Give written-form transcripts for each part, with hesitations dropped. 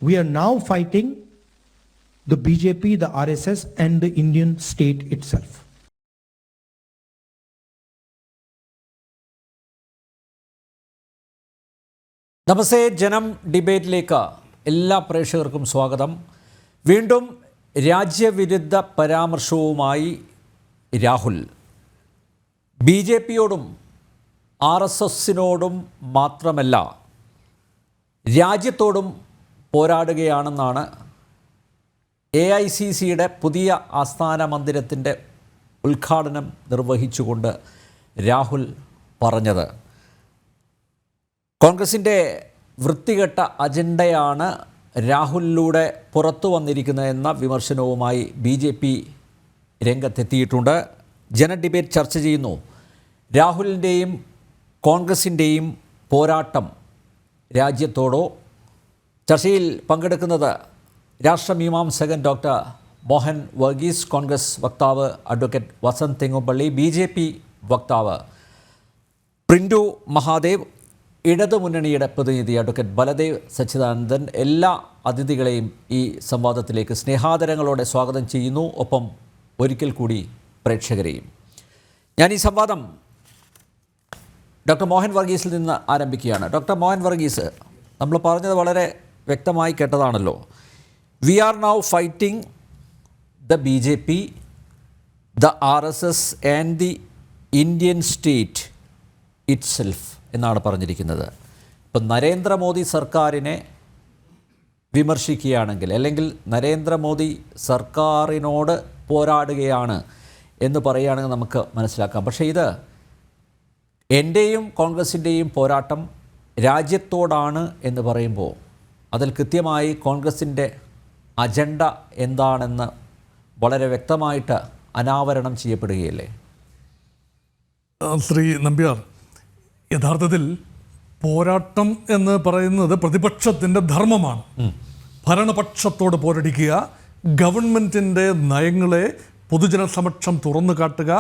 We are now fighting the BJP, the RSS and the Indian state itself. നമസ്തേ, ജനം ഡിബേറ്റിലേക്ക് എല്ലാ പ്രേക്ഷകർക്കും സ്വാഗതം. വീണ്ടും രാജ്യവിരുദ്ധ പരാമർശവുമായി രാഹുൽ BJPയോടും RSSനോടും മാത്രമല്ല രാജ്യത്തോടും പോരാടുകയാണെന്നാണ് AICCയുടെ പുതിയ ആസ്ഥാന മന്ദിരത്തിൻ്റെ ഉദ്ഘാടനം നിർവഹിച്ചുകൊണ്ട് രാഹുൽ പറഞ്ഞത്. കോൺഗ്രസിൻ്റെ വൃത്തികെട്ട അജണ്ടയാണ് രാഹുലിലൂടെ പുറത്തു വന്നിരിക്കുന്നതെന്ന വിമർശനവുമായി BJP രംഗത്തെത്തിയിട്ടുണ്ട്. ജന ഡിബേറ്റ് ചർച്ച ചെയ്യുന്നു. രാഹുലിൻ്റെയും കോൺഗ്രസിൻ്റെയും പോരാട്ടം രാജ്യത്തോടോ? ചർച്ചയിൽ പങ്കെടുക്കുന്നത് രാഷ്ട്രമീമാംസകൻ ഡോക്ടർ മോഹൻ വർഗീസ്, കോൺഗ്രസ് വക്താവ് അഡ്വക്കേറ്റ് വസന്ത് തെങ്ങുപള്ളി, BJP വക്താവ് പ്രിൻറ്റു മഹാദേവ്, ഇടതുമുന്നണിയുടെ പ്രതിനിധി അഡ്വക്കേറ്റ് ബലദേവ് സച്ചിദാനന്ദൻ. എല്ലാ അതിഥികളെയും ഈ സംവാദത്തിലേക്ക് സ്നേഹാദരങ്ങളോടെ സ്വാഗതം ചെയ്യുന്നു. ഒപ്പം ഒരിക്കൽ കൂടി പ്രേക്ഷകരെയും. ഞാൻ ഈ സംവാദം ഡോക്ടർ മോഹൻ വർഗീസിൽ നിന്ന് ആരംഭിക്കുകയാണ്. ഡോക്ടർ മോഹൻ വർഗീസ്, നമ്മൾ പറഞ്ഞത് വളരെ വ്യക്തമായി കേട്ടതാണല്ലോ. We are now fighting the BJP, the RSS and the Indian state itself എന്നാണ് പറഞ്ഞിരിക്കുന്നത്. ഇപ്പം നരേന്ദ്രമോദി സർക്കാരിനെ വിമർശിക്കുകയാണെങ്കിൽ, അല്ലെങ്കിൽ നരേന്ദ്രമോദി സർക്കാരിനോട് പോരാടുകയാണ് എന്ന് പറയുകയാണെങ്കിൽ നമുക്ക് മനസ്സിലാക്കാം. പക്ഷേ ഇത് എൻ്റെയും കോൺഗ്രസിൻ്റെയും പോരാട്ടം രാജ്യത്തോടാണ് എന്ന് പറയുമ്പോൾ അതിൽ കൃത്യമായി കോൺഗ്രസിൻ്റെ അജണ്ട എന്താണെന്ന് വളരെ വ്യക്തമായിട്ട് അനാവരണം ചെയ്യപ്പെടുകയല്ലേ? ശ്രീ നമ്പ്യാർ, യഥാർത്ഥത്തിൽ പോരാട്ടം എന്ന് പറയുന്നത് പ്രതിപക്ഷത്തിൻ്റെ ധർമ്മമാണ്. ഭരണപക്ഷത്തോട് പോരടിക്കുക, ഗവൺമെൻറ്റിൻ്റെ നയങ്ങളെ പൊതുജന സമക്ഷം തുറന്നു കാട്ടുക,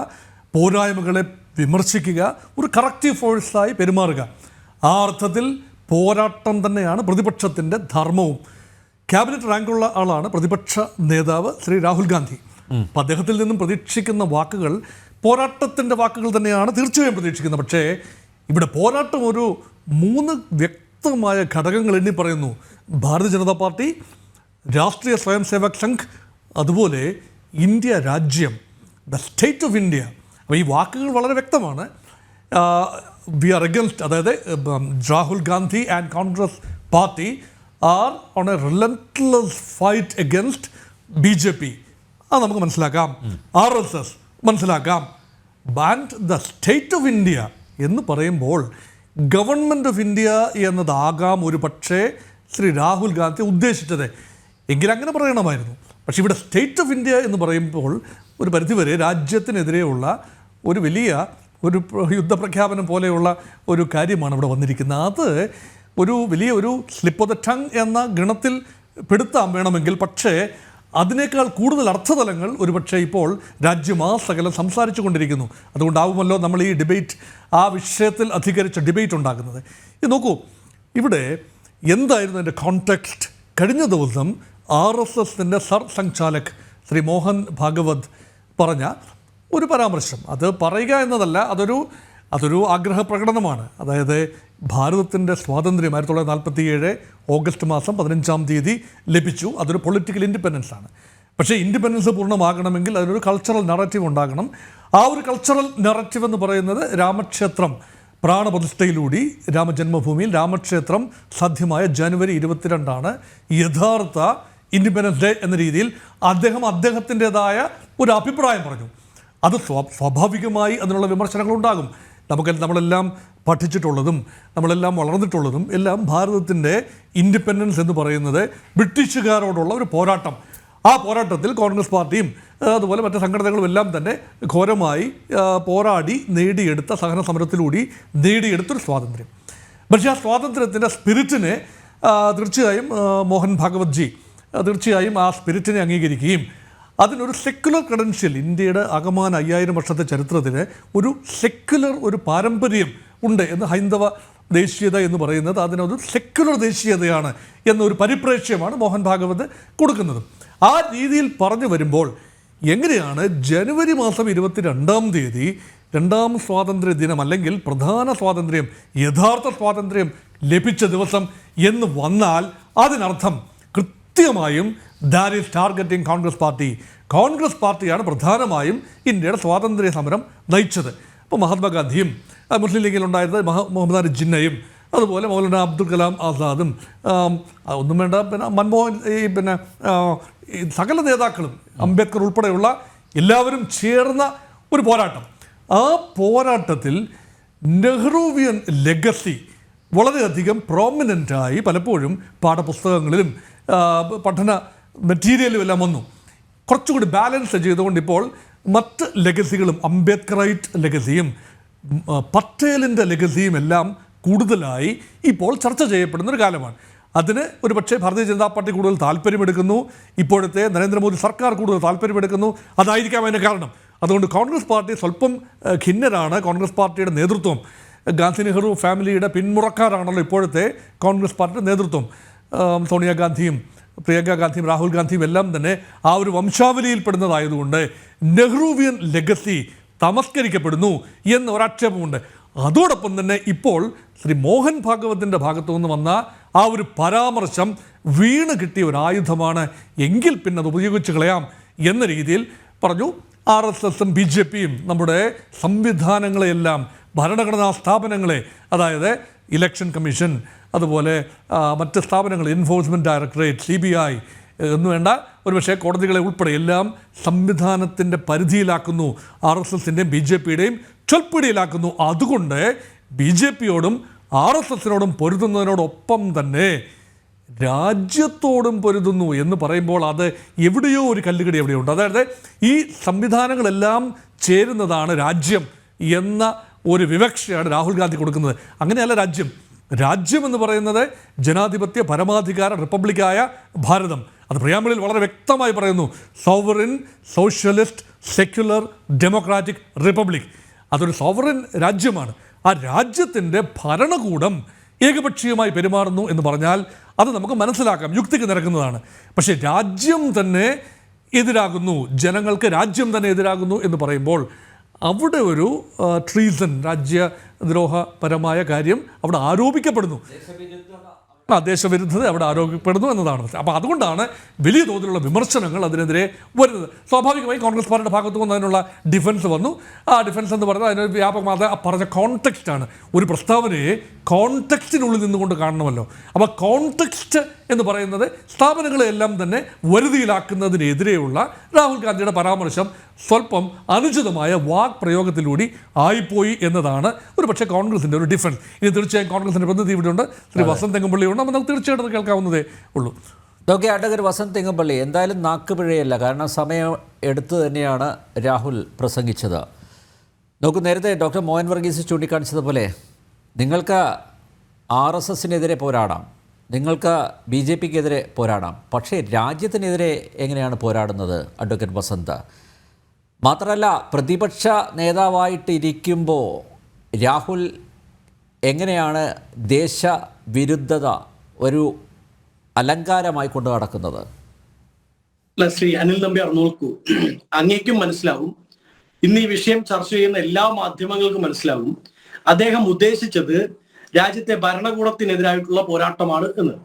പോരായ്മകളെ വിമർശിക്കുക, ഒരു കറക്റ്റീവ് ഫോഴ്സായി പെരുമാറുക. ആ അർത്ഥത്തിൽ പോരാട്ടം തന്നെയാണ് പ്രതിപക്ഷത്തിൻ്റെ ധർമ്മവും. ക്യാബിനറ്റ് റാങ്കുള്ള ആളാണ് പ്രതിപക്ഷ നേതാവ് ശ്രീ രാഹുൽ ഗാന്ധി. അപ്പം അദ്ദേഹത്തിൽ നിന്നും പ്രതീക്ഷിക്കുന്ന വാക്കുകൾ പോരാട്ടത്തിൻ്റെ വാക്കുകൾ തന്നെയാണ് തീർച്ചയായും പ്രതീക്ഷിക്കുന്നത്. പക്ഷേ ഇവിടെ പോരാട്ടം ഒരു 3 വ്യക്തമായ ഘടകങ്ങൾ എണ്ണി പറയുന്നു. ഭാരതീയ ജനതാ പാർട്ടി, രാഷ്ട്രീയ സ്വയം സേവക് സംഘ്, അതുപോലെ ഇന്ത്യ രാജ്യം, ദ സ്റ്റേറ്റ് ഓഫ് ഇന്ത്യ. അപ്പോൾ ഈ വാക്കുകൾ വളരെ വ്യക്തമാണ്. വി ആർ അഗൻസ്റ്റ്, അതായത് Rahul Gandhi and Congress party are on a relentless fight against BJP. അത് നമുക്ക് മനസ്സിലാക്കാം. RSS മനസ്സിലാക്കാം. And the state of India എന്ന് പറയുമ്പോൾ ഗവൺമെൻറ് ഓഫ് ഇന്ത്യ എന്നതാകാം ഒരു പക്ഷേ ശ്രീ രാഹുൽ ഗാന്ധി ഉദ്ദേശിച്ചത് എങ്കിലങ്ങനെ പറയണമായിരുന്നു. പക്ഷേ ഇവിടെ സ്റ്റേറ്റ് ഓഫ് ഇന്ത്യ എന്ന് പറയുമ്പോൾ ഒരു പരിധിവരെ രാജ്യത്തിനെതിരെയുള്ള ഒരു വലിയ ഒരു യുദ്ധപ്രഖ്യാപനം പോലെയുള്ള ഒരു കാര്യമാണ് ഇവിടെ വന്നിരിക്കുന്നത്. അത് ഒരു വലിയ ഒരു സ്ലിപ്പ് ഓഫ് ദ ടങ് എന്ന ഗണത്തിൽ പെടുത്താൻ വേണമെങ്കിൽ, പക്ഷേ അതിനേക്കാൾ കൂടുതൽ അർത്ഥതലങ്ങൾ ഒരുപക്ഷെ ഇപ്പോൾ രാജ്യമാസകലം സംസാരിച്ചു കൊണ്ടിരിക്കുന്നു. അതുകൊണ്ടാവുമല്ലോ നമ്മൾ ഈ ഡിബേറ്റ്, ആ വിഷയത്തിൽ അധികരിച്ച ഡിബേറ്റ് ഉണ്ടാകുന്നത്. ഇത് നോക്കൂ, ഇവിടെ എന്തായിരുന്നു എൻ്റെ കോണ്ടെക്സ്റ്റ്? കഴിഞ്ഞ ദിവസം RSSൻ്റെ സർസംഘാലക് ശ്രീ മോഹൻ ഭാഗവത് പറഞ്ഞ ഒരു പരാമർശം, അത് പറയുക എന്നതല്ല, അതൊരു ആഗ്രഹ പ്രകടനമാണ്. അതായത് ഭാരതത്തിൻ്റെ സ്വാതന്ത്ര്യം 1947 ഓഗസ്റ്റ് മാസം 15-ാം തീയതി ലഭിച്ചു. അതൊരു പൊളിറ്റിക്കൽ ഇൻഡിപെൻഡൻസ് ആണ്. പക്ഷേ ഇൻഡിപെൻഡൻസ് പൂർണ്ണമാകണമെങ്കിൽ അതിനൊരു കൾച്ചറൽ നറേറ്റീവ് ഉണ്ടാകണം. ആ ഒരു കൾച്ചറൽ നറേറ്റീവ് എന്ന് പറയുന്നത് രാമക്ഷേത്രം പ്രാണപ്രതിഷ്ഠയിലൂടെ രാമജന്മഭൂമിയിൽ രാമക്ഷേത്രം സാധ്യമായ ജനുവരി 22 യഥാർത്ഥ ഇൻഡിപെൻഡൻസ് ഡേ എന്ന രീതിയിൽ അദ്ദേഹത്തിൻ്റെതായ ഒരു അഭിപ്രായം പറഞ്ഞു. അത് സ്വാഭാവികമായി അതിനുള്ള വിമർശനങ്ങളുണ്ടാകും. നമ്മളെല്ലാം പഠിച്ചിട്ടുള്ളതും നമ്മളെല്ലാം വളർന്നിട്ടുള്ളതും എല്ലാം ഭാരതത്തിൻ്റെ ഇൻഡിപെൻഡൻസ് എന്ന് പറയുന്നത് ബ്രിട്ടീഷുകാരോടുള്ള ഒരു പോരാട്ടം. ആ പോരാട്ടത്തിൽ കോൺഗ്രസ് പാർട്ടിയും അതുപോലെ മറ്റ് സംഘടനകളും എല്ലാം തന്നെ ഘോരമായി പോരാടി നേടിയെടുത്ത, സഹന സമരത്തിലൂടെ നേടിയെടുത്തൊരു സ്വാതന്ത്ര്യം. പക്ഷേ ആ സ്വാതന്ത്ര്യത്തിൻ്റെ സ്പിരിറ്റിനെ തീർച്ചയായും മോഹൻ ഭാഗവത് ജി തീർച്ചയായും ആ സ്പിരിറ്റിനെ അംഗീകരിക്കുകയും അതിനൊരു സെക്യുലർ ക്രെഡൻഷ്യൽ, ഇന്ത്യയുടെ ആകമാന 5000 വർഷത്തെ ചരിത്രത്തിന് ഒരു സെക്യുലർ ഒരു പാരമ്പര്യം ഉണ്ട് എന്ന് ഹൈന്ദവ ദേശീയത എന്ന് പറയുന്നത് അതിനൊരു സെക്യുലർ ദേശീയതയാണ് എന്നൊരു പരിപ്രേക്ഷ്യമാണ് മോഹൻ ഭാഗവത് കൊടുക്കുന്നത്. ആ രീതിയിൽ പറഞ്ഞു വരുമ്പോൾ എങ്ങനെയാണ് ജനുവരി മാസം 22-ാം തീയതി രണ്ടാം സ്വാതന്ത്ര്യ ദിനം അല്ലെങ്കിൽ പ്രധാന സ്വാതന്ത്ര്യം, യഥാർത്ഥ സ്വാതന്ത്ര്യം ലഭിച്ച ദിവസം എന്ന് വന്നാൽ അതിനർത്ഥം കൃത്യമായും ദാറ്റ് ഈസ് ടാർഗറ്റിംഗ് കോൺഗ്രസ് പാർട്ടിയാണ് പ്രധാനമായും ഇന്ത്യയുടെ സ്വാതന്ത്ര്യ സമരം നയിച്ചത്. അപ്പോൾ മഹാത്മാഗാന്ധിയും മുസ്ലിം ലീഗിലുണ്ടായിരുന്നത് മുഹമ്മദ് അലി ജിന്നയും അതുപോലെ മൗലാന അബ്ദുൽ കലാം ആസാദും ഒന്നും വേണ്ട പിന്നെ മൻമോഹൻ ഈ സകല നേതാക്കളും അംബേദ്കർ ഉൾപ്പെടെയുള്ള എല്ലാവരും ചേർന്ന ഒരു പോരാട്ടം. ആ പോരാട്ടത്തിൽ നെഹ്റുവിയൻ ലെഗസി വളരെയധികം പ്രോമിനൻ്റായി പലപ്പോഴും പാഠപുസ്തകങ്ങളിലും പഠന മെറ്റീരിയലും എല്ലാം വന്നു. കുറച്ചുകൂടി ബാലൻസ് ചെയ്തുകൊണ്ട് ഇപ്പോൾ മറ്റ് ലെഗസികളും അംബേദ്കറൈറ്റ് ലെഗസിയും പട്ടേലിൻ്റെ ലെഗസിയും എല്ലാം കൂടുതലായി ഇപ്പോൾ ചർച്ച ചെയ്യപ്പെടുന്നൊരു കാലമാണ്. അതിന് ഒരു പക്ഷേ ഭാരതീയ ജനതാ പാർട്ടി കൂടുതൽ താല്പര്യമെടുക്കുന്നു, ഇപ്പോഴത്തെ നരേന്ദ്രമോദി സർക്കാർ കൂടുതൽ താല്പര്യമെടുക്കുന്നു. അതായിരിക്കാം അതിന് കാരണം. അതുകൊണ്ട് കോൺഗ്രസ് പാർട്ടി സ്വല്പം ഖിന്നരാണ്. കോൺഗ്രസ് പാർട്ടിയുടെ നേതൃത്വം, ഗാന്ധി നെഹ്റു ഫാമിലിയുടെ പിന്മുറക്കാരാണല്ലോ ഇപ്പോഴത്തെ കോൺഗ്രസ് പാർട്ടിയുടെ നേതൃത്വം. സോണിയാഗാന്ധിയും പ്രിയങ്ക ഗാന്ധിയും രാഹുൽ ഗാന്ധിയും എല്ലാം തന്നെ ആ ഒരു വംശാവലിയിൽപ്പെടുന്നതായതുകൊണ്ട് നെഹ്റുവിയൻ ലെഗസി തമസ്കരിക്കപ്പെടുന്നു എന്ന ഒരാക്ഷേപമുണ്ട്. അതോടൊപ്പം തന്നെ ഇപ്പോൾ ശ്രീ മോഹൻ ഭാഗവതിൻ്റെ ഭാഗത്തു നിന്ന് വന്ന ആ ഒരു പരാമർശം വീണ് കിട്ടിയ ഒരു ആയുധമാണ് എങ്കിൽ പിന്നെ അത് ഉപയോഗിച്ച് കളയാം എന്ന രീതിയിൽ പറഞ്ഞു. RSSും BJPയും നമ്മുടെ സംവിധാനങ്ങളെയെല്ലാം, ഭരണഘടനാ സ്ഥാപനങ്ങളെ, അതായത് ഇലക്ഷൻ കമ്മീഷൻ, അതുപോലെ മറ്റ് സ്ഥാപനങ്ങൾ, എൻഫോഴ്സ്മെൻറ്റ് ഡയറക്ടറേറ്റ്, CBI എന്നു വേണ്ട ഒരുപക്ഷെ കോടതികളെ ഉൾപ്പെടെ എല്ലാം സംവിധാനത്തിൻ്റെ പരിധിയിലാക്കുന്നു. RSSൻ്റെയും BJPയുടെയും ചൊൽപ്പിടിയിലാക്കുന്നു. അതുകൊണ്ട് BJPയോടും RSSനോടും പൊരുതുന്നതിനോടൊപ്പം തന്നെ രാജ്യത്തോടും പൊരുതുന്നു എന്ന് പറയുമ്പോൾ അത് എവിടെയോ ഒരു കല്ലുകടി എവിടെയുണ്ട്. അതായത് ഈ സംവിധാനങ്ങളെല്ലാം ചേരുന്നതാണ് രാജ്യം എന്ന ഒരു വിവക്ഷയാണ് രാഹുൽ ഗാന്ധി കൊടുക്കുന്നത്. അങ്ങനെയല്ല രാജ്യം എന്ന് പറയുന്നത് ജനാധിപത്യ പരമാധികാര റിപ്പബ്ലിക്കായ ഭാരതം. അത് പ്രിയാമ്പിളിൽ വളരെ വ്യക്തമായി പറയുന്നു, sovereign socialist secular democratic republic. അതൊരു സോവറിൻ രാജ്യമാണ്. ആ രാജ്യത്തിൻ്റെ ഭരണകൂടം ഏകപക്ഷീയമായി പെരുമാറുന്നു എന്ന് പറഞ്ഞാൽ അത് നമുക്ക് മനസ്സിലാക്കാം, യുക്തിക്ക് നിരക്കുന്നതാണ്. പക്ഷേ രാജ്യം തന്നെ എതിരാകുന്നു, ജനങ്ങൾക്ക് രാജ്യം തന്നെ എതിരാകുന്നു എന്ന് പറയുമ്പോൾ അവിടെ ഒരു ട്രീസൺ, രാജ്യദ്രോഹപരമായ കാര്യം അവിടെ ആരോപിക്കപ്പെടുന്നു. ദേശവിരുദ്ധത അവിടെ ആരോപിക്കപ്പെടുന്നു എന്നതാണ്. അപ്പോൾ അതുകൊണ്ടാണ് വലിയ തോതിലുള്ള വിമർശനങ്ങൾ അതിനെതിരെ വരുന്നത്. സ്വാഭാവികമായി കോൺഗ്രസ് പാർട്ടിയുടെ ഭാഗത്തു നിന്ന് അതിനുള്ള ഡിഫൻസ് വന്നു. ആ ഡിഫൻസ് എന്ന് പറയുന്നത് അതിനൊരു വ്യാപകമായ പറഞ്ഞ കോൺടെക്സ്റ്റാണ്. ഒരു പ്രസ്താവനയെ കോൺടെക്സ്റ്റിനുള്ളിൽ നിന്നുകൊണ്ട് കാണണമല്ലോ. അപ്പോൾ കോൺടെക്സ്റ്റ് എന്ന് പറയുന്നത് സ്ഥാപനങ്ങളെല്ലാം തന്നെ വരുതിയിലാക്കുന്നതിനെതിരെയുള്ള രാഹുൽ ഗാന്ധിയുടെ പരാമർശം സ്വല്പം അനുചിതമായ വാക് പ്രയോഗത്തിലൂടെ ആയിപ്പോയി എന്നതാണ് ഒരു പക്ഷേ കോൺഗ്രസിൻ്റെ ഒരു ഡിഫൻസ്. ഇനി തീർച്ചയായും കോൺഗ്രസിൻ്റെ പ്രതിനിധി ഇവിടെയുണ്ട്, ശ്രീ വസന്ത് തെങ്ങുംപള്ളിയുണ്ട്. അപ്പോൾ നമുക്ക് തീർച്ചയായിട്ടും കേൾക്കാവുന്നതേ ഉള്ളൂ. അഡ്വക്കേറ്റ് വസന്ത് തെങ്ങുംപള്ളി, എന്തായാലും നാക്കുപിഴയല്ല, കാരണം സമയം എടുത്തു തന്നെയാണ് രാഹുൽ പ്രസംഗിച്ചത്. നമുക്ക് നേരത്തെ ഡോക്ടർ മോഹൻ വർഗീസ് ചൂണ്ടിക്കാണിച്ചതുപോലെ നിങ്ങൾക്ക് RSSനെതിരെ പോരാടാം, നിങ്ങൾക്ക് BJPക്കെതിരെ പോരാടാം, പക്ഷേ രാജ്യത്തിനെതിരെ എങ്ങനെയാണ് പോരാടുന്നത് അഡ്വക്കേറ്റ് വസന്ത്? മാത്രമല്ല, പ്രതിപക്ഷ നേതാവായിട്ടിരിക്കുമ്പോൾ രാഹുൽ എങ്ങനെയാണ് ദേശവിരുദ്ധത ഒരു അലങ്കാരമായി കൊണ്ടു നടക്കുന്നത്? ശ്രീ അനിൽ നമ്പ്യാർ, നോക്കൂ, അങ്ങേക്കും മനസ്സിലാവും, ഇന്ന് ഈ വിഷയം ചർച്ച ചെയ്യുന്ന എല്ലാ മാധ്യമങ്ങൾക്കും മനസ്സിലാവും, അദ്ദേഹം ഉദ്ദേശിച്ചത് രാജ്യത്തെ ഭരണകൂടത്തിനെതിരായിട്ടുള്ള പോരാട്ടമാണ് എന്ന്.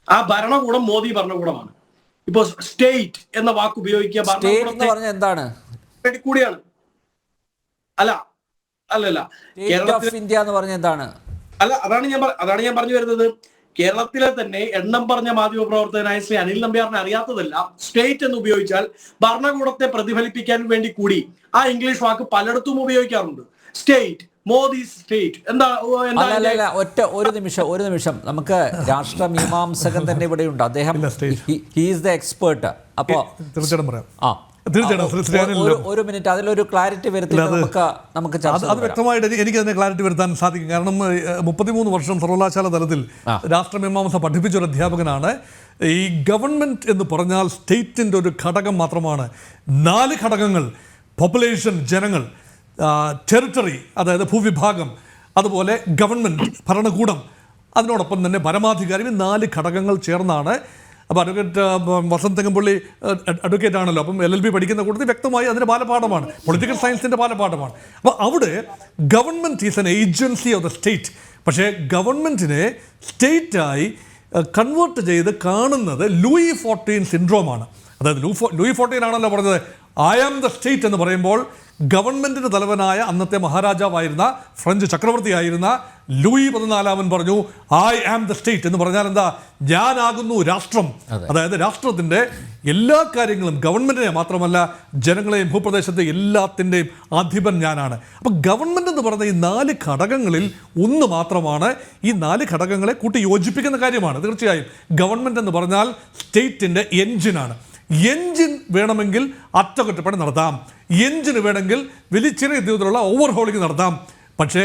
ആ ഭരണകൂടം മോദി ഭരണകൂടമാണ്. ഇപ്പോ സ്റ്റേറ്റ് എന്ന വാക്ക് ഉപയോഗിക്കുക ഭരണകൂടത്തെ എന്താണ് കൂടിയാണ്. അല്ലല്ല ഇന്ത്യ എന്ന് പറഞ്ഞ എന്താണ്? അല്ല, അതാണ് ഞാൻ പറഞ്ഞു വരുന്നത്. കേരളത്തിലെ തന്നെ എണ്ണം പറഞ്ഞ മാധ്യമപ്രവർത്തകനായ ശ്രീ അനിൽ നമ്പ്യാറിനെ അറിയാത്തതല്ല, സ്റ്റേറ്റ് എന്ന് ഉപയോഗിച്ചാൽ ഭരണകൂടത്തെ പ്രതിഫലിപ്പിക്കാൻ വേണ്ടി കൂടി ആ ഇംഗ്ലീഷ് വാക്ക് പലയിടത്തും ഉപയോഗിക്കാറുണ്ട്. സ്റ്റേറ്റ്, മോദി സ്റ്റേറ്റ് എന്താ? ഒരു നിമിഷം നമുക്ക് രാഷ്ട്രമീമാംസകൻ തന്നെ ഇവിടെയുണ്ട്, അദ്ദേഹം ഹീസ് ദ എക്സ്പേർട്ട്. അപ്പോൾ തീർച്ചയായിട്ടും പറയാം. ഒരു മിനിറ്റ് അതിലൊരു ക്ലാരിറ്റി വരുത്തി നമുക്ക് അത് വ്യക്തമായിട്ട് എനിക്കതിനെ ക്ലാരിറ്റി വരുത്താൻ സാധിക്കും. കാരണം 33 വർഷം സർവകലാശാല തലത്തിൽ രാഷ്ട്രമീമാംസ പഠിപ്പിച്ചൊരു അധ്യാപകനാണ്. ഈ ഗവൺമെൻറ് എന്ന് പറഞ്ഞാൽ സ്റ്റേറ്റിൻ്റെ ഒരു ഘടകം മാത്രമാണ്. 4 ഘടകങ്ങൾ: പോപ്പുലേഷൻ, ജനങ്ങൾ; ടെറിട്ടറി, അതായത് ഭൂവിഭാഗം; അതുപോലെ ഗവൺമെൻറ് ഭരണകൂടം, അതിനോടൊപ്പം തന്നെ പരമാധികാരി, ഈ 4 ഘടകങ്ങൾ ചേർന്നാണ്. അപ്പോൾ അഡ്വക്കേറ്റ് വസന്ത് തെങ്ങമ്പള്ളി അഡ്വക്കേറ്റ് ആണല്ലോ, അപ്പം LLB പഠിക്കുന്ന കൂട്ടത്തിൽ വ്യക്തമായി അതിൻ്റെ ബാലപാഠമാണ്, പൊളിറ്റിക്കൽ സയൻസിൻ്റെ ബാലപാഠമാണ്. അപ്പോൾ അവിടെ government is N agency of the state. പക്ഷേ ഗവൺമെൻറ്റിനെ സ്റ്റേറ്റായി കൺവേർട്ട് ചെയ്ത് കാണുന്നത് ലൂയി 14 സിൻഡ്രോമാണ്. അതായത് ലൂയി 14 ആണല്ലോ പറഞ്ഞത് ഐ ആം ദ സ്റ്റേറ്റ് എന്ന് പറയുമ്പോൾ ഗവൺമെൻറ്റിൻ്റെ തലവനായ അന്നത്തെ മഹാരാജാവായിരുന്ന ഫ്രഞ്ച് ചക്രവർത്തിയായിരുന്ന ലൂയി 14 പറഞ്ഞു ഐ ആം ദ സ്റ്റേറ്റ് എന്ന് പറഞ്ഞാൽ എന്താ, ഞാനാകുന്നു രാഷ്ട്രം. അതായത് രാഷ്ട്രത്തിൻ്റെ എല്ലാ കാര്യങ്ങളും, ഗവൺമെൻറ്റിനെ മാത്രമല്ല ജനങ്ങളെയും ഭൂപ്രദേശത്തെ എല്ലാത്തിൻ്റെയും അധിപൻ ഞാനാണ്. അപ്പം ഗവൺമെൻറ് എന്ന് പറയുന്ന ഈ 4 ഘടകങ്ങളിൽ ഒന്ന് മാത്രമാണ്, ഈ 4 ഘടകങ്ങളെ കൂട്ടി യോജിപ്പിക്കുന്ന കാര്യമാണ്. തീർച്ചയായും ഗവൺമെൻറ് എന്ന് പറഞ്ഞാൽ സ്റ്റേറ്റിൻ്റെ എൻജിനാണ്. എൻജിൻ വേണമെങ്കിൽ അറ്റകുറ്റപ്പണി നടത്താം, എൻജിന് വേണമെങ്കിൽ വലിയ ചെറിയ രീതിയിലുള്ള ഓവർഹോളിംഗ് നടത്താം. പക്ഷേ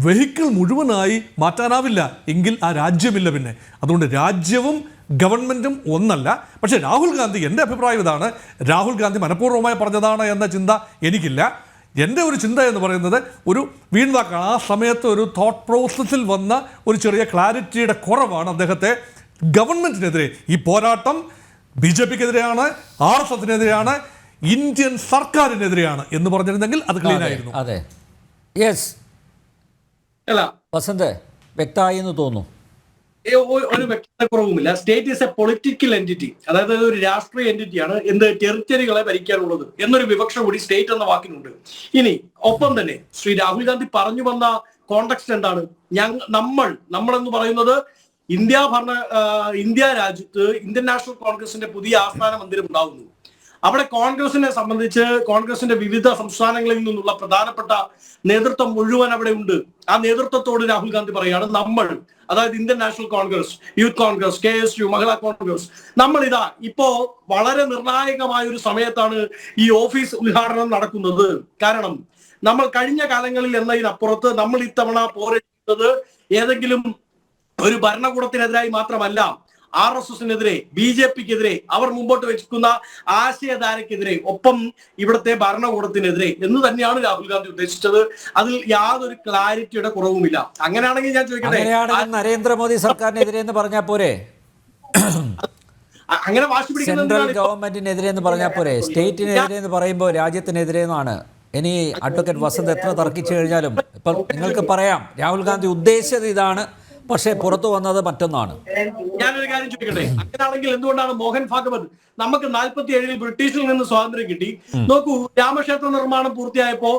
വെഹിക്കിൾ മുഴുവനായി മാറ്റാനാവില്ല, എങ്കിൽ ആ രാജ്യമില്ല പിന്നെ. അതുകൊണ്ട് രാജ്യവും ഗവൺമെൻറ്റും ഒന്നല്ല. പക്ഷേ രാഹുൽ ഗാന്ധി, എൻ്റെ അഭിപ്രായം ഇതാണ്, രാഹുൽ ഗാന്ധി മനഃപൂർവ്വമായി പറഞ്ഞതാണ് എന്ന ചിന്ത എനിക്കില്ല. എൻ്റെ ഒരു ചിന്ത എന്ന് പറയുന്നത് ഒരു വീൺവാക്കാണ്. ആ സമയത്ത് ഒരു തോട്ട് പ്രോസസ്സിൽ വന്ന ഒരു ചെറിയ ക്ലാരിറ്റിയുടെ കുറവാണ് അദ്ദേഹത്തെ. ഗവൺമെൻറ്റിനെതിരെ ഈ പോരാട്ടം BJPക്കെതിരെയാണ്, RSSനെതിരെയാണ്, ഇന്ത്യൻ സർക്കാരിനെതിരെയാണ് എന്ന് പറഞ്ഞിരുന്നെങ്കിൽ അത് ക്ലീൻ ആയിരുന്നു. അതെ, യെസ്, അല്ല വസന്ത് വ്യക്തമായി എന്ന് തോന്നുന്നു. ഒരു വ്യക്തതക്കുറവുമില്ല. State is a political entity, അതായത് ഒരു രാഷ്ട്രീയ എൻറ്റിറ്റിയാണ് എന്ത് ടെറിറ്ററികളെ ഭരിക്കാനുള്ളത് എന്നൊരു വിവക്ഷ കൂടി സ്റ്റേറ്റ് എന്ന വാക്കിനുണ്ട്. ഇനി ഒപ്പം തന്നെ ശ്രീ രാഹുൽ ഗാന്ധി പറഞ്ഞു വന്ന കോണ്ടെക്സ്റ്റ് എന്താണ്? നമ്മളെന്ന് പറയുന്നത് ഇന്ത്യ രാജ്യത്ത് ഇന്ത്യൻ നാഷണൽ കോൺഗ്രസിന്റെ പുതിയ ആസ്ഥാന മന്ദിരം ഉണ്ടാകുന്നു. അവിടെ കോൺഗ്രസിനെ സംബന്ധിച്ച് കോൺഗ്രസിന്റെ വിവിധ സംസ്ഥാനങ്ങളിൽ നിന്നുള്ള പ്രധാനപ്പെട്ട നേതൃത്വം മുഴുവൻ അവിടെ ഉണ്ട്. ആ നേതൃത്വത്തോട് രാഹുൽ ഗാന്ധി പറയാണ് അതായത് Indian national Congress, youth Congress, KSU, മഹിളാ കോൺഗ്രസ്, ഇപ്പോ വളരെ നിർണായകമായ ഒരു സമയത്താണ് ഈ ഓഫീസ് ഉദ്ഘാടനം നടക്കുന്നത്. കാരണം നമ്മൾ കഴിഞ്ഞ കാലങ്ങളിൽ എന്നതിനപ്പുറത്ത് നമ്മൾ ഇത്തവണ പോരാടുന്നത് ഏതെങ്കിലും ഒരു ഭരണകൂടത്തിനെതിരായി മാത്രമല്ല, RSSനെതിരെ, BJPക്കെതിരെ, അവർ മുമ്പോട്ട് വെക്കുന്ന ആശയധാരക്കെതിരെ, ഒപ്പം ഇവിടുത്തെ ഭരണകൂടത്തിനെതിരെ എന്ന് തന്നെയാണ് രാഹുൽ ഗാന്ധി ഉദ്ദേശിച്ചത്. അതിൽ യാതൊരു ക്ലാരിറ്റിയുടെ കുറവുമില്ല. അങ്ങനെയാണെങ്കിൽ ഞാൻ ചോദിക്കട്ടെ, നരേന്ദ്രമോദി സർക്കാരിനെതിരെ എന്ന് പറഞ്ഞാൽ പോരെ? അങ്ങനെ വാശി സെൻട്രൽ പിടിക്കുന്നത് ഗവൺമെന്റിനെതിരെ എന്ന് പറഞ്ഞാൽ പോരെ? സ്റ്റേറ്റിനെതിരെ എന്ന് പറയുമ്പോൾ രാജ്യത്തിനെതിരെ എന്നാണ്. ഇനി അഡ്വക്കേറ്റ് വസന്ത് എത്ര തർക്കിച്ചു കഴിഞ്ഞാലും ഇപ്പം നിങ്ങൾക്ക് പറയാം രാഹുൽ ഗാന്ധി ഉദ്ദേശിച്ചത് ഇതാണ്, പക്ഷേ പുറത്തു വന്നത് മറ്റൊന്നാണ്. ഞാനൊരു കാര്യം ചോദിക്കട്ടെ, അങ്ങനെയാണെങ്കിൽ എന്തുകൊണ്ടാണ് മോഹൻ ഭാഗവത് നമുക്ക് 47-ൽ ബ്രിട്ടീഷിൽ നിന്ന് സ്വാതന്ത്ര്യം കിട്ടി, നോക്കൂ രാമക്ഷേത്ര നിർമ്മാണം പൂർത്തിയായപ്പോ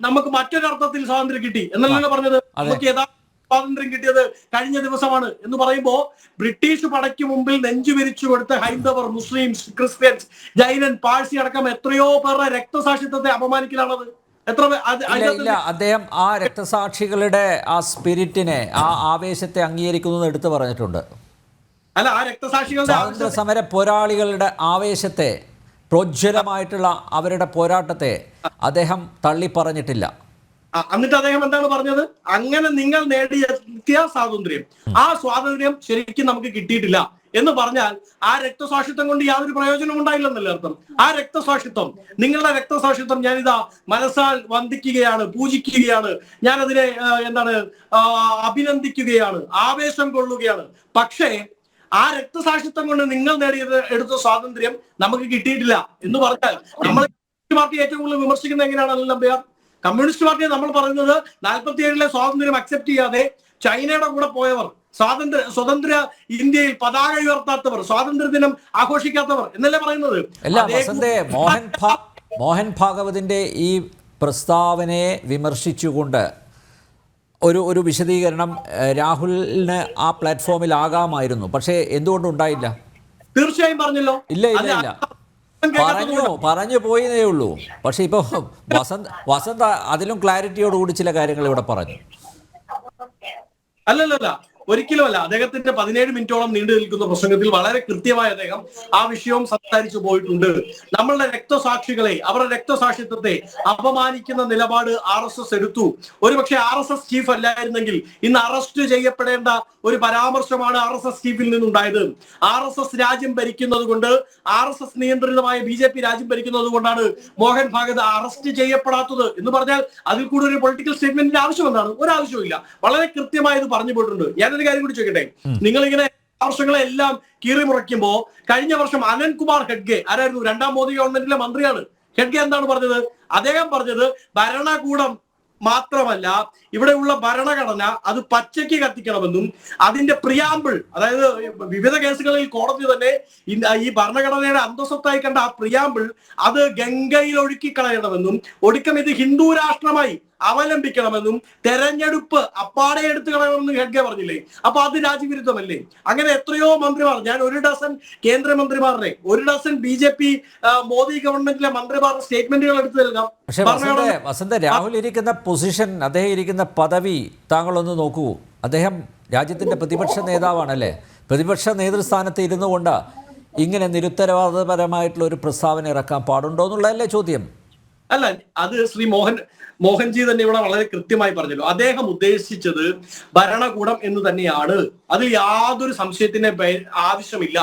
നമുക്ക് മറ്റൊരർത്ഥത്തിൽ സ്വാതന്ത്ര്യം കിട്ടി എന്നല്ലല്ലോ പറഞ്ഞത്? നമുക്ക് യഥാർത്ഥ സ്വാതന്ത്ര്യം കിട്ടിയത് കഴിഞ്ഞ ദിവസമാണ് എന്ന് പറയുമ്പോ ബ്രിട്ടീഷ് പടയ്ക്ക് മുമ്പിൽ നെഞ്ചുവിരിച്ചു കൊടുത്ത ഹൈന്ദവർ, മുസ്ലിംസ്, ക്രിസ്ത്യൻസ്, ജൈനൻ, പാഴ്സി അടക്കം എത്രയോ പേരുടെ രക്തസാക്ഷിത്വത്തെ അപമാനിക്കലാണത്. ഇല്ല, അദ്ദേഹം ആ രക്തസാക്ഷികളുടെ ആ സ്പിരിറ്റിനെ, ആ ആവേശത്തെ അംഗീകരിക്കുന്നത് എടുത്തു പറഞ്ഞിട്ടുണ്ട്. അല്ല, ആ രക്തസാക്ഷികളുടെ സ്വാതന്ത്ര്യ സമര പോരാളികളുടെ ആവേശത്തെ, പ്രോജ്വലമായിട്ടുള്ള അവരുടെ പോരാട്ടത്തെ അദ്ദേഹം തള്ളി പറഞ്ഞിട്ടില്ല. എന്നിട്ട് അദ്ദേഹം എന്താണ് പറഞ്ഞത്? അങ്ങനെ നിങ്ങൾ നേടിയെത്തിയ സ്വാതന്ത്ര്യം, ആ സ്വാതന്ത്ര്യം ശരിക്കും നമുക്ക് കിട്ടിയിട്ടില്ല എന്ന് പറഞ്ഞാൽ ആ രക്തസാക്ഷിത്വം കൊണ്ട് യാതൊരു പ്രയോജനം ഉണ്ടായില്ലെന്നല്ലേ അർത്ഥം? ആ രക്തസാക്ഷിത്വം, നിങ്ങളുടെ രക്തസാക്ഷിത്വം ഞാനിതാ മനസ്സാൽ വന്ദിക്കുകയാണ്, പൂജിക്കുകയാണ്, ഞാനതിനെ അഭിനന്ദിക്കുകയാണ്, ആവേശം കൊള്ളുകയാണ്. പക്ഷേ ആ രക്തസാക്ഷിത്വം കൊണ്ട് നിങ്ങൾ എടുത്ത സ്വാതന്ത്ര്യം നമുക്ക് കിട്ടിയിട്ടില്ല എന്ന് പറഞ്ഞാൽ നമ്മൾ കമ്മ്യൂണിസ്റ്റ് പാർട്ടി ഏറ്റവും കൂടുതൽ വിമർശിക്കുന്നത് എങ്ങനെയാണ് അനിൽ നമ്പ്യാർ? കമ്മ്യൂണിസ്റ്റ് പാർട്ടിയെ നമ്മൾ പറയുന്നത് 47-ലെ സ്വാതന്ത്ര്യം അക്സെപ്റ്റ് ചെയ്യാതെ ചൈനയുടെ കൂടെ പോയവർ, സ്വതന്ത്ര ഇന്ത്യയിൽ പതാക ഉയർത്താത്തവർ, സ്വാതന്ത്ര്യ ദിനം ആഘോഷിക്കാത്തവർ എന്നല്ലേ പറയുന്നത്? അല്ല വസന്തേ, മോഹൻ ഭാഗവതിന്റെ ഈ പ്രസ്താവനയെ വിമർശിച്ചുകൊണ്ട് ഒരു വിശദീകരണം രാഹുലിന് ആ പ്ലാറ്റ്ഫോമിൽ ആകാമായിരുന്നു, പക്ഷേ എന്തുകൊണ്ടുണ്ടായില്ല? തീർച്ചയായും പറഞ്ഞല്ലോ. ഇല്ല പറഞ്ഞു പോയതേ ഉള്ളൂ. പക്ഷെ ഇപ്പൊ വസന്ത് അതിലും ക്ലാരിറ്റിയോടുകൂടി ചില കാര്യങ്ങൾ ഇവിടെ പറഞ്ഞു. അല്ലല്ല, ഒരിക്കലുമല്ല. അദ്ദേഹത്തിന്റെ 17 മിനിറ്റോളം നീണ്ടു നിൽക്കുന്ന പ്രസംഗത്തിൽ വളരെ കൃത്യമായി അദ്ദേഹം ആ വിഷയവും സംസാരിച്ചു പോയിട്ടുണ്ട്. നമ്മളുടെ രക്തസാക്ഷികളെ, അവരുടെ രക്തസാക്ഷിത്വത്തെ അപമാനിക്കുന്ന നിലപാട് RSS എടുത്തു. ഒരുപക്ഷെ RSS ചീഫ് അല്ലായിരുന്നെങ്കിൽ ഇന്ന് അറസ്റ്റ് ചെയ്യപ്പെടേണ്ട ഒരു പരാമർശമാണ് RSS ചീഫിൽ നിന്നുണ്ടായത്. RSS രാജ്യം ഭരിക്കുന്നത് കൊണ്ട്, RSS നിയന്ത്രിതമായ BJP രാജ്യം ഭരിക്കുന്നത് കൊണ്ടാണ് മോഹൻ ഭാഗവത് അറസ്റ്റ് ചെയ്യപ്പെടാത്തത് എന്ന് പറഞ്ഞാൽ അതിൽ കൂടെ ഒരു പൊളിറ്റിക്കൽ സ്റ്റേറ്റ്മെന്റിന്റെ ആവശ്യം എന്താണ്? ഒരാവശ്യമില്ല. വളരെ കൃത്യമായി ഇത് പറഞ്ഞു പോയിട്ടുണ്ട്. ഞാനൊരു കാര്യം കൂടി ചോദിക്കട്ടെ, നിങ്ങളിങ്ങനെ വർഷങ്ങളെല്ലാം കീറിമുറയ്ക്കുമ്പോ കഴിഞ്ഞ വർഷം അനന്ത്കുമാർ ഹെഡ്ഗെ ആരായിരുന്നു? 2ാം മോദി ഗവൺമെന്റിലെ മന്ത്രിയാണ്. ഹെഡ്ഗെ എന്താണ് പറഞ്ഞത്? അദ്ദേഹം പറഞ്ഞത് ഭരണകൂടം മാത്രമല്ല, ഇവിടെയുള്ള ഭരണഘടന അത് പച്ചയ്ക്ക് കത്തിക്കണമെന്നും അതിന്റെ പ്രിയാമ്പിൾ, അതായത് വിവിധ കേസുകളിൽ കോടതി തന്നെ ഈ ഭരണഘടനയുടെ അന്തസ്വത്തായി കണ്ട ആ പ്രിയാമ്പിൾ അത് ഗംഗയിൽ ഒഴുക്കി കളയണമെന്നും ഒടുക്കം ഇത് ഹിന്ദു രാഷ്ട്രമായി അവലംബിക്കണമെന്നും തെരഞ്ഞെടുപ്പ് അപ്പാടെ എടുത്തു കളയണമെന്നും ഹെഡ്ഗെ പറഞ്ഞില്ലേ? അപ്പൊ അത് രാജ്യവിരുദ്ധമല്ലേ? അങ്ങനെ എത്രയോ മന്ത്രിമാർ, ഞാൻ 1 ഡസൻ കേന്ദ്രമന്ത്രിമാരുടെ, 1 ഡസൻ BJP മോദി ഗവൺമെന്റിലെ മന്ത്രിമാരുടെ സ്റ്റേറ്റ്മെന്റുകൾ എടുത്തു നൽകാം. പക്ഷേ വസന്ത, രാഹുൽ ഇരിക്കുന്ന പൊസിഷൻ, അദ്ദേഹം ഇരിക്കുന്ന പദവി താങ്കളൊന്ന് നോക്കൂ. അദ്ദേഹം രാജ്യത്തിന്റെ പ്രതിപക്ഷ നേതാവാണല്ലേ? പ്രതിപക്ഷ നേതൃസ്ഥാനത്ത് ഇരുന്നു കൊണ്ട് ഇങ്ങനെ നിരുത്തരവാദപരമായിട്ടുള്ള ഒരു പ്രസ്താവന ഇറക്കാൻ പാടുണ്ടോ എന്നുള്ളതല്ലേ ചോദ്യം? അല്ല, അത് ശ്രീ മോഹൻജി തന്നെ ഇവിടെ വളരെ കൃത്യമായി പറഞ്ഞല്ലോ. അദ്ദേഹം ഉദ്ദേശിച്ചത് ഭരണകൂടം എന്ന് തന്നെയാണ്. അതിൽ യാതൊരു സംശയത്തിന് ആവശ്യമില്ല.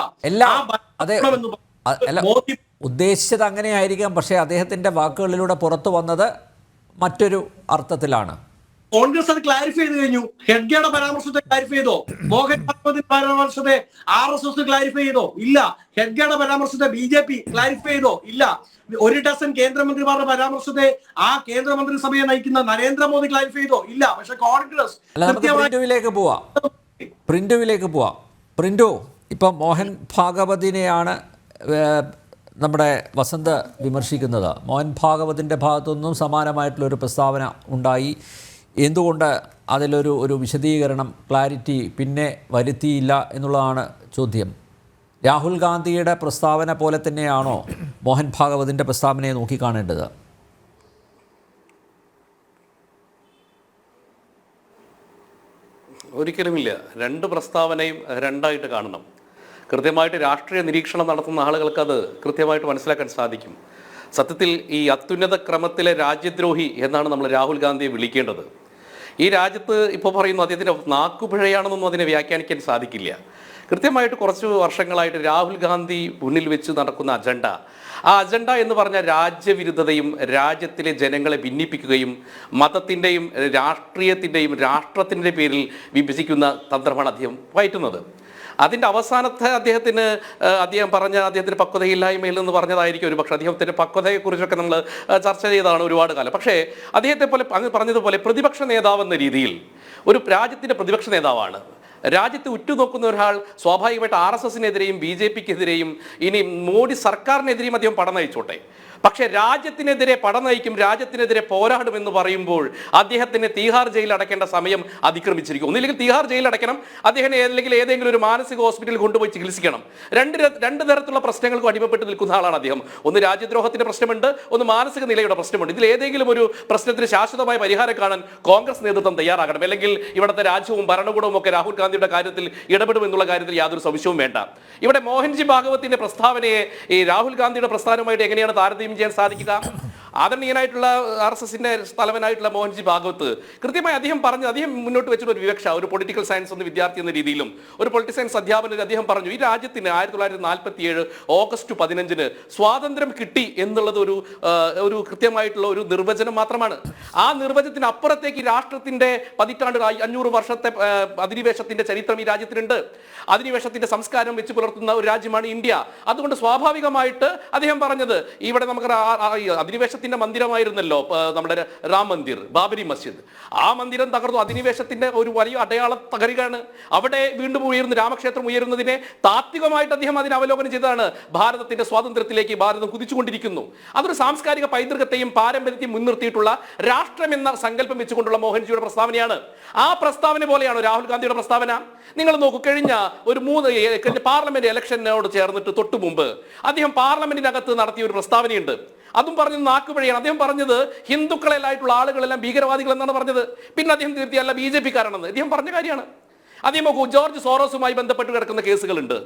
മോദി ഉദ്ദേശിച്ചത് അങ്ങനെയായിരിക്കാം. പക്ഷേ അദ്ദേഹത്തിന്റെ വാക്കുകളിലൂടെ പുറത്തു വന്നത് മറ്റൊരു അർത്ഥത്തിലാണ്. കോൺഗ്രസ് അത് ക്ലാരിഫൈ ചെയ്ത് കഴിഞ്ഞു. ഹെഡ്ഗെയുടെ പരാമർശത്തെ ക്ലാരിഫൈ ചെയ്തോ? മോഹൻ ഭാഗവതിന്റെ പരാമർശത്തെ RSS ക്ലാരിഫൈ ചെയ്തോ? ഇല്ല. ഹെഡ്ഗെയുടെ പരാമർശത്തെ BJP ക്ലാരിഫൈ ചെയ്തോ? ഇല്ല. 1 ഡസൻ കേന്ദ്രമന്ത്രിമാരുടെ പരാമർശത്തെ ആ കേന്ദ്രമന്ത്രിസഭയെ നയിക്കുന്ന നരേന്ദ്രമോദി ക്ലാരിഫൈ ചെയ്തോ? ഇല്ല. പക്ഷെ കോൺഗ്രസ് പ്രിന്റുവിലേക്ക് പോവാം. പ്രിന്റു, ഇപ്പം മോഹൻ ഭാഗവതിനെയാണ് നമ്മുടെ വസന്ത് വിമർശിക്കുന്നത്. മോഹൻ ഭാഗവതിൻ്റെ ഭാഗത്തുനിന്നും സമാനമായിട്ടുള്ളൊരു പ്രസ്താവന ഉണ്ടായി. എന്തുകൊണ്ട് അതിലൊരു വിശദീകരണം, ക്ലാരിറ്റി പിന്നെ വരുത്തിയില്ല എന്നുള്ളതാണ് ചോദ്യം. രാഹുൽ ഗാന്ധിയുടെ പ്രസ്താവന പോലെ തന്നെയാണോ മോഹൻ ഭാഗവതിൻ്റെ പ്രസ്താവനയെ നോക്കിക്കാണേണ്ടത്? ഒരിക്കലുമില്ല. 2 പ്രസ്താവനയും 2ആയിട്ട് കാണണം. കൃത്യമായിട്ട് രാഷ്ട്രീയ നിരീക്ഷണം നടത്തുന്ന ആളുകൾക്ക് അത് കൃത്യമായിട്ട് മനസ്സിലാക്കാൻ സാധിക്കും. സത്യത്തിൽ ഈ അത്യുന്നത ക്രമത്തിലെ രാജ്യദ്രോഹി എന്നാണ് നമ്മൾ രാഹുൽ ഗാന്ധിയെ വിളിക്കേണ്ടത്. ഈ രാജ്യത്ത് ഇപ്പോൾ പറയുന്നു അദ്ദേഹത്തിൻ്റെ നാക്കുപിഴയാണെന്നൊന്നും അതിനെ വ്യാഖ്യാനിക്കാൻ സാധിക്കില്ല. കൃത്യമായിട്ട് കുറച്ച് വർഷങ്ങളായിട്ട് രാഹുൽ ഗാന്ധി മുന്നിൽ വെച്ച് നടക്കുന്ന അജണ്ട, ആ അജണ്ട എന്ന് പറഞ്ഞാൽ രാജ്യവിരുദ്ധതയും രാജ്യത്തിലെ ജനങ്ങളെ ഭിന്നിപ്പിക്കുകയും മതത്തിൻ്റെയും രാഷ്ട്രീയത്തിൻ്റെയും രാഷ്ട്രത്തിൻ്റെ പേരിൽ വിഭജിക്കുന്ന തന്ത്രമാണ് അദ്ദേഹം പയറ്റുന്നത്. അതിൻ്റെ അവസാനത്തെ അദ്ദേഹം പറഞ്ഞ അദ്ദേഹത്തിന് പക്വതയില്ലായ്മയിൽ നിന്ന് പറഞ്ഞതായിരിക്കും ഒരു പക്ഷേ. അദ്ദേഹത്തിൻ്റെ പക്വതയെക്കുറിച്ചൊക്കെ നമ്മൾ ചർച്ച ചെയ്തതാണ് ഒരുപാട് കാലം. പക്ഷേ അദ്ദേഹത്തെ പോലെ അങ്ങ് പറഞ്ഞതുപോലെ പ്രതിപക്ഷ നേതാവെന്ന രീതിയിൽ ഒരു രാജ്യത്തിൻ്റെ പ്രതിപക്ഷ നേതാവാണ്. രാജ്യത്ത് ഉറ്റുനോക്കുന്ന ഒരാൾ സ്വാഭാവികമായിട്ട് RSSനെതിരെയും BJPക്കെതിരെയും ഇനി മോഡി സർക്കാരിനെതിരെയും അദ്ദേഹം പട നയിച്ചോട്ടെ. പക്ഷേ രാജ്യത്തിനെതിരെ പട നയിക്കും, രാജ്യത്തിനെതിരെ പോരാടുമെന്ന് പറയുമ്പോൾ അദ്ദേഹത്തിന് തീഹാർ ജയിലിൽ അടയ്ക്കേണ്ട സമയം അതിക്രമിച്ചിരിക്കും. ഒന്നില്ലെങ്കിൽ തീഹാർ ജയിലിൽ അടയ്ക്കണം, അദ്ദേഹം ഏതെങ്കിലും ഒരു മാനസിക ഹോസ്പിറ്റലിൽ കൊണ്ടുപോയി ചികിത്സിക്കണം. രണ്ട് തരത്തിലുള്ള പ്രശ്നങ്ങൾക്കും അടിമപ്പെട്ട് നിൽക്കുന്ന ആളാണ് അദ്ദേഹം. ഒന്ന് രാജ്യദ്രോഹത്തിന്റെ പ്രശ്നമുണ്ട്, ഒന്ന് മാനസിക നിലയുടെ പ്രശ്നമുണ്ട്. ഇതിൽ ഏതെങ്കിലും ഒരു പ്രശ്നത്തിന് ശാശ്വതമായ പരിഹാരം കാണാൻ കോൺഗ്രസ് നേതൃത്വം തയ്യാറാകണം. അല്ലെങ്കിൽ ഇവിടുത്തെ രാജ്യവും ഭരണകൂടവും ഒക്കെ രാഹുൽ ഗാന്ധിയുടെ കാര്യത്തിൽ ഇടപെടുമെന്നുള്ള കാര്യത്തിൽ യാതൊരു സംശയവും വേണ്ട. ഇവിടെ മോഹൻജി ഭാഗവത്തിന്റെ പ്രസ്താവനയെ ഈ രാഹുൽ ഗാന്ധിയുടെ പ്രസ്ഥാനവുമായിട്ട് എങ്ങനെയാണ് താരതമ്യം ചെയ്യാൻ സാധിക്കുക? ആദരണീയനായിട്ടുള്ള RSSന്റെ തലവനായിട്ടുള്ള മോഹൻജി ഭാഗവത് കൃത്യമായി അദ്ദേഹം മുന്നോട്ട് വെച്ചിട്ട് ഒരു വിവക്ഷ, ഒരു പൊളിറ്റിക്കൽ സയൻസ് എന്ന വിദ്യാർത്ഥി എന്ന രീതിയിലും ഒരു പൊളിറ്റിക്കൽ സയൻസ് അധ്യാപനത്തിൽ അദ്ദേഹം പറഞ്ഞു, ഈ രാജ്യത്തിന് 1947 ഓഗസ്റ്റ് 15 സ്വാതന്ത്ര്യം കിട്ടി എന്നുള്ളത് ഒരു കൃത്യമായിട്ടുള്ള ഒരു നിർവചനം മാത്രമാണ്. ആ നിർവചനത്തിന് അപ്പുറത്തേക്ക് രാഷ്ട്രത്തിന്റെ 500 വർഷത്തെ അധിനിവേശത്തിന്റെ ചരിത്രം ഈ രാജ്യത്തിനുണ്ട്. അധിനിവേശത്തിന്റെ സംസ്കാരം വെച്ച് പുലർത്തുന്ന ഒരു രാജ്യമാണ് ഇന്ത്യ. അതുകൊണ്ട് സ്വാഭാവികമായിട്ട് അദ്ദേഹം പറഞ്ഞത്, ഇവിടെ നമുക്ക് അധിനിവേശ മന്ദിരമായിരുന്നല്ലോ നമ്മുടെ രാം മന്ദിർ, ബാബരി മസ്ജിദ്. ആ മന്ദിരം തകർന്നു. അധിനിവേശത്തിന്റെ ഒരു വലിയ അടയാള തകരുകയാണ്. അവിടെ വീണ്ടും രാമക്ഷേത്രം ഉയരുന്നതിനെ താത്വികമായിട്ട് അദ്ദേഹം അതിനെ അവലോകനം ചെയ്തതാണ്. ഭാരതത്തിന്റെ സ്വാതന്ത്ര്യത്തിലേക്ക് ഭാരതം കുതിച്ചുകൊണ്ടിരിക്കുന്നു. അതൊരു സാംസ്കാരിക പൈതൃകത്തെയും പാരമ്പര്യത്തെയും മുൻനിർത്തിയിട്ടുള്ള രാഷ്ട്രം എന്ന സങ്കല്പം വെച്ചുകൊണ്ടുള്ള മോഹൻജിയുടെ പ്രസ്താവനയാണ്. ആ പ്രസ്താവന പോലെയാണ് രാഹുൽ ഗാന്ധിയുടെ പ്രസ്താവന. നിങ്ങൾ നോക്കൂ, കഴിഞ്ഞ പാർലമെന്റ് ഇലക്ഷനോട് ചേർന്നിട്ട് തൊട്ടു മുമ്പ് അദ്ദേഹം പാർലമെന്റിനകത്ത് നടത്തിയ ഒരു പ്രസ്താവനയുണ്ട്. അതും പറഞ്ഞത് നാക്കുപിഴയാണ്. അദ്ദേഹം പറഞ്ഞത് ഹിന്ദുക്കളെല്ലായിട്ടുള്ള ആളുകളെല്ലാം ഭീകരവാദികൾ എന്നാണ് പറഞ്ഞത്. പിന്നെ അദ്ദേഹം തിരുത്തി അല്ല BJP കാരണെന്ന് അദ്ദേഹം പറഞ്ഞ കാര്യമാണ്. അതേ നോക്കൂ, ജോർജ് സോറോസുമായി ബന്ധപ്പെട്ട് കിടക്കുന്ന കേസുകളുണ്ട്,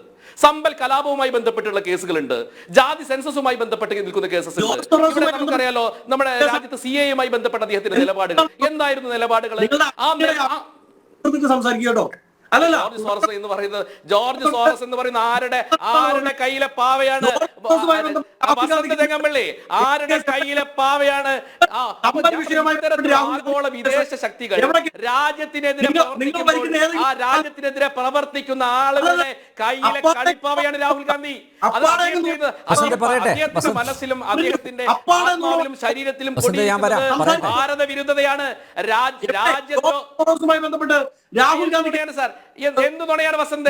സമ്പൽ കലാപവുമായി ബന്ധപ്പെട്ടുള്ള കേസുകളുണ്ട്, ജാതി സെൻസസുമായി ബന്ധപ്പെട്ട് നിൽക്കുന്ന കേസസ് ഉണ്ട്. ഇവിടെ നമുക്കറിയാലോ നമ്മുടെ രാജ്യത്ത് CAA-യുമായി ബന്ധപ്പെട്ട അദ്ദേഹത്തിന്റെ നിലപാടുകൾ എന്തായിരുന്നു നിലപാടുകൾ? സംസാരിക്കട്ടോ അല്ലല്ല, ജോർജ് സോറസ് എന്ന് പറയുന്ന ആരുടെ കയ്യിലെ പാവയാണ്? വസന്ത് തെങ്ങമ്പള്ളി ആരുടെ കയ്യിലെ പാവയാണ്? ആഗോള വിദേശ ശക്തികൾ രാജ്യത്തിനെതിരെ പ്രവർത്തിക്കുന്ന ആളുകളുടെ കയ്യിലെ കളിപ്പാവയാണ് രാഹുൽ ഗാന്ധി. അത് അദ്ദേഹത്തിന്റെ മനസ്സിലും അദ്ദേഹത്തിന്റെ ആത്മാവിലും ശരീരത്തിലും ഭാരത വിരുദ്ധതയാണ്. രാജ്യവുമായി ബന്ധപ്പെട്ട് രാഹുൽ ഗാന്ധിയാണ് സാർ. എന്ത് നുണയാണ് വസന്ത്?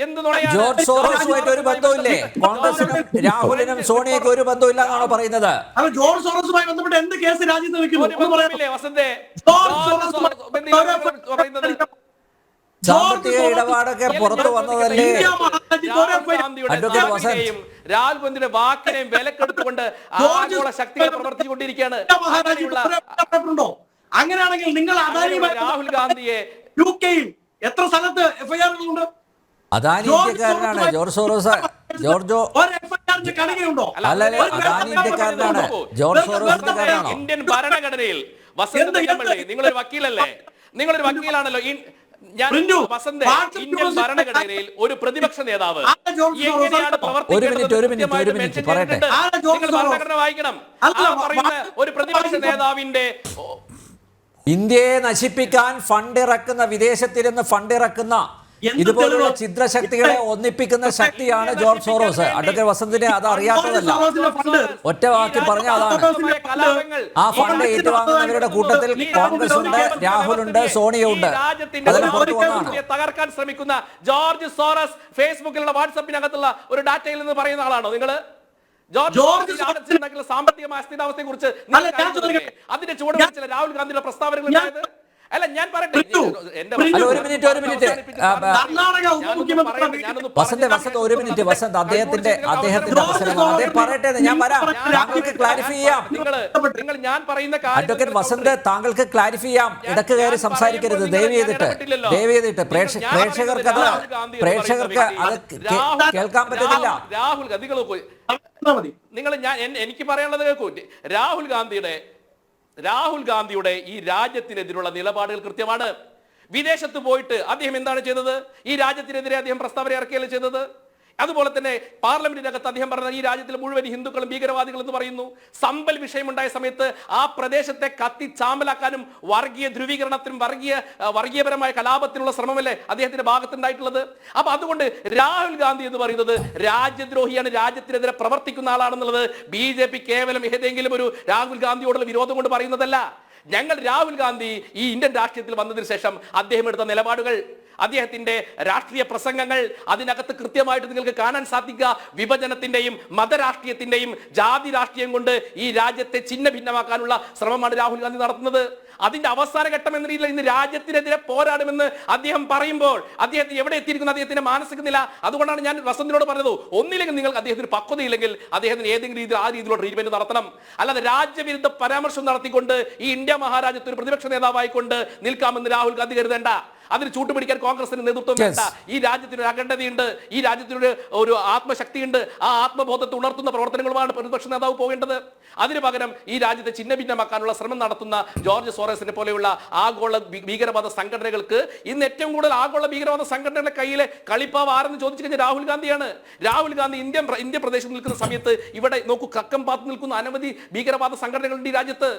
എന്ത് നുണയാണ്? ജോർജ് സോറോസുമായിട്ട് ഒരു ബന്ധമില്ലേ? കോൺഗ്രസിനും രാഹുലിനും സോണിയയ്ക്ക് ഒരു ബന്ധമില്ല എന്നാണോ പറയുന്നത്? ജോർജ് സോറോസുമായി ബന്ധപ്പെട്ട് എന്ത് കേസ് രാജ്യത്ത് വെക്കുന്നു വസന്തേ? സാമ്പത്തിക ഇടപാടൊക്കെ പുറത്തു വന്നതല്ലേ? രാഹുൽ ഗാന്ധിയുടെ വാക്കിനെയും വിലക്കെടുത്തുകൊണ്ട് ആഗോള ശക്തികൾ പ്രവർത്തിച്ചുകൊണ്ടിരിക്കുകയാണ്. അങ്ങനെയാണെങ്കിൽ നിങ്ങൾ രാഹുൽ ഗാന്ധിയെ UK-യിൽ എത്ര സ്ഥലത്ത് FIR-കളുണ്ട്? അദാനി ഇന്ത്യക്കാരനാണ് ജോർജ് സോറോസ്. ജോർജോ കണക്കുണ്ടോ? അല്ല, അദാനി ഇന്ത്യക്കാരനാണ്. ജോർജ് സോറോസിന്റെ കാരനാണോ? ഇന്ത്യൻ ഭരണഘടനയിൽ വസന്ത് തെങ്ങമ്പള്ളി, നിങ്ങളൊരു വക്കീലല്ലേ? നിങ്ങളൊരു വക്കീലാണല്ലോ. വസന്ത്, ഇന്ത്യൻ ഭരണഘടനയിൽ ഒരു പ്രതിപക്ഷ നേതാവ് എങ്ങനെയാണ് പ്രവർത്തിക്കുന്നത് പറയട്ടെ. നിങ്ങൾ ഭരണഘടന വായിക്കണം. പറയുന്ന ഒരു പ്രതിപക്ഷ നേതാവിന്റെ ഇന്ത്യയെ നശിപ്പിക്കാൻ ഫണ്ട് ഇറക്കുന്ന, വിദേശത്തിരുന്ന് ഫണ്ട് ഇറക്കുന്ന ഇതുപോലുള്ള ഛിദ്രശക്തികളെ ഒന്നിപ്പിക്കുന്ന ശക്തിയാണ് ജോർജ് സോറോസ്. അഡ്വക്കേറ്റ് വസന്തിനെ അത് അറിയാത്തതല്ല. ഒറ്റ വാക്കിൽ പറഞ്ഞ അതാണ്. ആ ഫണ്ട് ഏറ്റുവാങ്ങുന്നവരുടെ കൂട്ടത്തിൽ കോൺഗ്രസ് ഉണ്ട്, രാഹുൽ ഉണ്ട്, സോണിയ ഉണ്ട്. തകർക്കാൻ ശ്രമിക്കുന്ന ജോർജ് സോറസ് ഫേസ്ബുക്കിലുള്ള വാട്സാപ്പിനകത്തുള്ള ഒരു ഡാറ്റയിൽ നിന്ന് പറയുന്ന ആളാണോ നിങ്ങൾ? ജോർജ് സാമ്പത്തികമായ സ്ഥിരാവസ്ഥയെ കുറിച്ച് അതിന്റെ ചുവട് പിടിച്ചില്ല രാഹുൽ ഗാന്ധിയുടെ പ്രസ്താവനകൾ ഉണ്ടായത്. അല്ല, ഞാൻ പറയട്ടെ. ഒരു മിനിറ്റ് വസന്ത്, അദ്ദേഹത്തിന്റെ അവസരമാണ്. പറയട്ടെ, ഞാൻ വരാം. താങ്കൾക്ക് ക്ലാരിഫൈ ചെയ്യാം. ഞാൻ പറയുന്ന അഡ്വക്കേറ്റ് വസന്ത്, താങ്കൾക്ക് ക്ലാരിഫൈ ചെയ്യാം. ഇടക്ക് കയറി സംസാരിക്കരുത് ദയവ് ചെയ്തിട്ട്. പ്രേക്ഷകർക്ക് അത് കേൾക്കാൻ പറ്റുന്നില്ല. രാഹുൽ എനിക്ക് പറയാനുള്ളത് കേൾക്കൂ. രാഹുൽ ഗാന്ധിയുടെ ഈ രാജ്യത്തിനെതിരുള്ള നിലപാടുകൾ കൃത്യമാണ്. വിദേശത്ത് പോയിട്ട് അദ്ദേഹം എന്താണ് ചെയ്തത്? ഈ രാജ്യത്തിനെതിരെ അദ്ദേഹം പ്രസ്താവന ഇറക്കുകയല്ലേ ചെയ്തത്? അതുപോലെ തന്നെ പാർലമെന്റിനകത്ത് അദ്ദേഹം പറഞ്ഞത് ഈ രാജ്യത്തിലെ മുഴുവൻ ഹിന്ദുക്കളും ഭീകരവാദികൾ എന്ന് പറയുന്നു. സമ്പൽ വിഷയമുണ്ടായ സമയത്ത് ആ പ്രദേശത്തെ കത്തി ചാമ്പലാക്കാനും വർഗീയ ധ്രുവീകരണത്തിനും വർഗീയപരമായ കലാപത്തിനുള്ള ശ്രമമല്ലേ അദ്ദേഹത്തിന്റെ ഭാഗത്തുണ്ടായിട്ടുള്ളത്? അപ്പൊ അതുകൊണ്ട് രാഹുൽ ഗാന്ധി എന്ന് പറയുന്നത് രാജ്യദ്രോഹിയാണ്, രാജ്യത്തിനെതിരെ പ്രവർത്തിക്കുന്ന ആളാണെന്നുള്ളത് BJP കേവലം ഏതെങ്കിലും ഒരു രാഹുൽ ഗാന്ധിയോടുള്ള വിരോധം കൊണ്ട് പറയുന്നതല്ല. ഞങ്ങൾ രാഹുൽ ഗാന്ധി ഈ ഇന്ത്യൻ രാഷ്ട്രീയത്തിൽ വന്നതിന് ശേഷം അദ്ദേഹം എടുത്ത നിലപാടുകൾ, അദ്ദേഹത്തിന്റെ രാഷ്ട്രീയ പ്രസംഗങ്ങൾ, അതിനകത്ത് കൃത്യമായിട്ട് നിങ്ങൾക്ക് കാണാൻ സാധിക്കുക വിഭജനത്തിന്റെയും മതരാഷ്ട്രീയത്തിന്റെയും ജാതി രാഷ്ട്രീയം കൊണ്ട് ഈ രാജ്യത്തെ ഛിന്ന ഭിന്നമാക്കാനുള്ള ശ്രമമാണ് രാഹുൽ ഗാന്ധി നടത്തുന്നത്. അതിന്റെ അവസാന ഘട്ടം എന്ന രീതിയിൽ ഇന്ന് രാജ്യത്തിനെതിരെ പോരാടുമെന്ന് അദ്ദേഹം പറയുമ്പോൾ അദ്ദേഹത്തിന് എവിടെ എത്തിയിരിക്കുന്നു അദ്ദേഹത്തിന്റെ മാനസിക നില? അതുകൊണ്ടാണ് ഞാൻ വസന്തിനോട് പറഞ്ഞത്, ഒന്നില്ലെങ്കിൽ നിങ്ങൾക്ക് അദ്ദേഹത്തിന് പക്വതയില്ലെങ്കിൽ അദ്ദേഹത്തിന് ഏതെങ്കിലും രീതിയിൽ ആ രീതിയിലുള്ള ട്രീറ്റ്മെന്റ് നടത്തണം. അല്ലാതെ രാജ്യവിരുദ്ധ പരാമർശം നടത്തിക്കൊണ്ട് ഈ ഇന്ത്യ മഹാരാജ്യത്ത് ഒരു പ്രതിപക്ഷ നേതാവായിക്കൊണ്ട് നിൽക്കാമെന്ന് രാഹുൽ ഗാന്ധി കരുതേണ്ട. അതിന് ചൂട്ടുപിടിക്കാൻ കോൺഗ്രസിന് നേതൃത്വം വേണ്ട. ഈ രാജ്യത്തിന് ഒരു അഖണ്ഡതയുണ്ട്, ഈ രാജ്യത്തിന് ഒരു ആത്മശക്തിയുണ്ട്. ആ ആത്മബോധത്തെ ഉണർത്തുന്ന പ്രവർത്തനങ്ങളുമാണ് പ്രതിപക്ഷ നേതാവ് പോകേണ്ടത്. അതിനു പകരം ഈ രാജ്യത്തെ ഛിന്ന ഭിന്നമാക്കാനുള്ള ശ്രമം നടത്തുന്ന ജോർജ് സോറസിനെ പോലെയുള്ള ആഗോള ഭീകരവാദ സംഘടനകൾക്ക് ഇന്ന് ഏറ്റവും കൂടുതൽ ആഗോള ഭീകരവാദ സംഘടനകളുടെ കയ്യിലെ കളിപ്പാവ് ആരെന്ന് ചോദിച്ചു കഴിഞ്ഞാൽ രാഹുൽ ഗാന്ധിയാണ്. രാഹുൽ ഗാന്ധി ഇന്ത്യ പ്രദേശത്ത് നിൽക്കുന്ന സമയത്ത് ഇവിടെ നോക്കൂ, കക്കം പാത്ത് നിൽക്കുന്ന അനവധി ഭീകരവാദ സംഘടനകളുണ്ട് ഈ രാജ്യത്ത്.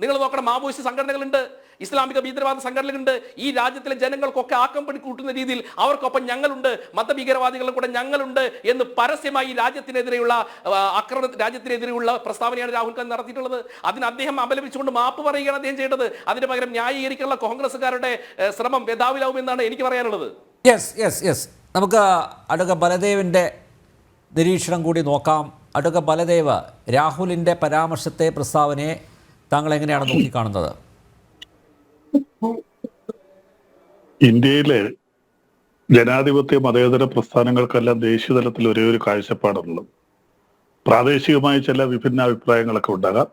നിങ്ങൾ നോക്കണം, മാവോയിസ്റ്റ് സംഘടനകളുണ്ട്, ഇസ്ലാമിക ഭീകരവാദ സംഘടനകളുണ്ട്. ഈ രാജ്യത്തിലെ ജനങ്ങൾക്കൊക്കെ ആക്കം കൂട്ടുന്ന രീതിയിൽ അവർക്കൊപ്പം ഞങ്ങളുണ്ട്, മതഭീകരവാദികളുടെ കൂടെ ഞങ്ങളുണ്ട് എന്ന് പരസ്യമായി രാജ്യത്തിനെതിരെയുള്ള രാജ്യത്തിനെതിരെയുള്ള പ്രസ്താവനയാണ് രാഹുൽ ഗാന്ധി നടത്തിയിട്ടുള്ളത്. അതിന് അദ്ദേഹം അപലപിച്ചുകൊണ്ട് മാപ്പ് പറയുകയാണ് അദ്ദേഹം ചെയ്തത്. അതിന് പകരം ന്യായീകരിക്കാനുള്ള കോൺഗ്രസ്സുകാരുടെ ശ്രമം വേദാവിലാവുമെന്നാണ് എനിക്ക് പറയാനുള്ളത്. നമുക്ക് അഡ്വക്കേറ്റ് ബലദേവിൻ്റെ നിരീക്ഷണം കൂടി നോക്കാം. അഡ്വക്കേറ്റ് ബലദേവ്, രാഹുലിൻ്റെ പരാമർശത്തെ, പ്രസ്താവനയെ താങ്കൾ എങ്ങനെയാണ് നോക്കിക്കാണുന്നത്? ഇന്ത്യയിലെ ജനാധിപത്യ മതേതര പ്രസ്ഥാനങ്ങൾക്കെല്ലാം ദേശീയ തലത്തിൽ ഒരേ ഒരു കാഴ്ചപ്പാടുള്ളത്. പ്രാദേശികമായി ചില വിഭിന്ന അഭിപ്രായങ്ങളൊക്കെ ഉണ്ടാകാം.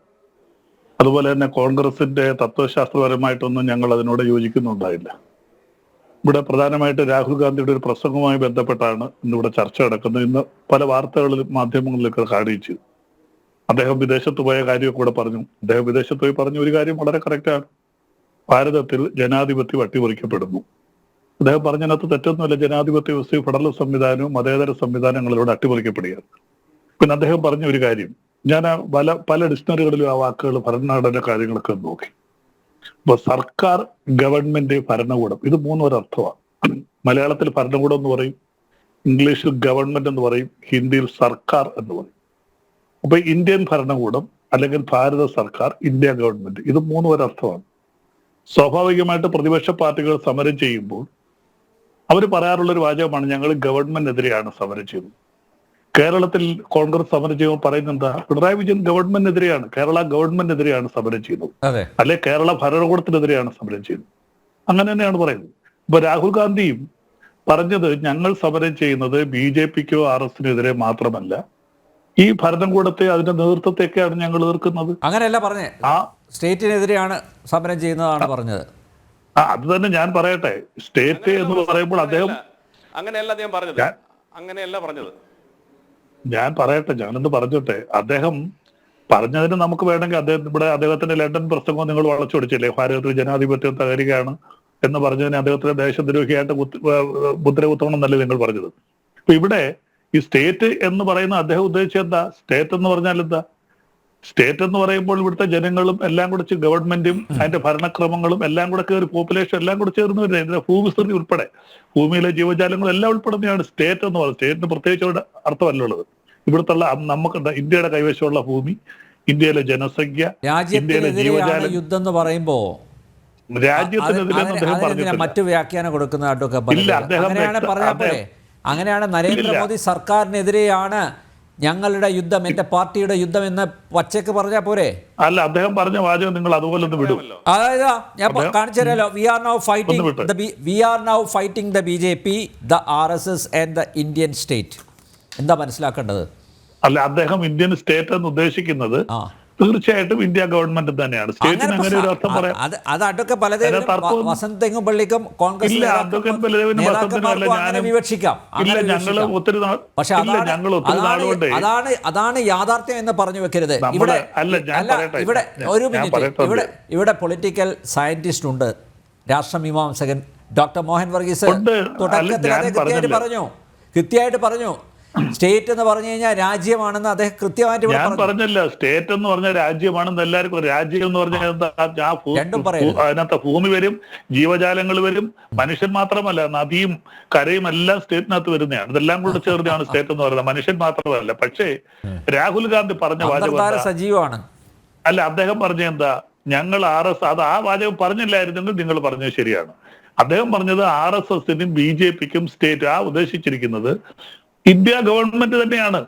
അതുപോലെ തന്നെ കോൺഗ്രസിന്റെ തത്വശാസ്ത്രപരമായിട്ടൊന്നും ഞങ്ങൾ അതിനോട് യോജിക്കുന്നുണ്ടായില്ല. ഇവിടെ പ്രധാനമായിട്ട് രാഹുൽ ഗാന്ധിയുടെ ഒരു പ്രസംഗവുമായി ബന്ധപ്പെട്ടാണ് ഇന്നിവിടെ ചർച്ച നടക്കുന്നത്. ഇന്ന് പല വാർത്തകളിലും മാധ്യമങ്ങളിലൊക്കെ കാണിച്ചു. അദ്ദേഹം വിദേശത്ത് പോയ കാര്യമൊക്കെ ഇവിടെ പറഞ്ഞു. അദ്ദേഹം വിദേശത്ത് പോയി പറഞ്ഞ ഒരു കാര്യം വളരെ കറക്റ്റാണ്. ഭാരതത്തിൽ ജനാധിപത്യം അട്ടിമറിക്കപ്പെടുന്നു. അദ്ദേഹം പറഞ്ഞതിനകത്ത് തെറ്റൊന്നുമില്ല. ജനാധിപത്യ വ്യവസ്ഥയും ഫെഡറൽ സംവിധാനവും മതേതര സംവിധാനങ്ങളിലൂടെ അട്ടിമറിക്കപ്പെടുകയാണ്. പിന്നെ അദ്ദേഹം പറഞ്ഞ ഒരു കാര്യം, ഞാൻ പല ഡിക്ഷണറികളിലും ആ വാക്കുകൾ ഭരണഘടന കാര്യങ്ങളൊക്കെ നോക്കി. ഇപ്പൊ സർക്കാർ, ഗവൺമെന്റ്, ഭരണകൂടം, ഇത് മൂന്നും ഒരർത്ഥമാണ്. മലയാളത്തിൽ ഭരണകൂടം എന്ന് പറയും, ഇംഗ്ലീഷിൽ ഗവൺമെന്റ് എന്ന് പറയും, ഹിന്ദിയിൽ സർക്കാർ എന്ന് പറയും. അപ്പൊ ഇന്ത്യൻ ഭരണകൂടം അല്ലെങ്കിൽ ഭാരത സർക്കാർ, ഇന്ത്യ ഗവൺമെന്റ്, ഇത് മൂന്നും ഒരർത്ഥമാണ്. സ്വാഭാവികമായിട്ട് പ്രതിപക്ഷ പാർട്ടികൾ സമരം ചെയ്യുമ്പോൾ അവർ പറയാറുള്ള ഒരു വാചകമാണ്, ഞങ്ങൾ ഗവൺമെന്റിനെതിരെയാണ് സമരം ചെയ്യുന്നത്. കേരളത്തിൽ കോൺഗ്രസ് സമരം ചെയ്യുമ്പോൾ പറയുന്നത് എന്താ? പിണറായി വിജയൻ ഗവൺമെന്റിനെതിരെയാണ്, കേരള ഗവൺമെന്റിനെതിരെയാണ് സമരം ചെയ്യുന്നത്, അല്ലെ കേരള ഭരണകൂടത്തിനെതിരെയാണ് സമരം ചെയ്യുന്നത്. അങ്ങനെ തന്നെയാണ് പറയുന്നത്. ഇപ്പൊ രാഹുൽ ഗാന്ധിയും പറഞ്ഞത്, ഞങ്ങൾ സമരം ചെയ്യുന്നത് BJPക്കോ RSനെതിരെ മാത്രമല്ല, ഈ ഭരണകൂടത്തെ, അതിന്റെ നേതൃത്വത്തെയൊക്കെയാണ് ഞങ്ങൾ എതിർക്കുന്നത്. അങ്ങനെയല്ല പറഞ്ഞേ, സ്റ്റേറ്റിനെതിരെയാണ് സമരം ചെയ്യുന്നതാണ് പറഞ്ഞത്. അത് തന്നെ ഞാൻ പറയട്ടെ. സ്റ്റേറ്റ് എന്ന് പറയുമ്പോൾ അദ്ദേഹം അങ്ങനെയല്ല അദ്ദേഹം പറഞ്ഞത്, അങ്ങനെയല്ല പറഞ്ഞത്. ഞാൻ പറയട്ടെ, ഞാനൊന്ന് പറഞ്ഞോട്ടെ. അദ്ദേഹം പറഞ്ഞതിന് നമുക്ക് വേണമെങ്കിൽ അദ്ദേഹത്തിന്റെ ലണ്ടൻ പ്രസംഗം നിങ്ങൾ വളച്ചൊടിച്ചില്ലേ, ഭാരതത്തിൽ ജനാധിപത്യം തകരുകയാണ് എന്ന് പറഞ്ഞതിന് അദ്ദേഹത്തിന്റെ ദേശദ്രോഹിയായിട്ട് മുദ്ര കുത്തണമെന്നല്ലേ നിങ്ങൾ പറഞ്ഞത്. അപ്പൊ ഇവിടെ ഈ സ്റ്റേറ്റ് എന്ന് പറയുന്ന അദ്ദേഹം ഉദ്ദേശിച്ചത് എന്താ? സ്റ്റേറ്റ് എന്ന് പറഞ്ഞാൽ എന്താ? സ്റ്റേറ്റ് എന്ന് പറയുമ്പോൾ ഇവിടുത്തെ ജനങ്ങളും എല്ലാം കൂടെ, ഗവൺമെന്റും അതിന്റെ ഭരണക്രമങ്ങളും എല്ലാം കൂടെ ഒരു പോപ്പുലേഷൻ എല്ലാം കൂടെ ചേർന്ന് വരുന്നത്, ഭൂവിസ്തൃതി ഉൾപ്പെടെ, ഭൂമിയിലെ ജീവജാലങ്ങളും എല്ലാം ഉൾപ്പെടുന്നതാണ് സ്റ്റേറ്റ് എന്ന് പറയുന്നത്. സ്റ്റേറ്റിന് പ്രത്യേകിച്ച് ഒരു അർത്ഥമല്ലുള്ളത്. ഇവിടുത്തെ നമുക്ക് ഇന്ത്യയുടെ കൈവശമുള്ള ഭൂമി, ഇന്ത്യയിലെ ജനസംഖ്യ, ഇന്ത്യയിലെ ജീവജാലം. യുദ്ധം എന്ന് പറയുമ്പോ രാജ്യത്തിനെതിരെ അദ്ദേഹം പറഞ്ഞിട്ടില്ല. മറ്റു വ്യാഖ്യാനം കൊടുക്കുന്ന അങ്ങനെയാണ് നരേന്ദ്രമോദി സർക്കാരിനെതിരെയാണ് ഞങ്ങളുടെ യുദ്ധം, എന്റെ പാർട്ടിയുടെ യുദ്ധം എന്ന് പച്ചക്ക് പറഞ്ഞാൽ പോരെ? അല്ല, അദ്ദേഹം പറഞ്ഞ വാചകം നിങ്ങൾ അതുപോലെ ഒന്ന് വിടും. അതായത് ഞാൻ കാണിച്ചു തരാലോ. We are now fighting the BJP, the RSS and the Indian state. എന്താ മനസ്സിലാക്കേണ്ടത്? അല്ല, അദ്ദേഹം ഇന്ത്യൻ സ്റ്റേറ്റ് എന്ന് ഉദ്ദേശിക്കുന്നത് തീർച്ചയായിട്ടും ഇന്ത്യ ഗവൺമെന്റ് തന്നെയാണ്. സ്റ്റേറ്റിന് അങ്ങനെ ഒരു അർത്ഥം പറയാം. അത് അതൊക്കെ പലതരം വസന്ത് തെങ്ങുംപള്ളിക്കും കോൺഗ്രസ് വിവക്ഷിക്കാം. പക്ഷെ അതാണ് യാഥാർത്ഥ്യം എന്ന് പറഞ്ഞു വെക്കരുത്. ഒരു മിനിറ്റ്, ഇവിടെ പൊളിറ്റിക്കൽ സയന്റിസ്റ്റ് ഉണ്ട്, രാഷ്ട്രമീമാംസകൻ ഡോക്ടർ മോഹൻ വർഗീസ്. കൃത്യമായിട്ട് പറഞ്ഞു സ്റ്റേറ്റ് എന്ന് പറഞ്ഞു കഴിഞ്ഞാൽ രാജ്യമാണെന്ന് അദ്ദേഹം കൃത്യമായിട്ട് പറഞ്ഞല്ലോ. സ്റ്റേറ്റ് എന്ന് പറഞ്ഞാൽ രാജ്യമാണെന്ന് എല്ലാവർക്കും. രാജ്യം എന്ന് പറഞ്ഞാൽ അതിനകത്ത് ഭൂമി വരും, ജീവജാലങ്ങൾ വരും, മനുഷ്യൻ മാത്രമല്ല, നദിയും കരയും എല്ലാം സ്റ്റേറ്റിനകത്ത് വരുന്നതാണ്. ഇതെല്ലാം കൂടെ ചേർന്നാണ് സ്റ്റേറ്റ് എന്ന് പറയുന്നത്, മനുഷ്യൻ മാത്രമല്ല. പക്ഷേ രാഹുൽ ഗാന്ധി പറഞ്ഞ വാചകം സജീവമാണ്. അല്ല, അദ്ദേഹം പറഞ്ഞ എന്താ? ഞങ്ങൾ RS, അത് ആ വാചകം പറഞ്ഞില്ലായിരുന്നെങ്കിൽ നിങ്ങൾ പറഞ്ഞത് ശരിയാണ്. അദ്ദേഹം പറഞ്ഞത് RSSനും BJPക്കും സ്റ്റേറ്റ് ഉദ്ദേശിച്ചിരിക്കുന്നത് ഇന്ത്യ ഗവൺമെന്റ് തന്നെയാണ്.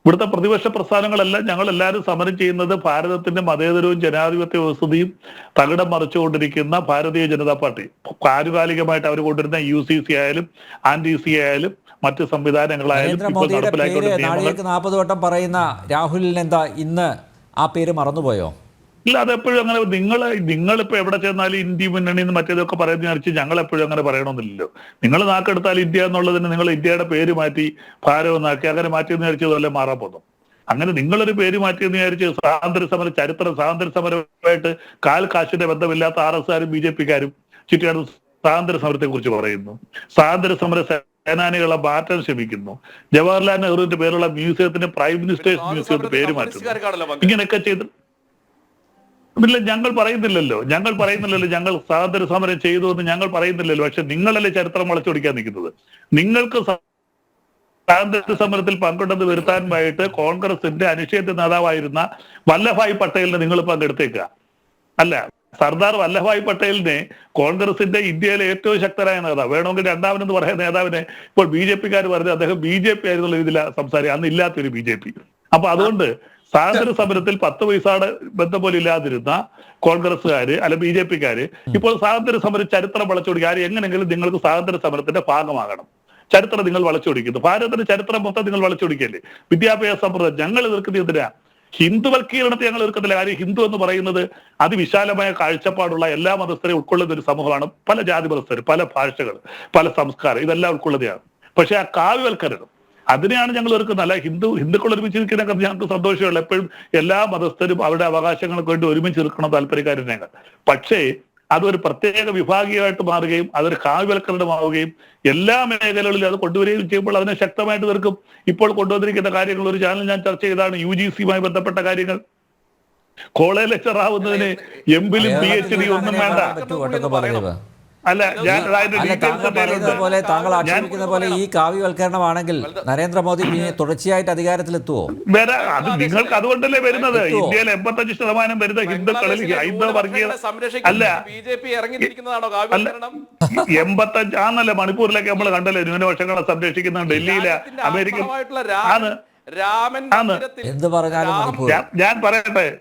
ഇവിടുത്തെ പ്രതിപക്ഷ പ്രസ്ഥാനങ്ങളെല്ലാം, ഞങ്ങൾ എല്ലാവരും സമരം ചെയ്യുന്നത് ഭാരതത്തിന്റെ മതേതരവും ജനാധിപത്യ വ്യവസ്ഥയും തകിടം മറിച്ചുകൊണ്ടിരിക്കുന്ന ഭാരതീയ ജനതാ പാർട്ടി, ആനുകാലികമായിട്ട് അവർ കൊണ്ടിരുന്ന UCC ആയാലും ANTI-C ആയാലും മറ്റ് സംവിധാനങ്ങളായാലും 40 വട്ടം പറയുന്ന രാഹുലിന് എന്താ ഇന്ന് ആ പേര് മറന്നുപോയോ? ഇല്ല, അതെപ്പോഴും അങ്ങനെ. നിങ്ങളിപ്പോ എവിടെ ചെന്നാലും ഇന്ത്യ മുന്നണി എന്ന് മറ്റേതൊക്കെ പറയുന്ന വിചാരിച്ച് ഞങ്ങൾ എപ്പോഴും അങ്ങനെ പറയണമെന്നില്ലല്ലോ. നിങ്ങൾ നാക്കെടുത്താൽ ഇന്ത്യ എന്നുള്ളതിന് നിങ്ങൾ ഇന്ത്യയുടെ പേര് മാറ്റി ഭാരതം എന്നാക്കി, അങ്ങനെ മാറ്റിയെന്ന് വിചാരിച്ചതല്ലേ മാറാൻ പോകുന്നു. അങ്ങനെ നിങ്ങളൊരു പേര് മാറ്റിയെന്ന് വിചാരിച്ച് സ്വാതന്ത്ര്യ സമരമായിട്ട് കാശിന്റെ ബന്ധമില്ലാത്ത RSകാരും BJPക്കാരും ചുറ്റിയാണ് സ്വാതന്ത്ര്യ സമരത്തെ കുറിച്ച് പറയുന്നു. സ്വാതന്ത്ര്യ സമര സേനാനികളെ മാറ്റാൻ ശ്രമിക്കുന്നു. ജവഹർലാൽ നെഹ്റുവിന്റെ പേരുള്ള മ്യൂസിയത്തിന് പ്രൈം മിനിസ്റ്റേഴ്സ് മ്യൂസിയത്തിന് പേര് മാറ്റുന്നു. ഇങ്ങനെയൊക്കെ ചെയ്ത് ഇല്ല, ഞങ്ങൾ പറയുന്നില്ലല്ലോ ഞങ്ങൾ സ്വാതന്ത്ര്യ സമരം ചെയ്തു എന്ന് ഞങ്ങൾ പറയുന്നില്ലല്ലോ. പക്ഷെ നിങ്ങളല്ലേ ചരിത്രം വളച്ചൊടിക്കാൻ നിൽക്കുന്നത്. നിങ്ങൾക്ക് സ്വാതന്ത്ര്യ സമരത്തിൽ പങ്കെടുത്ത് വരുത്താനുമായിട്ട് കോൺഗ്രസിന്റെ അനിശ്ചിത നേതാവായിരുന്ന വല്ലഭായ് പട്ടേലിനെ നിങ്ങൾ പങ്കെടുത്തേക്കുക. അല്ല, സർദാർ വല്ലഭായ് പട്ടേലിനെ കോൺഗ്രസിന്റെ ഇന്ത്യയിലെ ഏറ്റവും ശക്തരായ നേതാവ്, വേണമെങ്കിൽ രണ്ടാമനെന്ന് പറയുന്ന നേതാവിനെ ഇപ്പോൾ BJPക്കാർ പറഞ്ഞ് അദ്ദേഹം BJP ആയിരുന്നുള്ള രീതിയിലാണ് സംസാരിക്കുക, അന്ന് ഇല്ലാത്തൊരു BJP. അപ്പൊ അതുകൊണ്ട് സ്വാതന്ത്ര്യ സമരത്തിൽ 10 പൈസയുടെ ബന്ധം പോലും ഇല്ലാതിരുന്ന കോൺഗ്രസ്സുകാര് അല്ല BJPക്കാര് ഇപ്പോൾ സ്വാതന്ത്ര്യ സമര ചരിത്രം വളച്ചൊടിക്കുക. എങ്ങനെയെങ്കിലും നിങ്ങൾക്ക് സ്വാതന്ത്ര്യ സമരത്തിന്റെ ഭാഗമാകണം. ചരിത്രം നിങ്ങൾ വളച്ചൊടിക്കുന്നു. ഭാരതത്തിന്റെ ചരിത്രം മൊത്തം നിങ്ങൾ വളച്ചൊടിക്കല്ലേ. വിദ്യാഭ്യാസ സമ്പ്രദായം ഞങ്ങൾ എതിർക്കുന്നത് എന്തിനാ? ഹിന്ദുവൽക്കീകരണത്തെ ഞങ്ങൾ എതിർക്കുന്നില്ല. കാര്യം ഹിന്ദു എന്ന് പറയുന്നത് അതിവിശാലമായ കാഴ്ചപ്പാടുള്ള എല്ലാ മതസ്ഥരെയും ഉൾക്കൊള്ളുന്ന ഒരു സമൂഹമാണ്. പല ജാതി മതസ്ഥർ, പല ഭാഷകൾ, പല സംസ്കാരം, ഇതെല്ലാം ഉൾക്കൊള്ളുന്നതാണ്. പക്ഷെ ആ കാവ്യവൽക്കരണം അതിനെയാണ് ഞങ്ങൾ എതിർക്കുന്നത്. അല്ല ഹിന്ദുക്കൾ ഒരുമിച്ച് നിൽക്കുന്നതൊക്കെ ഞങ്ങൾക്ക് സന്തോഷമുള്ള, എപ്പോഴും എല്ലാ മതസ്ഥരും അവരുടെ അവകാശങ്ങൾക്ക് വേണ്ടി ഒരുമിച്ച് നിൽക്കണം താല്പര്യക്കാരൻ ഞങ്ങൾ. പക്ഷേ അതൊരു പ്രത്യേക വിഭാഗീയമായിട്ട് മാറുകയും അതൊരു കാവ്യവൽക്കരണമാവുകയും എല്ലാ മേഖലകളിലും അത് കൊണ്ടുവരികയും ചെയ്യുമ്പോൾ അതിനെ ശക്തമായിട്ട് എതിർക്കും. ഇപ്പോൾ കൊണ്ടുവന്നിരിക്കുന്ന കാര്യങ്ങൾ ഒരു ചാനൽ ഞാൻ ചർച്ച ചെയ്താണ്, UGCയുമായി ബന്ധപ്പെട്ട കാര്യങ്ങൾ. കോളേജ് ലെക്ചർ ആവുന്നതിന് എംബിലും PhD ഒന്നും വേണ്ട. അല്ല ഞാൻ താങ്കൾ ആക്ഷേപിക്കുന്ന പോലെ ഈ കാവ്യവൽക്കരണമാണെങ്കിൽ നരേന്ദ്രമോദി തുടർച്ചയായിട്ട് അധികാരത്തിലെത്തുവോ? അത് നിങ്ങൾക്ക് അതുകൊണ്ടല്ലേ വരുന്നത്. ഇന്ത്യയിൽ 85% വരുന്ന ഹിന്ദുക്കളിൽ ഹൈന്ദവ വർഗീയത അല്ല. 85 ആന്നല്ലേ മണിപ്പൂരിലൊക്കെ നമ്മൾ കണ്ടല്ലേ ന്യൂനപക്ഷങ്ങളെ സംരക്ഷിക്കുന്ന, ഡൽഹിയിലെ അമേരിക്കൻ ആണ്. എന്ത് പറഞ്ഞാലും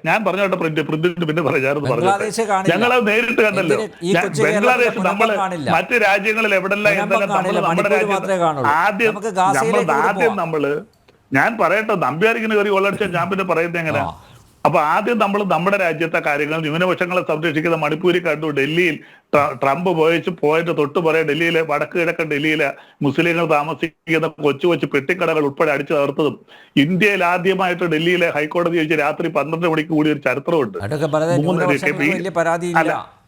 ഞാൻ പറഞ്ഞോട്ടെ പ്രിന്റ് പിന്നെ പറയാം. ഞങ്ങളത് നേരിട്ട് കണ്ടല്ലോ. ബംഗ്ലാദേശ് നമ്മള് മറ്റ് രാജ്യങ്ങളിൽ എവിടെല്ലാം നമ്മുടെ രാജ്യത്ത് ആദ്യം നമ്മള് ഞാൻ പറയട്ടെ, നമ്പ്യാരിങ്ങനെ കയറി വളർച്ച ഞാൻ പിന്നെ പറയുന്നത് എങ്ങനെ. അപ്പൊ ആദ്യം നമ്മൾ നമ്മുടെ രാജ്യത്തെ കാര്യങ്ങൾ ന്യൂനപക്ഷങ്ങളെ സംരക്ഷിക്കുന്ന മണിപ്പൂരിൽ കണ്ടു. ഡൽഹിയിൽ ട്രംപ് പോയിട്ട് തൊട്ട് പറയാം, ഡൽഹിയിലെ വടക്ക് കിഴക്കൻ ഡൽഹിയിലെ മുസ്ലിങ്ങൾ താമസിക്കുന്ന കൊച്ചു പെട്ടിക്കടകൾ ഉൾപ്പെടെ അടിച്ചു തകർത്തതും, ഇന്ത്യയിൽ ആദ്യമായിട്ട് ഡൽഹിയിലെ ഹൈക്കോടതി വെച്ച് രാത്രി 12 മണിക്ക് കൂടി ഒരു ചരിത്രമുണ്ട്.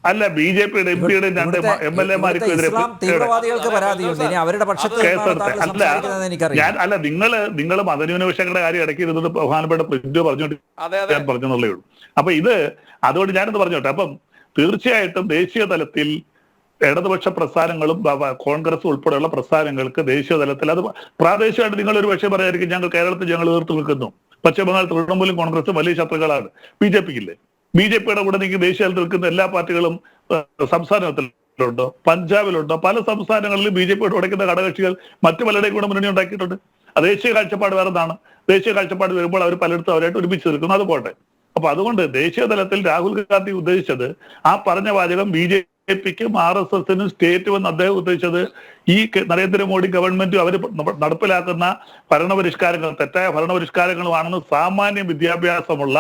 അല്ല BJPയുടെ MPയുടെ 2 MLA-മാർക്കും എതിരെ അല്ല നിങ്ങൾ മതന്യൂനപക്ഷങ്ങളുടെ കാര്യം ഇടയ്ക്ക് ഇരുന്നത് ബഹുമാനപ്പെട്ട പ്രിന്റ് പറഞ്ഞോട്ട് ഞാൻ പറഞ്ഞെന്നുള്ളേ ഉള്ളൂ. അപ്പൊ അതുകൊണ്ട് ഞാനത് പറഞ്ഞോട്ടെ. അപ്പം തീർച്ചയായിട്ടും ദേശീയ തലത്തിൽ ഇടതുപക്ഷ പ്രസ്ഥാനങ്ങളും കോൺഗ്രസ് ഉൾപ്പെടെയുള്ള പ്രസ്ഥാനങ്ങൾക്ക് ദേശീയ തലത്തിൽ അത് പ്രാദേശികമായിട്ട് നിങ്ങൾ ഒരു പക്ഷേ പറയായിരിക്കും, ഞങ്ങൾ കേരളത്തിൽ ഞങ്ങൾ എതിർത്ത് നിൽക്കുന്നു. പശ്ചിമബംഗാൾ തൃണമൂലും കോൺഗ്രസും വലിയ ശത്രുക്കളാണ്. BJPക്കില്ലേ? BJPയുടെ കൂടെ നിങ്ങൾക്ക് ദേശീയ തലത്തിൽ നിൽക്കുന്ന എല്ലാ പാർട്ടികളും സംസ്ഥാനത്തിലുണ്ടോ? പഞ്ചാബിലുണ്ടോ? പല സംസ്ഥാനങ്ങളിലും BJPയോട് ഉടയ്ക്കുന്ന ഘടകകക്ഷികൾ മറ്റു പലരുടെയും കൂടെ മുന്നണി ഉണ്ടാക്കിയിട്ടുണ്ട്. ദേശീയ കാഴ്ചപ്പാട് വേറെ എന്താണ്? ദേശീയ കാഴ്ചപ്പാട് വരുമ്പോൾ അവർ പലയിടത്തും അവരായിട്ട് ഒരുമിച്ച് നിൽക്കുന്നു. അത് പോട്ടെ. അപ്പൊ അതുകൊണ്ട് ദേശീയ തലത്തിൽ രാഹുൽ ഗാന്ധി ഉദ്ദേശിച്ചത് ആ പറഞ്ഞ വാചകം BJPക്കും RSSനും സ്റ്റേറ്റും എന്ന് അദ്ദേഹം ഉദ്ദേശിച്ചത് ഈ നരേന്ദ്രമോദി ഗവൺമെന്റും അവർ നടപ്പിലാക്കുന്ന ഭരണപരിഷ്കാരങ്ങൾ തെറ്റായ ഭരണപരിഷ്കാരങ്ങളുമാണെന്ന് സാമാന്യ വിദ്യാഭ്യാസമുള്ള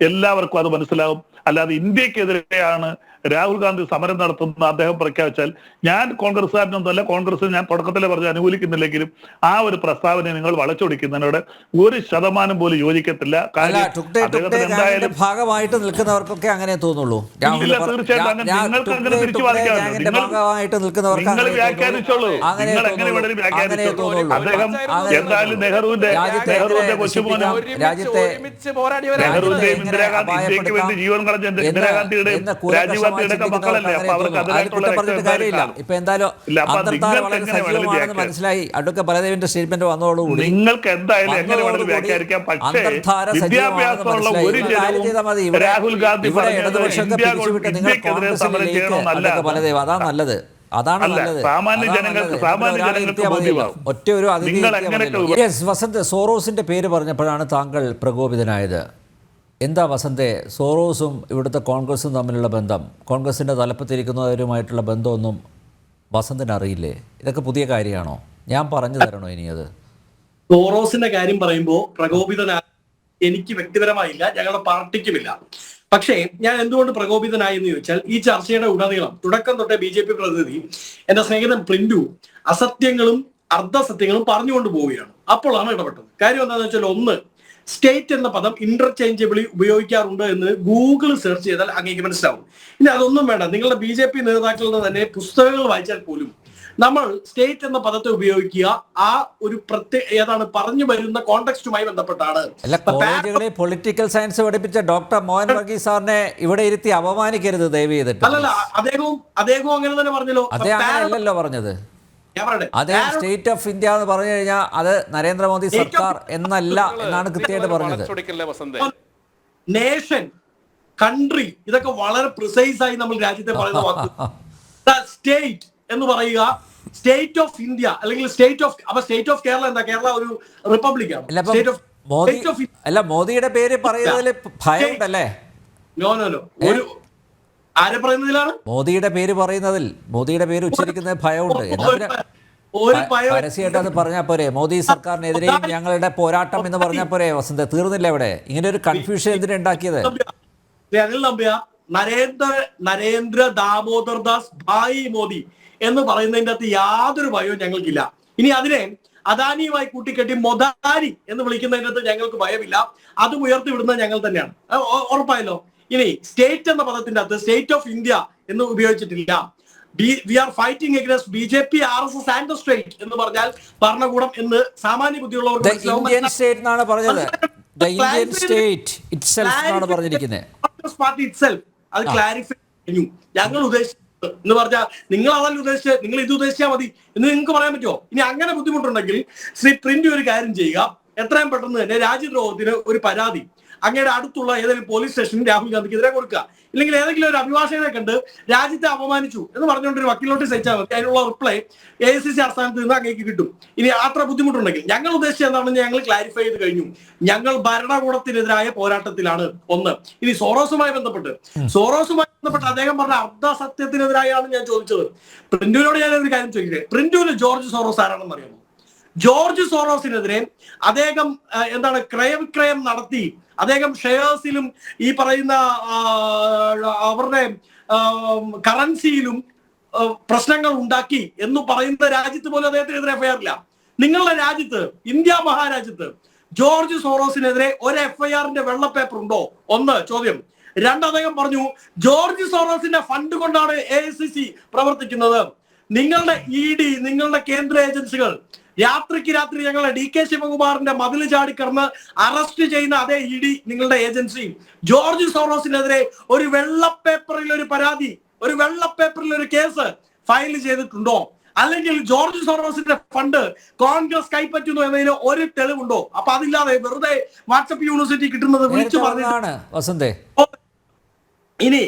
എല്ലാവർക്കും അത് മനസ്സിലാവും. അല്ലാതെ ഇന്ത്യക്കെതിരെയാണ് രാഹുൽ ഗാന്ധി സമരം നടത്തുന്ന അദ്ദേഹം പ്രഖ്യാപിച്ചാൽ, ഞാൻ കോൺഗ്രസ്സുകാരനൊന്നുമല്ല, കോൺഗ്രസ് ഞാൻ തുടക്കത്തിലെ പറഞ്ഞ് അനുകൂലിക്കുന്നില്ലെങ്കിലും ആ ഒരു പ്രസ്താവന നിങ്ങൾ വളച്ചൊടിക്കുന്നതിനോട് 1% പോലും യോജിക്കത്തില്ല. ഭാഗമായിട്ട് നിൽക്കുന്നവർക്കൊക്കെ അങ്ങനെ തോന്നുള്ളൂ. തീർച്ചയായിട്ടും നിങ്ങൾക്ക് അങ്ങനെ തിരിച്ചു നിങ്ങൾ വ്യാഖ്യാനിച്ചോളൂ. നിങ്ങൾ എങ്ങനെ വേണമെങ്കിലും വ്യാഖ്യാനിച്ചോളൂ. അദ്ദേഹം എന്തായാലും നെഹ്റുവിന്റെ കൊച്ചുമോനും നെഹ്റുവിന്റെയും ഇന്ദിരാഗാന്ധി ഇന്ത്യക്ക് വേണ്ടി ജീവൻ കളഞ്ഞ ഇന്ദിരാഗാന്ധിയുടെയും രാജീവ് ഗാന്ധിയുടെ മക്കളല്ലേ. അപ്പൊ അവർക്ക് അതിനായിട്ടുള്ള മനസ്സിലായി. അഡ്വക്കേറ്റ് ബലദേവിന്റെ സ്റ്റേറ്റ്മെന്റ് വന്നതോടുകൂടി നിങ്ങൾക്ക് എന്തായാലും എങ്ങനെ വേണമെങ്കിലും വ്യാഖ്യാനിക്കാം. പക്ഷേ വിദ്യാഭ്യാസമുള്ള ഒരു ജനവും രാഹുൽ ഗാന്ധി ഇന്ത്യക്കെതിരെ സമരം ചെയ്യണമെന്നല്ല. ബലദേവ് അതാ നല്ലത്. അതാണ് സാമാന്യ ജനങ്ങൾക്ക് ബോധ്യമാവും. ഒറ്റ ഒരു വസന്ത്, സോറോസിന്റെ പേര് പറഞ്ഞപ്പോഴാണ് താങ്കൾ പ്രകോപിതനായത്. എന്താ വസന്തേ, സോറോസും ഇവിടുത്തെ കോൺഗ്രസും തമ്മിലുള്ള ബന്ധം, കോൺഗ്രസിൻ്റെ തലപ്പത്തിരിക്കുന്നവരുമായിട്ടുള്ള ബന്ധമൊന്നും വസന്തിന് അറിയില്ലേ? ഇതൊക്കെ പുതിയ കാര്യമാണോ? ഞാൻ പറഞ്ഞു തരണോ ഇനി അത്? സോറോസിന്റെ കാര്യം പറയുമ്പോൾ പ്രകോപിതനായ എനിക്ക് വ്യക്തിപരമായില്ല, ഞങ്ങളുടെ പാർട്ടിക്കുമില്ല. പക്ഷേ ഞാൻ എന്തുകൊണ്ട് പ്രകോപിതനായി എന്ന് ചോദിച്ചാൽ, ഈ ചർച്ചയുടെ ഉടനീളം തുടക്കം തൊട്ടേ BJP പ്രതിനിധി എന്റെ സ്നേഹിതൻ പ്രിന്റു അസത്യങ്ങളും അർദ്ധസത്യങ്ങളും പറഞ്ഞുകൊണ്ട് പോവുകയാണ്. അപ്പോഴാണ് ഇടപെട്ടത്. കാര്യം എന്താണെന്ന് വെച്ചാൽ, ഒന്ന്, സ്റ്റേറ്റ് എന്ന പദം ഇന്റർചേഞ്ചബിളി ഉപയോഗിക്കാറുണ്ട് എന്ന് ഗൂഗിൾ സെർച്ച് ചെയ്താൽ അങ്ങേക്ക് മനസ്സിലാവും. ഇനി അതൊന്നും വേണ്ട, നിങ്ങളുടെ BJP നേതാക്കളുടെ തന്നെ പുസ്തകങ്ങൾ വായിച്ചാൽ പോലും നമ്മൾ സ്റ്റേറ്റ് എന്ന പദത്തെ ഉപയോഗിക്കുക ആ ഒരു ഏതാണ് പറഞ്ഞു വരുന്ന കോണ്ടെക്സ്റ്റുമായി ബന്ധപ്പെട്ടാണ്. കോളേജുകളിൽ പൊളിറ്റിക്കൽ സയൻസ് പഠിപ്പിച്ച ഡോക്ടർ മോഹൻ വർഗീസ് സാറിനെ ഇവിടെ ഇരുത്തി അപമാനിക്കരുത് ദയവ് ചെയ്തിട്ട്. അല്ലല്ല, അദ്ദേഹവും അങ്ങനെ തന്നെ പറഞ്ഞല്ലോ. അദ്ദേഹം അങ്ങനെയല്ലല്ലോ പറഞ്ഞത്. അദ്ദേഹം സ്റ്റേറ്റ് ഓഫ് ഇന്ത്യ എന്ന് പറഞ്ഞു കഴിഞ്ഞാൽ അത് നരേന്ദ്രമോദി സർക്കാർ എന്നല്ല എന്നാണ് കൃത്യമായിട്ട് പറഞ്ഞത്. നേഷൻ, കൺട്രി, ഇതൊക്കെ വളരെ പ്രിസൈസ് ആയി നമ്മൾ രാജ്യത്തെ പറയുന്ന വാക്ക്. സ്റ്റേറ്റ് എന്ന് പറയുക, സ്റ്റേറ്റ് ഓഫ് ഇന്ത്യ അല്ലെങ്കിൽ സ്റ്റേറ്റ് ഓഫ് കേരള എന്താ? കേരള ഒരു റിപ്പബ്ലിക് ആണ്. അല്ല, മോദിയുടെ പേര് പറയുന്നതിൽ ഭയമുണ്ടല്ലേ? നോ ഒരു ആരെ പറയുന്നതിലാണ്? മോദിയുടെ പേര് പറയുന്നതിൽ, മോദിയുടെ പേര് ഉച്ചരിക്കുന്നത് ഭയമുണ്ട്. ഒരു ഭയം പരസ്യമായിട്ട് അത് പറഞ്ഞാൽ പോരെ? മോദി സർക്കാരിനെതിരെയും ഞങ്ങളുടെ പോരാട്ടം എന്ന് പറഞ്ഞാൽ പോരെ വസന്ത്? തീർന്നില്ല ഇവിടെ? ഇങ്ങനെ ഒരു കൺഫ്യൂഷൻ എന്തിനാ ഉണ്ടാക്കിയത്? അനിൽ നമ്പ്യ നരേന്ദ്ര ദാമോദർ ദാസ് ഭായി മോദി എന്ന് പറയുന്നതിന്റെ അകത്ത് യാതൊരു ഭയവും ഞങ്ങൾക്കില്ല. ഇനി അതിനെ അദാനിയുമായി കൂട്ടിക്കെട്ടി മൊദാരി എന്ന് വിളിക്കുന്നതിന്റെ അകത്ത് ഞങ്ങൾക്ക് ഭയമില്ല. അതും ഉയർത്തി വിടുന്നത് ഞങ്ങൾ തന്നെയാണ്. ഉറപ്പായല്ലോ. ഇനി സ്റ്റേറ്റ് എന്ന പദത്തിന്റെ അകത്ത് സ്റ്റേറ്റ് ഓഫ് ഇന്ത്യ എന്ന് ഉപയോഗിച്ചിട്ടില്ല. We are fighting against BJP, RSS and the state എന്ന് പറഞ്ഞാൽ ഭരണകൂടം എന്ന് സാമാന്യ ബുദ്ധിയുള്ളവർക്ക് ഇന്ത്യൻ സ്റ്റേറ്റ് എന്നാണ് പറഞ്ഞത്. ഇന്ത്യൻ സ്റ്റേറ്റ് ഇറ്റ്സെൽഫ് എന്നാണ് പറഞ്ഞിരിക്കുന്നത്. കോൺഗ്രസ് പാർട്ടി ഇറ്റ്സെൽഫ് അത് ക്ലാരിഫൈ കഴിഞ്ഞു. ഞങ്ങൾ ഉദ്ദേശിച്ചത് എന്ന് പറഞ്ഞാൽ നിങ്ങൾ അതല്ല ഉദ്ദേശിച്ചത്, നിങ്ങൾ ഇത് ഉദ്ദേശിച്ചാൽ മതി എന്ന് നിങ്ങൾക്ക് പറയാൻ പറ്റുമോ? ഇനി അങ്ങനെ ബുദ്ധിമുട്ടുണ്ടെങ്കിൽ ശ്രീ പ്രിന്റ് ഒരു കാര്യം ചെയ്യുക, എത്രയും പെട്ടെന്ന് തന്നെ രാജ്യദ്രോഹത്തിന് ഒരു പരാതി അങ്ങയുടെ അടുത്തുള്ള ഏതെങ്കിലും പോലീസ് സ്റ്റേഷനിൽ രാഹുൽ ഗാന്ധിക്കെതിരെ കൊടുക്കുക. ഇല്ലെങ്കിൽ ഏതെങ്കിലും ഒരു അഭിഭാഷകനെ കണ്ട് രാജ്യത്തെ അപമാനിച്ചു എന്ന് പറഞ്ഞുകൊണ്ട് ഒരു വക്കീൽ നോട്ടീസ് അയച്ചാൽ മതി. അതിനുള്ള റിപ്ലൈ AICC ആസ്ഥാനത്ത് നിന്ന് അങ്ങേക്ക് കിട്ടും. ഇനി അത്ര ബുദ്ധിമുട്ടുണ്ടെങ്കിൽ ഞങ്ങൾ ഉദ്ദേശിച്ചത് എന്താണെന്ന് ഞങ്ങൾ ക്ലാരിഫൈ ചെയ്ത് കഴിഞ്ഞു. ഞങ്ങൾ ഭരണകൂടത്തിനെതിരായ പോരാട്ടത്തിലാണ്. ഒന്ന്. ഇനി സോറോസുമായി ബന്ധപ്പെട്ട് അദ്ദേഹം പറഞ്ഞ അർദ്ധസത്യത്തിനെതിരായാണ് ഞാൻ ചോദിച്ചത്. പ്രിന്റുവിനോട് ഞാൻ ഒരു കാര്യം ചോദിക്കട്ടെ. പ്രിന്റുവിന് ജോർജ് സോറോസ് ആരാണെന്ന് അറിയാമോ? ജോർജ് സോറോസിനെതിരെ അദ്ദേഹം ക്രയവിക്രയം നടത്തി, അദ്ദേഹം ഷെയർസിലും ഈ പറയുന്ന അവരുടെ കറൻസിയിലും പ്രശ്നങ്ങൾ ഉണ്ടാക്കി എന്ന് പറയുന്ന രാജ്യത്ത് പോലും അദ്ദേഹത്തിനെതിരെ FIR ഇല്ല. നിങ്ങളുടെ രാജ്യത്ത്, ഇന്ത്യ മഹാരാജ്യത്ത് ജോർജ് സോറോസിനെതിരെ ഒരു FIR-ന്റെ വെള്ള പേപ്പർ ഉണ്ടോ? ഒന്ന് ചോദ്യം. രണ്ട്, അദ്ദേഹം പറഞ്ഞു ജോർജ് സോറോസിന്റെ ഫണ്ട് കൊണ്ടാണ് AICC പ്രവർത്തിക്കുന്നത്. നിങ്ങളുടെ ED, നിങ്ങളുടെ കേന്ദ്ര ഏജൻസികൾ രാത്രിക്ക് രാത്രി ഞങ്ങളെ DK ശിവകുമാറിന്റെ മതിൽ ചാടിക്കടന്ന് അറസ്റ്റ് ചെയ്യുന്ന അതേ ED നിങ്ങളുടെ ഏജൻസി ജോർജ് സോറോസിനെതിരെ ഒരു വെള്ളപ്പേപ്പറിൽ ഒരു പരാതി, ഒരു വെള്ളപ്പേപ്പറിൽ ഒരു കേസ് ഫയൽ ചെയ്തിട്ടുണ്ടോ? അല്ലെങ്കിൽ ജോർജ് സോറോസിന്റെ ഫണ്ട് കോൺഗ്രസ് കൈപ്പറ്റുന്നു എന്നതിന് ഒരു തെളിവുണ്ടോ? അപ്പൊ അതില്ലാതെ വെറുതെ വാട്സപ്പ് യൂണിവേഴ്സിറ്റി കിട്ടുന്നത് വിളിച്ചു പറഞ്ഞാണ് വസന്തേ. ഇനി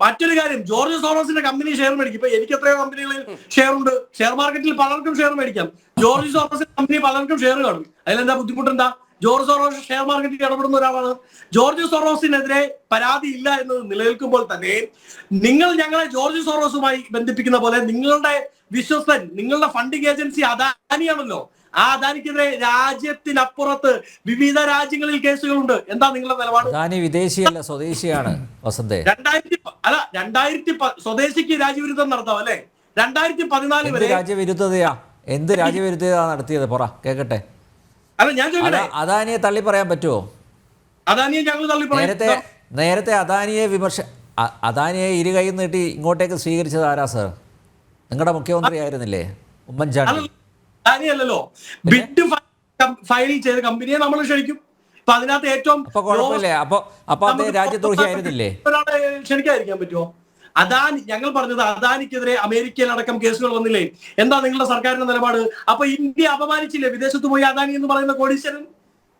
മറ്റൊരു കാര്യം, ജോർജ് സോറോസിന്റെ കമ്പനി ഷെയർ മേടിക്കും. ഇപ്പൊ എനിക്ക് എത്രയോ കമ്പനികളിൽ ഷെയർ ഉണ്ട്. ഷെയർ മാർക്കറ്റിൽ പലർക്കും ഷെയർ മേടിക്കാം. ജോർജ് സോറോസിന്റെ കമ്പനി പലർക്കും ഷെയർ കാണും. അതിലെന്താ ബുദ്ധിമുട്ടെന്താ? ജോർജ് സോറോസ് ഷെയർ മാർക്കറ്റിൽ ഇടപെടുന്ന ഒരാളാണ്. ജോർജ് സോറോസിനെതിരെ പരാതി ഇല്ല എന്നത് നിലനിൽക്കുമ്പോൾ തന്നെ നിങ്ങൾ ഞങ്ങളെ ജോർജ് സോറോസുമായി ബന്ധിപ്പിക്കുന്ന പോലെ നിങ്ങളുടെ വിശ്വസ്തൻ, നിങ്ങളുടെ ഫണ്ടിങ് ഏജൻസി അദാനിയാണല്ലോ. ആ അദാനിക്കെതിരെ രാജ്യത്തിനപ്പുറത്ത് വിവിധ രാജ്യങ്ങളിൽ കേസുകളുണ്ട്. എന്താ നിങ്ങളുടെ നിലപാട്? അദാനി വിദേശിയല്ല, സ്വദേശിയാണ് വസന്തേ. 2000 സ്വദേശിക്ക് രാജ്യവിരുദ്ധം നടത്താം അല്ലെ? 2014 വരെ രാജ്യവിരുദ്ധതയാ? എന്ത് രാജ്യവിരുദ്ധത നടത്തിയത്? പറ കേക്കട്ടെ. അല്ല ഞാൻ ചോദിക്കട്ടെ, അദാനിയെ തള്ളി പറയാൻ പറ്റുമോ? അദാനിയെ ഞങ്ങൾ തള്ളി പറയാം. നേരത്തെ അദാനിയെ ഇരുകൈ നീട്ടി ഇങ്ങോട്ടേക്ക് സ്വീകരിച്ചത് ആരാ സർ? നിങ്ങളുടെ മുഖ്യമന്ത്രി ആയിരുന്നില്ലേ ഉമ്മൻചാണ്ടി? അല്ലല്ലോ, ബിഡ് ഫയൽ ചെയ്ത കമ്പനിയെ നമ്മൾ ക്ഷണിക്കും. അപ്പൊ അതിനകത്ത് ഏറ്റവും രാജ്യദ്രോഹി ആയിരുന്നില്ലേ? ഒരാളെ ക്ഷണിക്കാതിരിക്കാൻ പറ്റുമോ? അദാനി, ഞങ്ങൾ പറഞ്ഞത് അദാനിക്കെതിരെ അമേരിക്കയിലടക്കം കേസുകൾ വന്നില്ലേ? എന്താ നിങ്ങളുടെ സർക്കാരിന്റെ നിലപാട്? അപ്പൊ ഇന്ത്യ അപമാനിച്ചില്ലേ വിദേശത്ത് പോയി അദാനി എന്ന് പറയുന്ന കോടീശ്വരൻ?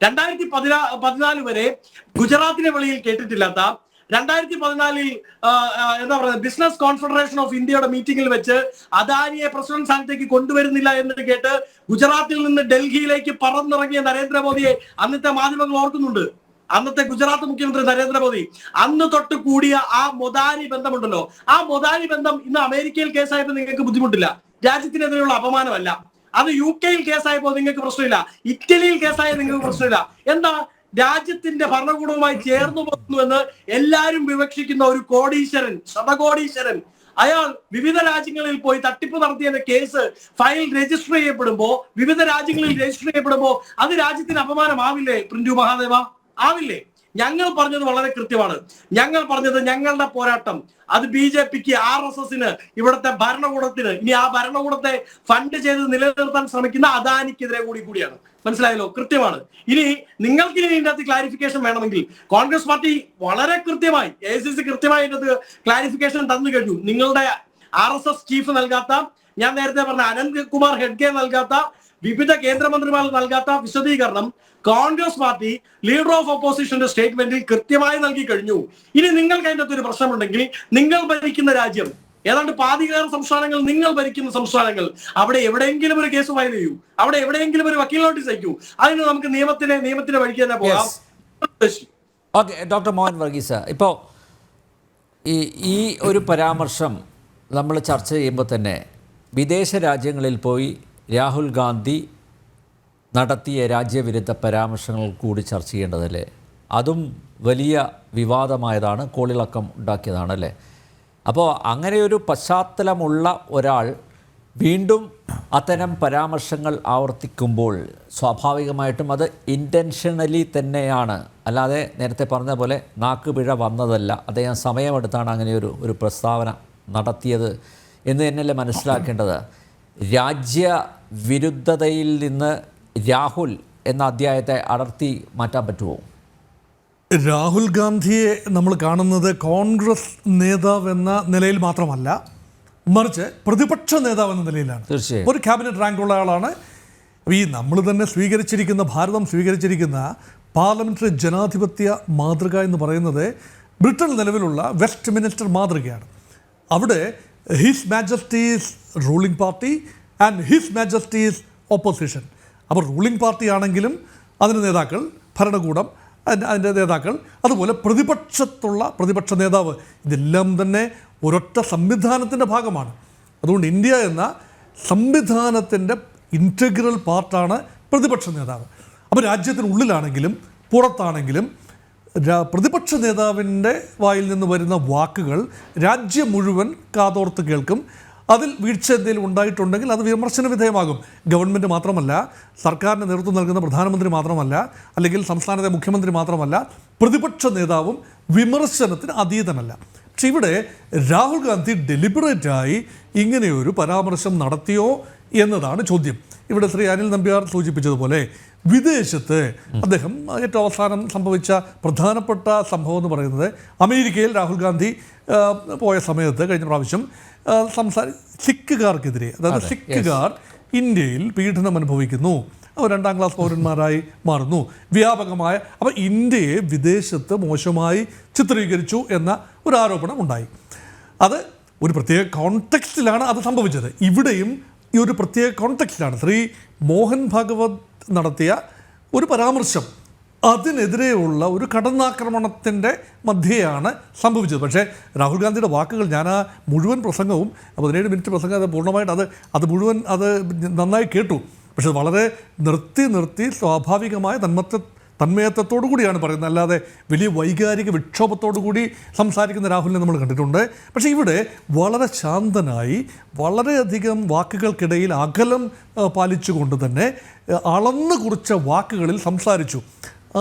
2014 വരെ ഗുജറാത്തിനെ വെളിയിൽ കേട്ടിട്ടില്ലാത്ത, 2014 എന്താ പറയുക, ബിസിനസ് കോൺഫെഡറേഷൻ ഓഫ് ഇന്ത്യയുടെ മീറ്റിംഗിൽ വെച്ച് അദാനിയെ പ്രസിഡന്റ് സ്ഥാനത്തേക്ക് കൊണ്ടുവരുന്നില്ല എന്ന് കേട്ട് ഗുജറാത്തിൽ നിന്ന് ഡൽഹിയിലേക്ക് പറന്നിറങ്ങിയ നരേന്ദ്രമോദിയെ അന്നത്തെ മാധ്യമങ്ങൾ ഓർക്കുന്നുണ്ട്. അന്നത്തെ ഗുജറാത്ത് മുഖ്യമന്ത്രി നരേന്ദ്രമോദി അന്ന് തൊട്ട് കൂടിയ ആ മൊദാരി ബന്ധമുണ്ടല്ലോ, ആ മൊദാരി ബന്ധം ഇന്ന് അമേരിക്കയിൽ കേസായപ്പോൾ നിങ്ങൾക്ക് ബുദ്ധിമുട്ടില്ല. രാജ്യത്തിനെതിരെയുള്ള അപമാനമല്ല. അത് UK കേസായപ്പോൾ നിങ്ങൾക്ക് പ്രശ്നമില്ല. ഇറ്റലിയിൽ കേസായ നിങ്ങൾക്ക് പ്രശ്നമില്ല. എന്താ? രാജ്യത്തിന്റെ ഭരണകൂടവുമായി ചേർന്നു പോകുന്നു എന്ന് എല്ലാവരും വിവക്ഷിക്കുന്ന ഒരു കോടീശ്വരൻ, ശതകോടീശ്വരൻ, അയാൾ വിവിധ രാജ്യങ്ങളിൽ പോയി തട്ടിപ്പ് നടത്തിയ കേസ് ഫയൽ രജിസ്റ്റർ ചെയ്യപ്പെടുമ്പോ, വിവിധ രാജ്യങ്ങളിൽ രജിസ്റ്റർ ചെയ്യപ്പെടുമ്പോ അത് രാജ്യത്തിന് അപമാനമാവില്ലേ പ്രിന്റു മഹാദേവ? ആവില്ലേ? ഞങ്ങൾ പറഞ്ഞത് വളരെ കൃത്യമാണ്. ഞങ്ങൾ പറഞ്ഞത് ഞങ്ങളുടെ പോരാട്ടം അത് BJPക്ക്, RSSന്, ഇവിടുത്തെ ഭരണകൂടത്തിന്, ഇനി ആ ഭരണകൂടത്തെ ഫണ്ട് ചെയ്ത് നിലനിർത്താൻ ശ്രമിക്കുന്ന അദാനിക്കെതിരെ കൂടിയാണ്. മനസ്സിലായല്ലോ? കൃത്യമാണ്. ഇനി നിങ്ങൾക്ക് ഇനി ഇതിന്റെ അകത്ത് ക്ലാരിഫിക്കേഷൻ വേണമെങ്കിൽ കോൺഗ്രസ് പാർട്ടി വളരെ കൃത്യമായി, AICC കൃത്യമായി ഇതിന്റെ അകത്ത് ക്ലാരിഫിക്കേഷൻ തന്നു കഴിഞ്ഞു. നിങ്ങളുടെ RSS ചീഫ് നൽകാത്ത, ഞാൻ നേരത്തെ പറഞ്ഞ അനന്ത് കുമാർ ഹെഡ്ഗെ നൽകാത്ത, വിവിധ കേന്ദ്രമന്ത്രിമാർ നൽകാത്ത വിശദീകരണം കോൺഗ്രസ് പാർട്ടി ലീഡർ ഓഫ് ഓപ്പോസിഷന്റെ സ്റ്റേറ്റ്മെന്റിൽ കൃത്യമായി നൽകി കഴിഞ്ഞു. ഇനി നിങ്ങൾക്ക് അതിൻ്റെ അകത്ത് ഒരു പ്രശ്നമുണ്ടെങ്കിൽ, നിങ്ങൾ ഭരിക്കുന്ന രാജ്യം, ഏതാണ്ട് പാതികേറെ സംസ്ഥാനങ്ങൾ, നിങ്ങൾ ഭരിക്കുന്ന സംസ്ഥാനങ്ങൾ, അവിടെ എവിടെയെങ്കിലും ഒരു കേസ് ഫയൽ ചെയ്യൂ, അവിടെ എവിടെയെങ്കിലും ഒരു വക്കീൽ നോട്ടീസ് അയക്കൂ. അതിന് നമുക്ക് നിയമത്തിന്റെ വഴിക്ക് തന്നെ പോകാം. ഓക്കെ, ഡോക്ടർ മോഹൻ വർഗീസ്, ഇപ്പോൾ ഈ ഒരു പരാമർശം നമ്മൾ ചർച്ച ചെയ്യുമ്പോൾ തന്നെ വിദേശ രാജ്യങ്ങളിൽ പോയി രാഹുൽ ഗാന്ധി നടത്തിയ രാജ്യവിരുദ്ധ പരാമർശങ്ങൾ കൂടി ചർച്ച ചെയ്യേണ്ടതല്ലേ? അതും വലിയ വിവാദമായതാണ്, കോളിളക്കം ഉണ്ടാക്കിയതാണല്ലേ? അപ്പോൾ അങ്ങനെയൊരു പശ്ചാത്തലമുള്ള ഒരാൾ വീണ്ടും അത്തരം പരാമർശങ്ങൾ ആവർത്തിക്കുമ്പോൾ സ്വാഭാവികമായിട്ടും അത് ഇൻറ്റൻഷനലി തന്നെയാണ്, അല്ലാതെ നേരത്തെ പറഞ്ഞ പോലെ നാക്കുപിഴ വന്നതല്ല. അദ്ദേഹം സമയമെടുത്താണ് ഒരു പ്രസ്താവന നടത്തിയത് എന്ന് തന്നെയല്ലേ മനസ്സിലാക്കേണ്ടത്. രാജ്യവിരുദ്ധതയിൽ നിന്ന് രാഹുൽ എന്ന അധ്യായത്തെ അടർത്തി മാറ്റാൻ പറ്റുമോ? രാഹുൽ ഗാന്ധിയെ നമ്മൾ കാണുന്നത് കോൺഗ്രസ് നേതാവ് എന്ന നിലയിൽ മാത്രമല്ല, മറിച്ച് പ്രതിപക്ഷ നേതാവ് എന്ന നിലയിലാണ്. തീർച്ചയായും ഒരു ക്യാബിനറ്റ് റാങ്കുള്ള ആളാണ്. ഈ നമ്മൾ തന്നെ ഭാരതം സ്വീകരിച്ചിരിക്കുന്ന പാർലമെന്ററി ജനാധിപത്യ മാതൃക എന്ന് പറയുന്നത് ബ്രിട്ടനിൽ നിലവിലുള്ള വെസ്റ്റ് മിനിസ്റ്റർ മാതൃകയാണ്. അവിടെ his Majesty's ruling party and his Majesty's opposition. അപ്പോൾ റൂളിംഗ് പാർട്ടി ആണെങ്കിലും അതിൻ്റെ നേതാക്കൾ, ഭരണകൂടം അതിൻ്റെ നേതാക്കൾ, അതുപോലെ പ്രതിപക്ഷ നേതാവ്, ഇതെല്ലാം തന്നെ ഒരൊറ്റ സംവിധാനത്തിൻ്റെ ഭാഗമാണ്. അതുകൊണ്ട് ഇന്ത്യ എന്ന സംവിധാനത്തിൻ്റെ ഇൻറ്റഗ്രൽ പാർട്ടാണ് പ്രതിപക്ഷ നേതാവ്. അപ്പോൾ രാജ്യത്തിനുള്ളിലാണെങ്കിലും പുറത്താണെങ്കിലും പ്രതിപക്ഷ നേതാവിൻ്റെ വായിൽ നിന്ന് വരുന്ന വാക്കുകൾ രാജ്യം മുഴുവൻ കാതോർത്ത് കേൾക്കും. അതിൽ വീഴ്ച എന്തെങ്കിലും ഉണ്ടായിട്ടുണ്ടെങ്കിൽ അത് വിമർശന വിധേയമാകും. ഗവൺമെൻറ് മാത്രമല്ല, സർക്കാരിന് നേതൃത്വം നൽകുന്ന പ്രധാനമന്ത്രി മാത്രമല്ല, അല്ലെങ്കിൽ സംസ്ഥാനത്തെ മുഖ്യമന്ത്രി മാത്രമല്ല, പ്രതിപക്ഷ നേതാവും വിമർശനത്തിന് അതീതനല്ല. പക്ഷെ ഇവിടെ രാഹുൽ ഗാന്ധി ഡെലിബറേറ്റായി ഇങ്ങനെയൊരു പരാമർശം നടത്തിയോ എന്നതാണ് ചോദ്യം. ഇവിടെ ശ്രീ അനിൽ നമ്പ്യാർ സൂചിപ്പിച്ചതുപോലെ വിദേശത്ത് അദ്ദേഹം ഏറ്റവും അവസാനം സംഭവിച്ച പ്രധാനപ്പെട്ട സംഭവം എന്ന് പറയുന്നത് അമേരിക്കയിൽ രാഹുൽ ഗാന്ധി പോയ സമയത്ത് കഴിഞ്ഞ പ്രാവശ്യം സിഖുകാർക്കെതിരെ, അതായത് സിഖുകാർ ഇന്ത്യയിൽ പീഡനം അനുഭവിക്കുന്നു, അവർ 2ാം ക്ലാസ് പൗരന്മാരായി മാറുന്നു, വ്യാപകമായ, അപ്പോൾ ഇന്ത്യയെ വിദേശത്ത് മോശമായി ചിത്രീകരിച്ചു എന്ന ഒരു ആരോപണം ഉണ്ടായി. അത് ഒരു പ്രത്യേക കോണ്ടെക്സ്റ്റിലാണ് അത് സംഭവിച്ചത്. ഇവിടെയും ഈ ഒരു പ്രത്യേക കോണ്ടെക്സ്റ്റിലാണ് ശ്രീ മോഹൻ ഭാഗവത് നടത്തിയ ഒരു പരാമർശം, അതിനെതിരെയുള്ള ഒരു കടന്നാക്രമണത്തിൻ്റെ മധ്യയാണ് സംഭവിച്ചത്. പക്ഷേ രാഹുൽ ഗാന്ധിയുടെ വാക്കുകൾ, ഞാൻ ആ മുഴുവൻ പ്രസംഗവും 17 മിനിറ്റ് പ്രസംഗം അത് പൂർണ്ണമായിട്ട് അത് മുഴുവൻ അത് നന്നായി കേട്ടു. പക്ഷെ വളരെ നിർത്തി സ്വാഭാവികമായ തന്മയത്വത്തോടു കൂടിയാണ് പറയുന്നത്, അല്ലാതെ വലിയ വൈകാരിക വിക്ഷോഭത്തോടു കൂടി സംസാരിക്കുന്ന രാഹുലിനെ നമ്മൾ കണ്ടിട്ടുണ്ട്. പക്ഷേ ഇവിടെ വളരെ ശാന്തനായി, വളരെയധികം വാക്കുകൾക്കിടയിൽ അകലം പാലിച്ചുകൊണ്ട് തന്നെ അളന്നു കുറിച്ച വാക്കുകളിൽ സംസാരിച്ചു.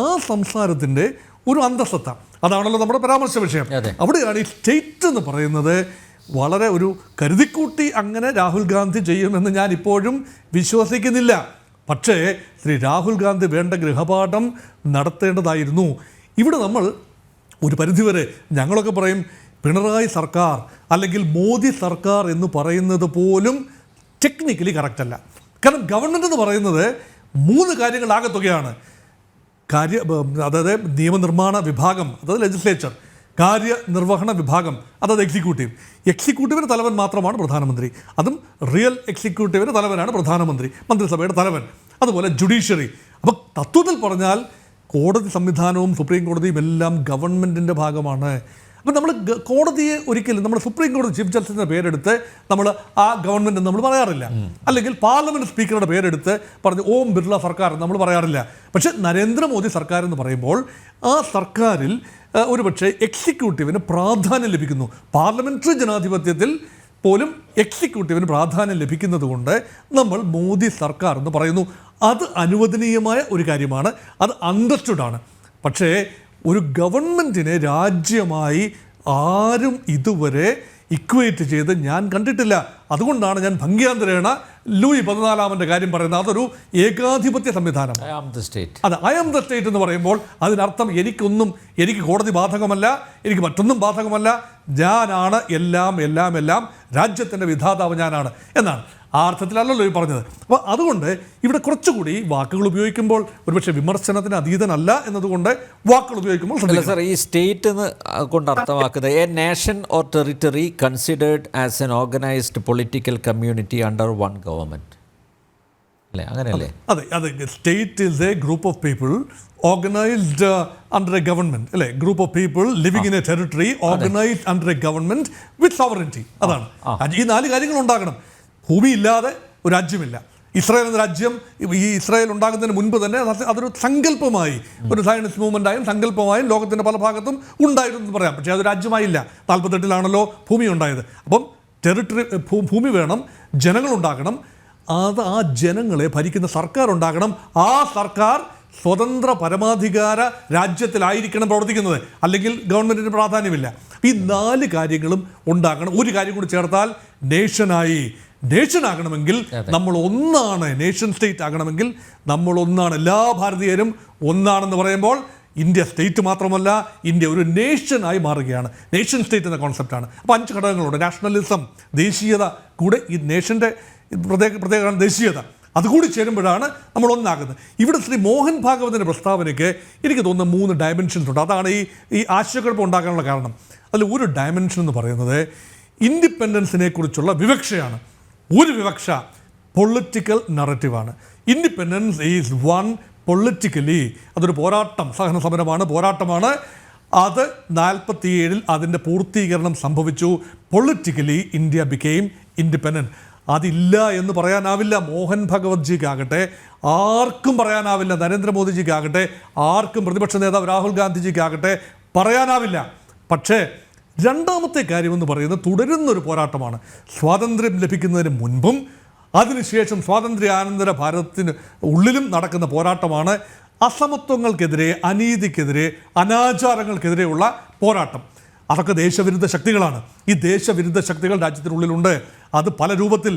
ആ സംസാരത്തിൻ്റെ ഒരു അന്തസത്ത, അതാണല്ലോ നമ്മുടെ പരാമർശ വിഷയം. അവിടെയാണ് ഈ സ്റ്റേറ്റ് എന്ന് പറയുന്നത് വളരെ ഒരു കരുതിക്കൂട്ടി അങ്ങനെ രാഹുൽ ഗാന്ധി ചെയ്യുമെന്ന് ഞാൻ ഇപ്പോഴും വിശ്വസിക്കുന്നില്ല. പക്ഷേ ശ്രീ രാഹുൽ ഗാന്ധി വേണ്ട ഗൃഹപാഠം നടത്തേണ്ടതായിരുന്നു. ഇവിടെ നമ്മൾ ഒരു പരിധിവരെ ഞങ്ങളൊക്കെ പറയും പിണറായി സർക്കാർ അല്ലെങ്കിൽ മോദി സർക്കാർ എന്ന് പറയുന്നത് പോലും ടെക്നിക്കലി കറക്റ്റല്ല. കാരണം ഗവൺമെൻറ് എന്ന് പറയുന്നത് 3 കാര്യങ്ങൾ ആകത്തുകയാണ്. അതായത് നിയമനിർമ്മാണ വിഭാഗം, അതായത് ലെജിസ്ലേച്ചർ, കാര്യനിർവഹണ വിഭാഗം, അതായത് എക്സിക്യൂട്ടീവിൻ്റെ തലവൻ മാത്രമാണ് പ്രധാനമന്ത്രി. അതും റിയൽ എക്സിക്യൂട്ടീവിൻ്റെ തലവനാണ് പ്രധാനമന്ത്രി, മന്ത്രിസഭയുടെ തലവൻ. അതുപോലെ ജുഡീഷ്യറി. അപ്പോൾ തത്വത്തിൽ പറഞ്ഞാൽ കോടതി സംവിധാനവും സുപ്രീം കോടതിയും എല്ലാം ഗവൺമെൻറ്റിൻ്റെ ഭാഗമാണ്. അപ്പം നമ്മൾ കോടതിയെ ഒരിക്കലും നമ്മൾ സുപ്രീം കോടതി ചീഫ് ജസ്റ്റിസിൻ്റെ പേരെടുത്ത് നമ്മൾ ആ ഗവൺമെൻറ് എന്ന് നമ്മൾ പറയാറില്ല. അല്ലെങ്കിൽ പാർലമെൻറ്റ് സ്പീക്കറുടെ പേരെടുത്ത് പറഞ്ഞ് ഓം ബിർള സർക്കാർ നമ്മൾ പറയാറില്ല. പക്ഷേ നരേന്ദ്രമോദി സർക്കാർ എന്ന് പറയുമ്പോൾ ആ സർക്കാരിൽ ഒരുപക്ഷെ എക്സിക്യൂട്ടീവിന് പ്രാധാന്യം ലഭിക്കുന്നു. പാർലമെൻ്ററി ജനാധിപത്യത്തിൽ പോലും എക്സിക്യൂട്ടീവിന് പ്രാധാന്യം ലഭിക്കുന്നത് കൊണ്ട് നമ്മൾ മോദി സർക്കാർ എന്ന് പറയുന്നു. അത് അനുവദനീയമായ ഒരു കാര്യമാണ്, അത് അണ്ടർസ്റ്റുഡാണ്. പക്ഷേ ഒരു ഗവൺമെൻറ്റിനെ രാജ്യമായി ആരും ഇതുവരെ ഇക്വേറ്റ് ചെയ്ത് ഞാൻ കണ്ടിട്ടില്ല. അതുകൊണ്ടാണ് ഞാൻ ഭംഗ്യാന്തരേണ ലൂയി 14 കാര്യം പറയുന്നത്. അതൊരു ഏകാധിപത്യ സംവിധാനം. ഐ ആം ദ സ്റ്റേറ്റ് എന്ന് പറയുമ്പോൾ അതിനർത്ഥം എനിക്ക് കോടതി ബാധകമല്ല, എനിക്ക് മറ്റൊന്നും ബാധകമല്ല, ഞാനാണ് എല്ലാം രാജ്യത്തിൻ്റെ വിധാതാവ് ഞാനാണ് എന്നാണ്. ആ അർത്ഥത്തിലല്ലല്ലോ ഈ പറഞ്ഞത്. അപ്പോൾ അതുകൊണ്ട് ഇവിടെ കുറച്ചുകൂടി വാക്കുകൾ ഉപയോഗിക്കുമ്പോൾ ഒരുപക്ഷെ വിമർശനത്തിന് അതീതനല്ല എന്നതുകൊണ്ട് വാക്കുകൾ ഉപയോഗിക്കുമ്പോൾ സർ, ഈ സ്റ്റേറ്റ് എന്ന് കൊണ്ട് അർത്ഥമാക്കുന്നത് a nation or territory considered as an organised political community under one government അല്ലേ? അങ്ങനെയല്ലേ? അതെ. State is a group of people organised under a government, അല്ലേ? Group of people living in a territory organised under a government with sovereignty. അതാണ് ഈ 4 കാര്യങ്ങൾ ഉണ്ടാകണം. ഭൂമിയില്ലാതെ ഒരു രാജ്യമില്ല, Israel എന്ന രാജ്യം ഈ ഇസ്രായേൽ ഉണ്ടാകുന്നതിന് മുൻപ് തന്നെ അതൊരു സങ്കല്പമായി, ഒരു സയനിസ്റ്റ് മൂവ്മെൻ്റായും സങ്കല്പമായും ലോകത്തിൻ്റെ പല ഭാഗത്തും ഉണ്ടായിരുന്നു എന്ന് പറയാം. പക്ഷേ അത് രാജ്യമായില്ല. 48-ലാണല്ലോ ഭൂമി ഉണ്ടായത്. അപ്പം ടെറിട്ടറി ഭൂമി വേണം, ജനങ്ങളുണ്ടാകണം, അത് ആ ജനങ്ങളെ ഭരിക്കുന്ന സർക്കാർ ഉണ്ടാകണം. ആ സർക്കാർ സ്വതന്ത്ര പരമാധികാര രാജ്യത്തിലായിരിക്കണം പ്രവർത്തിക്കുന്നത്, അല്ലെങ്കിൽ ഗവൺമെൻറ്റിന് പ്രാധാന്യമില്ല. ഈ 4 കാര്യങ്ങളും ഉണ്ടാകണം. ഒരു കാര്യം കൂടി ചേർത്താൽ നേഷനായി. നേഷൻ ആകണമെങ്കിൽ നമ്മൾ ഒന്നാണ്. നേഷൻ സ്റ്റേറ്റ് ആകണമെങ്കിൽ നമ്മൾ ഒന്നാണ്. എല്ലാ ഭാരതീയരും ഒന്നാണെന്ന് പറയുമ്പോൾ ഇന്ത്യ സ്റ്റേറ്റ് മാത്രമല്ല, ഇന്ത്യ ഒരു നേഷനായി മാറുകയാണ്. നേഷൻ സ്റ്റേറ്റ് എന്ന കോൺസെപ്റ്റാണ്. അപ്പോൾ 5 ഘടകങ്ങളുണ്ട്. നാഷണലിസം, ദേശീയത, കൂടെ ഈ നേഷൻ്റെ പ്രത്യേക ദേശീയത, അതുകൂടി ചേരുമ്പോഴാണ് നമ്മൾ ഒന്നാകുന്നത്. ഇവിടെ ശ്രീ മോഹൻ ഭാഗവതിൻ്റെ പ്രസ്താവനയ്ക്ക് എനിക്ക് തോന്നുന്ന 3 ഡയമെൻഷൻസ് ഉണ്ട്. അതാണ് ഈ ആശയക്കുഴപ്പം ഉണ്ടാക്കാനുള്ള കാരണം. അതിൽ ഒരു ഡയമെൻഷൻ എന്ന് പറയുന്നത് ഇൻഡിപെൻഡൻസിനെ കുറിച്ചുള്ള വിവക്ഷയാണ്. ഒരു വിവക്ഷ പൊളിറ്റിക്കൽ നറേറ്റീവാണ്. Independence is one politically. അതൊരു പോരാട്ടം, സഹന സമരമാണ്, പോരാട്ടമാണ്. അത് 47-ൽ അതിൻ്റെ പൂർത്തീകരണം സംഭവിച്ചു. Politically India became independent. അതില്ല എന്ന് പറയാനാവില്ല മോഹൻ ഭഗവത്ജിക്കാകട്ടെ, ആർക്കും പറയാനാവില്ല. നരേന്ദ്രമോദിജിക്കാകട്ടെ, ആർക്കും, പ്രതിപക്ഷ നേതാവ് രാഹുൽ ഗാന്ധിജിക്കാകട്ടെ പറയാനാവില്ല. പക്ഷേ രണ്ടാമത്തെ കാര്യമെന്ന് പറയുന്നത് തുടരുന്നൊരു പോരാട്ടമാണ്. സ്വാതന്ത്ര്യം ലഭിക്കുന്നതിന് മുൻപും അതിനുശേഷം സ്വാതന്ത്ര്യാനന്തര ഭാരതത്തിന് ഉള്ളിലും നടക്കുന്ന പോരാട്ടമാണ്. അസമത്വങ്ങൾക്കെതിരെ, അനീതിക്കെതിരെ, അനാചാരങ്ങൾക്കെതിരെയുള്ള പോരാട്ടം. അതൊക്കെ ദേശവിരുദ്ധ ശക്തികളാണ്. ഈ ദേശവിരുദ്ധ ശക്തികൾ രാജ്യത്തിനുള്ളിലുണ്ട്. അത് പല രൂപത്തിൽ,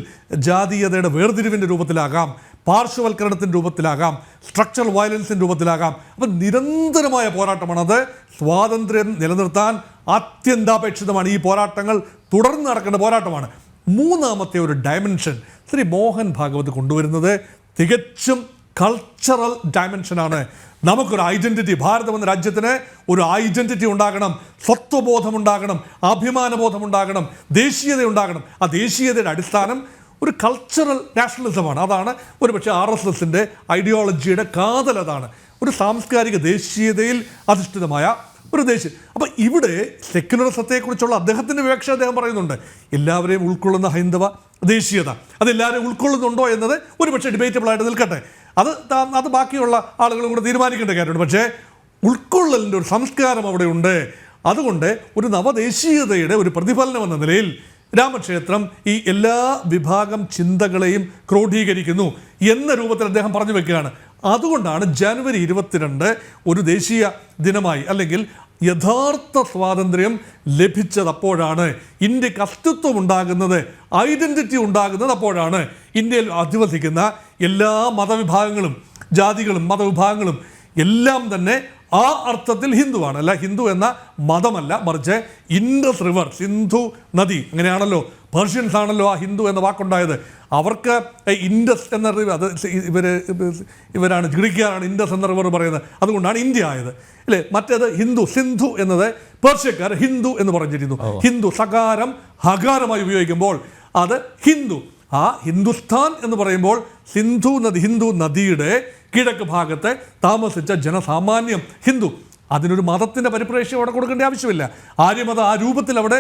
ജാതീയതയുടെ വേർതിരിവിൻ്റെ രൂപത്തിലാകാം, പാർശ്വവൽക്കരണത്തിൻ്റെ രൂപത്തിലാകാം, സ്ട്രക്ചറൽ വയലൻസിൻ്റെ രൂപത്തിലാകാം. അപ്പം നിരന്തരമായ പോരാട്ടമാണത്. സ്വാതന്ത്ര്യം നിലനിർത്താൻ അത്യന്താപേക്ഷിതമാണ്. ഈ പോരാട്ടങ്ങൾ തുടർന്ന് നടക്കേണ്ട പോരാട്ടമാണ്. മൂന്നാമത്തെ ഒരു ഡയമെൻഷൻ ശ്രീ മോഹൻ ഭാഗവത് കൊണ്ടുവരുന്നത് തികച്ചും കൾച്ചറൽ ഡയമെൻഷനാണ്. നമുക്കൊരു ഐഡൻറ്റിറ്റി, ഭാരതം എന്ന രാജ്യത്തിന് ഒരു ഐഡൻറ്റിറ്റി ഉണ്ടാകണം, സ്വത്വബോധമുണ്ടാകണം, അഭിമാനബോധമുണ്ടാകണം, ദേശീയത ഉണ്ടാകണം. ആ ദേശീയതയുടെ അടിസ്ഥാനം ഒരു കൾച്ചറൽ നാഷണലിസമാണ്. അതാണ് ഒരുപക്ഷെ RSSൻ്റെ ഐഡിയോളജിയുടെ കാതൽ. അതാണ് ഒരു സാംസ്കാരിക ദേശീയതയിൽ അധിഷ്ഠിതമായ ഒരു ദേശീയ. അപ്പം ഇവിടെ സെക്യുലറിസത്തെക്കുറിച്ചുള്ള അദ്ദേഹത്തിൻ്റെ വിവക്ഷ അദ്ദേഹം പറയുന്നുണ്ട്. എല്ലാവരെയും ഉൾക്കൊള്ളുന്ന ഹൈന്ദവ ദേശീയത, അതെല്ലാവരെയും ഉൾക്കൊള്ളുന്നുണ്ടോ എന്നത് ഒരുപക്ഷെ ഡിബേറ്റബിളായിട്ട് നിൽക്കട്ടെ. അത് ബാക്കിയുള്ള ആളുകളും കൂടെ തീരുമാനിക്കേണ്ട കാര്യമുണ്ട്. പക്ഷേ ഉൾക്കൊള്ളലിൻ്റെ ഒരു സംസ്കാരം അവിടെയുണ്ട്. അതുകൊണ്ട് ഒരു നവദേശീയതയുടെ ഒരു പ്രതിഫലനം എന്ന നിലയിൽ രാമക്ഷേത്രം ഈ എല്ലാ വിഭാഗം ചിന്തകളെയും ക്രോഡീകരിക്കുന്നു എന്ന രൂപത്തിൽ അദ്ദേഹം പറഞ്ഞു വെക്കുകയാണ്. അതുകൊണ്ടാണ് ജനുവരി 22 ഒരു ദേശീയ ദിനമായി, അല്ലെങ്കിൽ യഥാർത്ഥ സ്വാതന്ത്ര്യം ലഭിച്ചത് അപ്പോഴാണ്. ഇന്ത്യക്ക് അസ്തിത്വം ഉണ്ടാകുന്നത്, ഐഡൻറ്റിറ്റി ഉണ്ടാകുന്നത് അപ്പോഴാണ്. ഇന്ത്യയിൽ അധിവസിക്കുന്ന എല്ലാ മതവിഭാഗങ്ങളും, ജാതികളും മതവിഭാഗങ്ങളും എല്ലാം തന്നെ ആ അർത്ഥത്തിൽ ഹിന്ദുവാണ്. അല്ല, ഹിന്ദു എന്ന മതമല്ല, മറിച്ച് ഇൻഡസ് റിവർ, സിന്ധു നദി, അങ്ങനെയാണല്ലോ പേർഷ്യൻസ് ആണല്ലോ ആ ഹിന്ദു എന്ന വാക്കുണ്ടായത്. അവർക്ക് ഇൻഡസ് എന്ന റിവർ, അത് ഇവരാണ് ഗ്രീക്കുകാരാണ് ഇൻഡസ് എന്ന റിവർ പറയുന്നത്. അതുകൊണ്ടാണ് ഇന്ത്യ ആയത്, അല്ലേ? മറ്റേത് ഹിന്ദു, സിന്ധു എന്നത് പേർഷ്യക്കാർ ഹിന്ദു എന്ന് പറഞ്ഞിരുന്നു. ഹിന്ദു സകാരം ഹകാരമായി ഉപയോഗിക്കുമ്പോൾ അത് ഹിന്ദു. ആ ഹിന്ദുസ്ഥാൻ എന്ന് പറയുമ്പോൾ സിന്ധു നദി, ഹിന്ദു നദിയുടെ കിഴക്ക് ഭാഗത്ത് താമസിച്ച ജനസാമാന്യം ഹിന്ദു. അതിനൊരു മതത്തിൻ്റെ പരിപ്രേക്ഷ്യം അവിടെ കൊടുക്കേണ്ട ആവശ്യമില്ല. ആര്യമതം ആ രൂപത്തിൽ അവിടെ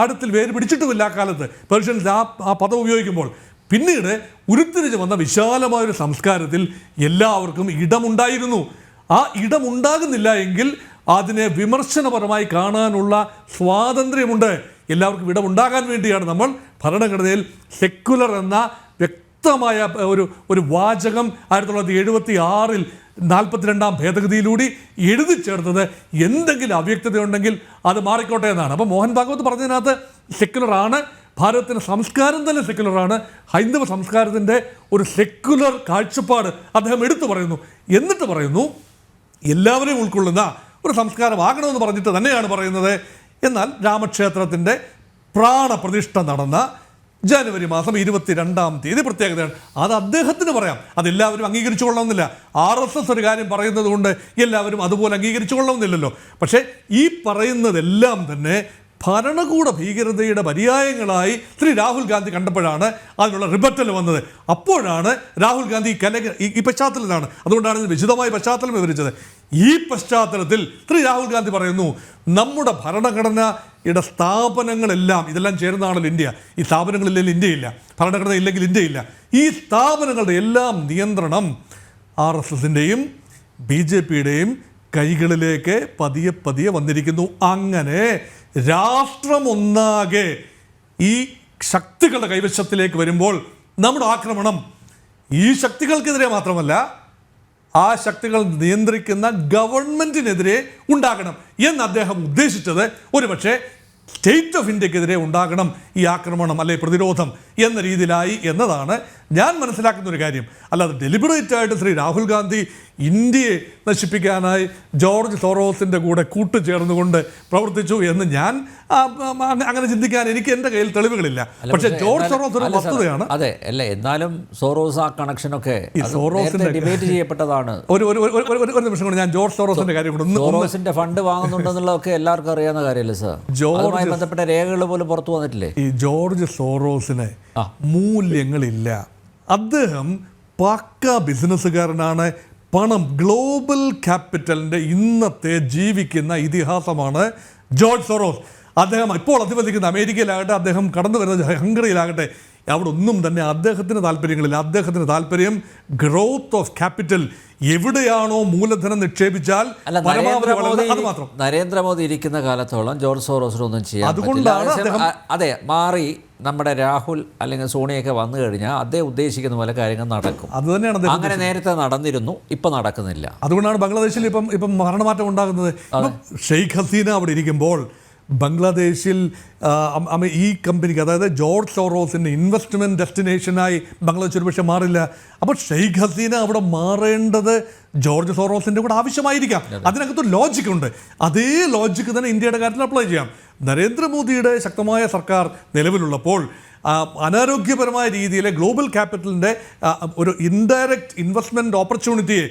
ആഴത്തിൽ വേര് പിടിച്ചിട്ടുമില്ല ആ കാലത്ത് പേർഷ്യൻസ് ആ പദം ഉപയോഗിക്കുമ്പോൾ. പിന്നീട് ഉരുത്തിരിഞ്ഞ് വന്ന വിശാലമായൊരു സംസ്കാരത്തിൽ എല്ലാവർക്കും ഇടമുണ്ടായിരുന്നു. ആ ഇടമുണ്ടാകുന്നില്ല എങ്കിൽ അതിനെ വിമർശനപരമായി കാണാനുള്ള സ്വാതന്ത്ര്യമുണ്ട്. എല്ലാവർക്കും ഇടമുണ്ടാകാൻ വേണ്ടിയാണ് നമ്മൾ ഭരണഘടനയിൽ സെക്യുലർ എന്ന വ്യക്തമായ ഒരു വാചകം 1976-ൽ 42-ാം ഭേദഗതിയിലൂടെ എഴുതി ചേർത്തത്. എന്തെങ്കിലും അവ്യക്തതയുണ്ടെങ്കിൽ അത് മാറിക്കോട്ടെ എന്നാണ്. അപ്പോൾ മോഹൻ ഭാഗവത് പറഞ്ഞതിനകത്ത് സെക്യുലറാണ്, ഭാരതത്തിൻ്റെ സംസ്കാരം തന്നെ സെക്യുലറാണ്, ഹൈന്ദവ സംസ്കാരത്തിൻ്റെ ഒരു സെക്യുലർ കാഴ്ചപ്പാട് അദ്ദേഹം എടുത്തു പറയുന്നു. എന്നിട്ട് പറയുന്നു എല്ലാവരെയും ഉൾക്കൊള്ളുന്ന ഒരു സംസ്കാരമാകണമെന്ന് പറഞ്ഞിട്ട് തന്നെയാണ് പറയുന്നത്. എന്നാൽ രാമക്ഷേത്രത്തിൻ്റെ പ്രാണപ്രതിഷ്ഠ നടന്ന ജനുവരി മാസം 22-ാം തീയതി പ്രത്യേകതയാണ്. അത് അദ്ദേഹത്തിന് പറയാം, അതെല്ലാവരും അംഗീകരിച്ചു കൊള്ളണമെന്നില്ല. RSS ഒരു കാര്യം പറയുന്നത് കൊണ്ട് എല്ലാവരും അതുപോലെ അംഗീകരിച്ചു കൊള്ളണമെന്നില്ലല്ലോ. പക്ഷേ ഈ പറയുന്നതെല്ലാം തന്നെ ഭരണകൂട ഭീകരതയുടെ പര്യായങ്ങളായി ശ്രീ രാഹുൽ ഗാന്ധി കണ്ടപ്പോഴാണ് അതിനുള്ള റിബറ്റൽ വന്നത്. അപ്പോഴാണ് രാഹുൽ ഗാന്ധി ഈ പശ്ചാത്തലത്തിലാണ്, അതുകൊണ്ടാണ് വിശദമായ പശ്ചാത്തലം വിവരിച്ചത്. ഈ പശ്ചാത്തലത്തിൽ ശ്രീ രാഹുൽ ഗാന്ധി പറയുന്നു, നമ്മുടെ ഭരണഘടനയുടെ സ്ഥാപനങ്ങളെല്ലാം, ഇതെല്ലാം ചേർന്നാണല്ലോ ഇന്ത്യ, ഈ സ്ഥാപനങ്ങളില്ലെങ്കിൽ ഇന്ത്യയില്ല, ഭരണഘടന ഇല്ലെങ്കിൽ ഇന്ത്യയില്ല, ഈ സ്ഥാപനങ്ങളുടെ എല്ലാം നിയന്ത്രണം RSSൻ്റെയും BJPയുടെയും കൈകളിലേക്ക് പതിയെ പതിയെ വന്നിരിക്കുന്നു. അങ്ങനെ രാഷ്ട്രമൊന്നാകെ ഈ ശക്തികളുടെ കൈവശത്തിലേക്ക് വരുമ്പോൾ നമ്മുടെ ആക്രമണം ഈ ശക്തികൾക്കെതിരെ മാത്രമല്ല, ആ ശക്തികൾ നിയന്ത്രിക്കുന്ന ഗവൺമെന്റിനെതിരെ ഉണ്ടാകണം എന്ന് അദ്ദേഹം ഉദ്ദേശിച്ചത് ഒരുപക്ഷെ സ്റ്റേറ്റ് ഓഫ് ഇന്ത്യക്കെതിരെ ഉണ്ടാകണം ഈ ആക്രമണം അല്ലെ പ്രതിരോധം എന്ന രീതിയിലായി എന്നതാണ് ഞാൻ മനസ്സിലാക്കുന്ന ഒരു കാര്യം. അല്ലാതെ ഡെലിബറേറ്റ് ആയിട്ട് ശ്രീ രാഹുൽ ഗാന്ധി ഇന്ത്യയെ നശിപ്പിക്കാനായി ജോർജ് സോറോസിൻ്റെ കൂടെ കൂട്ടുചേർന്നുകൊണ്ട് പ്രവർത്തിച്ചു എന്ന് ഞാൻ അങ്ങനെ ചിന്തിക്കാൻ എനിക്ക് എൻ്റെ കയ്യിൽ തെളിവുകളില്ല. പക്ഷേ ജോർജ് സോറോസ് ഒരു വസ്തുതയാണ്. അതെ, അല്ല, എന്നാലും സോറോസ് ആ കണക്ഷനൊക്കെ സോറോസിന്റെ ഡിബേറ്റ് ചെയ്യപ്പെട്ടതാണ്. ഒരു നിമിഷം കൊണ്ട് ഞാൻ ജോർജ് സോറോസിന്റെ കാര്യം കൊണ്ട്, സോറോസിന്റെ ഫണ്ട് വാങ്ങുന്നുണ്ടെന്നുള്ളതൊക്കെ എല്ലാവർക്കും അറിയാവുന്ന കാര്യമല്ലേ സാർ? അതുമായി ബന്ധപ്പെട്ട രേഖകൾ പോലും പുറത്തു വന്നിട്ടില്ലേ? ഈ ജോർജ് സോറോസിന് മൂല്യങ്ങളില്ല. അദ്ദേഹം പക്ക ബിസിനസ്സുകാരനാണ്. പണം, ഗ്ലോബൽ ക്യാപിറ്റലിൻ്റെ ഇന്നത്തെ ജീവിക്കുന്ന ഇതിഹാസമാണ് ജോർജ് സോറോസ്. അദ്ദേഹം ഇപ്പോൾ അധിവസിക്കുന്ന അമേരിക്കയിലാകട്ടെ, അദ്ദേഹം കടന്നു വരുന്ന ഹംഗറിയിലാകട്ടെ, അവിടെ ഒന്നും തന്നെ അദ്ദേഹത്തിന് താല്പര്യങ്ങളില്ല. അദ്ദേഹത്തിന് താല്പര്യം ഗ്രോത്ത് ഓഫ് ക്യാപിറ്റൽ. എവിടെയാണോ മൂലധനം നിക്ഷേപിച്ചാൽ പരമാവധി അത് മാത്രം. നരേന്ദ്രമോദി ഇരിക്കുന്ന കാലത്തോളം ജോർജ് സോറോസിനൊന്നും ചെയ്യാൻ അതുകൊണ്ടാണ് പറ്റില്ല. അതെ, മാറി നമ്മുടെ രാഹുൽ അല്ലെങ്കിൽ സോണിയൊക്കെ വന്നു കഴിഞ്ഞാൽ അദ്ദേഹം ഉദ്ദേശിക്കുന്ന പോലെ കാര്യങ്ങൾ നടക്കും. അത് തന്നെയാണ് അങ്ങനെ നേരത്തെ നടന്നിരുന്നു, ഇപ്പം നടക്കുന്നില്ല. അതുകൊണ്ടാണ് ബംഗ്ലാദേശിൽ ഇപ്പം ഭരണമാറ്റം ഉണ്ടാകുന്നത്. ഷെയ്ഖ് ഹസീന അവിടെ ഇരിക്കുമ്പോൾ ബംഗ്ലാദേശിൽ ഈ കമ്പനിക്ക്, അതായത് ജോർജ് സോറോസിൻ്റെ ഇൻവെസ്റ്റ്മെൻറ്റ് ഡെസ്റ്റിനേഷനായി ബംഗ്ലാദേശ് ഒരുപക്ഷെ മാറില്ല. അപ്പോൾ ഷെയ്ഖ് ഹസീന അവിടെ മാറേണ്ടത് ജോർജ് സോറോസിൻ്റെ കൂടെ ആവശ്യമായിരിക്കാം. അതിനകത്തൊരു ലോജിക്കുണ്ട്. അതേ ലോജിക്ക് തന്നെ ഇന്ത്യയുടെ കാര്യത്തിൽ അപ്ലൈ ചെയ്യാം. നരേന്ദ്രമോദിയുടെ ശക്തമായ സർക്കാർ നിലവിലുള്ളപ്പോൾ അനാരോഗ്യപരമായ രീതിയിൽ ഗ്ലോബൽ ക്യാപിറ്റലിൻ്റെ ഒരു ഇൻഡയറക്റ്റ് ഇൻവെസ്റ്റ്മെൻറ്റ് ഓപ്പർച്യൂണിറ്റിയെ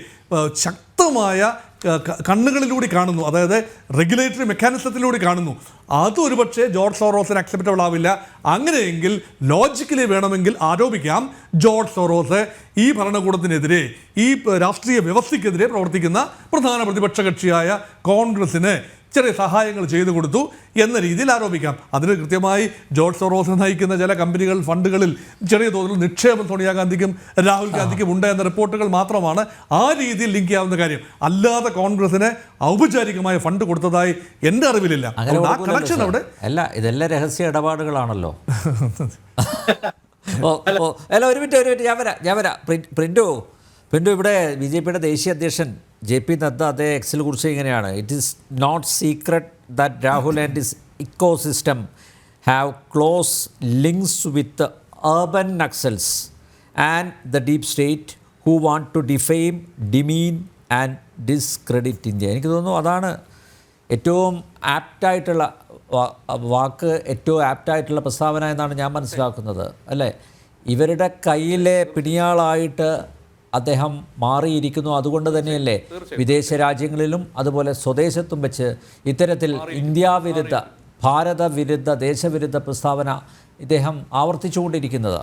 ശക്തമായ കണ്ണുകളിലൂടെ കാണുന്നു, അതായത് റെഗുലേറ്ററി മെക്കാനിസത്തിലൂടെ കാണുന്നു. അതൊരു പക്ഷേ ജോർജ് സോറോസിന് അക്സെപ്റ്റബിൾ ആവില്ല. അങ്ങനെയെങ്കിൽ ലോജിക്കലി വേണമെങ്കിൽ ആരോപിക്കാം, ജോർജ് സോറോസ് ഈ ഭരണകൂടത്തിനെതിരെ, ഈ രാഷ്ട്രീയ വ്യവസ്ഥയ്ക്കെതിരെ പ്രവർത്തിക്കുന്ന പ്രധാന പ്രതിപക്ഷ കക്ഷിയായ കോൺഗ്രസിന് ചെറിയ സഹായങ്ങൾ ചെയ്തു കൊടുത്തു എന്ന രീതിയിൽ ആരോപിക്കാം. അതിന് കൃത്യമായി ജോർജ് സോറോസ് നയിക്കുന്ന ചില കമ്പനികൾ, ഫണ്ടുകളിൽ ചെറിയ തോതിൽ നിക്ഷേപം സോണിയാഗാന്ധിക്കും രാഹുൽ ഗാന്ധിക്കും ഉണ്ട് എന്ന റിപ്പോർട്ടുകൾ മാത്രമാണ് ആ രീതിയിൽ ലിങ്ക് ചെയ്യാവുന്ന കാര്യം. അല്ലാതെ കോൺഗ്രസിന് ഔപചാരികമായ ഫണ്ട് കൊടുത്തതായി എൻ്റെ അറിവിലില്ല. ആ കണക്ഷൻ അവിടെ അല്ല, ഇതെല്ലാം രഹസ്യ ഇടപാടുകളാണല്ലോ. അല്ല, ഒരു മിനിറ്റ് ഞാൻ വരാം. പ്രിൻറ്റു, ഇവിടെ BJPയുടെ ദേശീയ അധ്യക്ഷൻ JP നദ്ദ അതേ എക്സിൽ കുറിച്ച് ഇങ്ങനെയാണ്: it is not secret that Rahul and his ecosystem have close links with urban Naxals and the deep state who want to defame, demean and discredit India. എനിക്ക് തോന്നുന്നു അതാണ് ഏറ്റവും ആപ്റ്റായിട്ടുള്ള വാക്ക്, ഏറ്റവും ആപ്റ്റായിട്ടുള്ള പ്രസ്താവന എന്നാണ് ഞാൻ മനസ്സിലാക്കുന്നത്, അല്ലേ? ഇവരുടെ കയ്യിലെ പിണിയാളായിട്ട് അദ്ദേഹം മാറിയിരിക്കുന്നു. അതുകൊണ്ട് തന്നെയല്ലേ വിദേശ രാജ്യങ്ങളിലും അതുപോലെ സ്വദേശത്തും വെച്ച് ഇത്തരത്തിൽ ഇന്ത്യ വിരുദ്ധ, ഭാരത വിരുദ്ധ, ദേശവിരുദ്ധ പ്രസ്താവന ഇദ്ദേഹം ആവർത്തിച്ചുകൊണ്ടിരിക്കുന്നത്.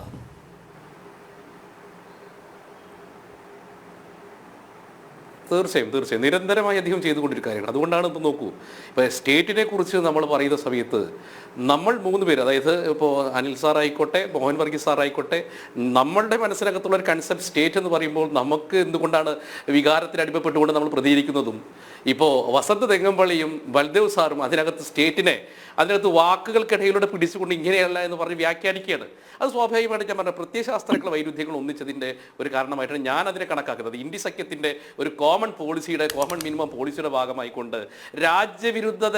തീർച്ചയായും നിരന്തരമായി അദ്ദേഹം ചെയ്തുകൊണ്ടിരിക്കുന്ന കാര്യമാണ്. അതുകൊണ്ടാണ് ഇപ്പോൾ നോക്കൂ, ഇപ്പോൾ സ്റ്റേറ്റിനെ കുറിച്ച് നമ്മൾ പറയുന്ന സമയത്ത് നമ്മൾ 3 പേര്, അതായത് ഇപ്പോൾ അനിൽ സാർ ആയിക്കോട്ടെ, മോഹൻ വർഗീസ് സാർ ആയിക്കോട്ടെ, നമ്മളുടെ മനസ്സിനകത്തുള്ള ഒരു കൺസെപ്റ്റ് സ്റ്റേറ്റ് എന്ന് പറയുമ്പോൾ നമുക്ക് എന്തുകൊണ്ടാണ് വികാരത്തിന് അടിമപ്പെട്ടുകൊണ്ട് നമ്മൾ പ്രതികരിക്കുന്നതും. ഇപ്പോൾ വസന്ത് തെങ്ങമ്പള്ളിയും ബൽദേവ് സാറും അതിനകത്ത് സ്റ്റേറ്റിനെ അതിനകത്ത് വാക്കുകൾക്കിടയിലൂടെ പിടിച്ചുകൊണ്ട് ഇങ്ങനെയല്ല എന്ന് പറഞ്ഞ് വ്യാഖ്യാനിക്കുകയാണ്. അത് സ്വാഭാവികമായിട്ട് ഞാൻ പറഞ്ഞ പ്രത്യയശാസ്ത്രങ്ങൾ വൈരുദ്ധ്യങ്ങൾ ഒന്നിച്ചതിൻ്റെ ഒരു കാരണമായിട്ടാണ് ഞാൻ അതിനെ കണക്കാക്കുന്നത്. ഇന്ത്യ സഖ്യത്തിൻ്റെ ഒരു കോമൺ മിനിമം പോളിസിയുടെ ഭാഗമായിക്കൊണ്ട് രാജ്യവിരുദ്ധത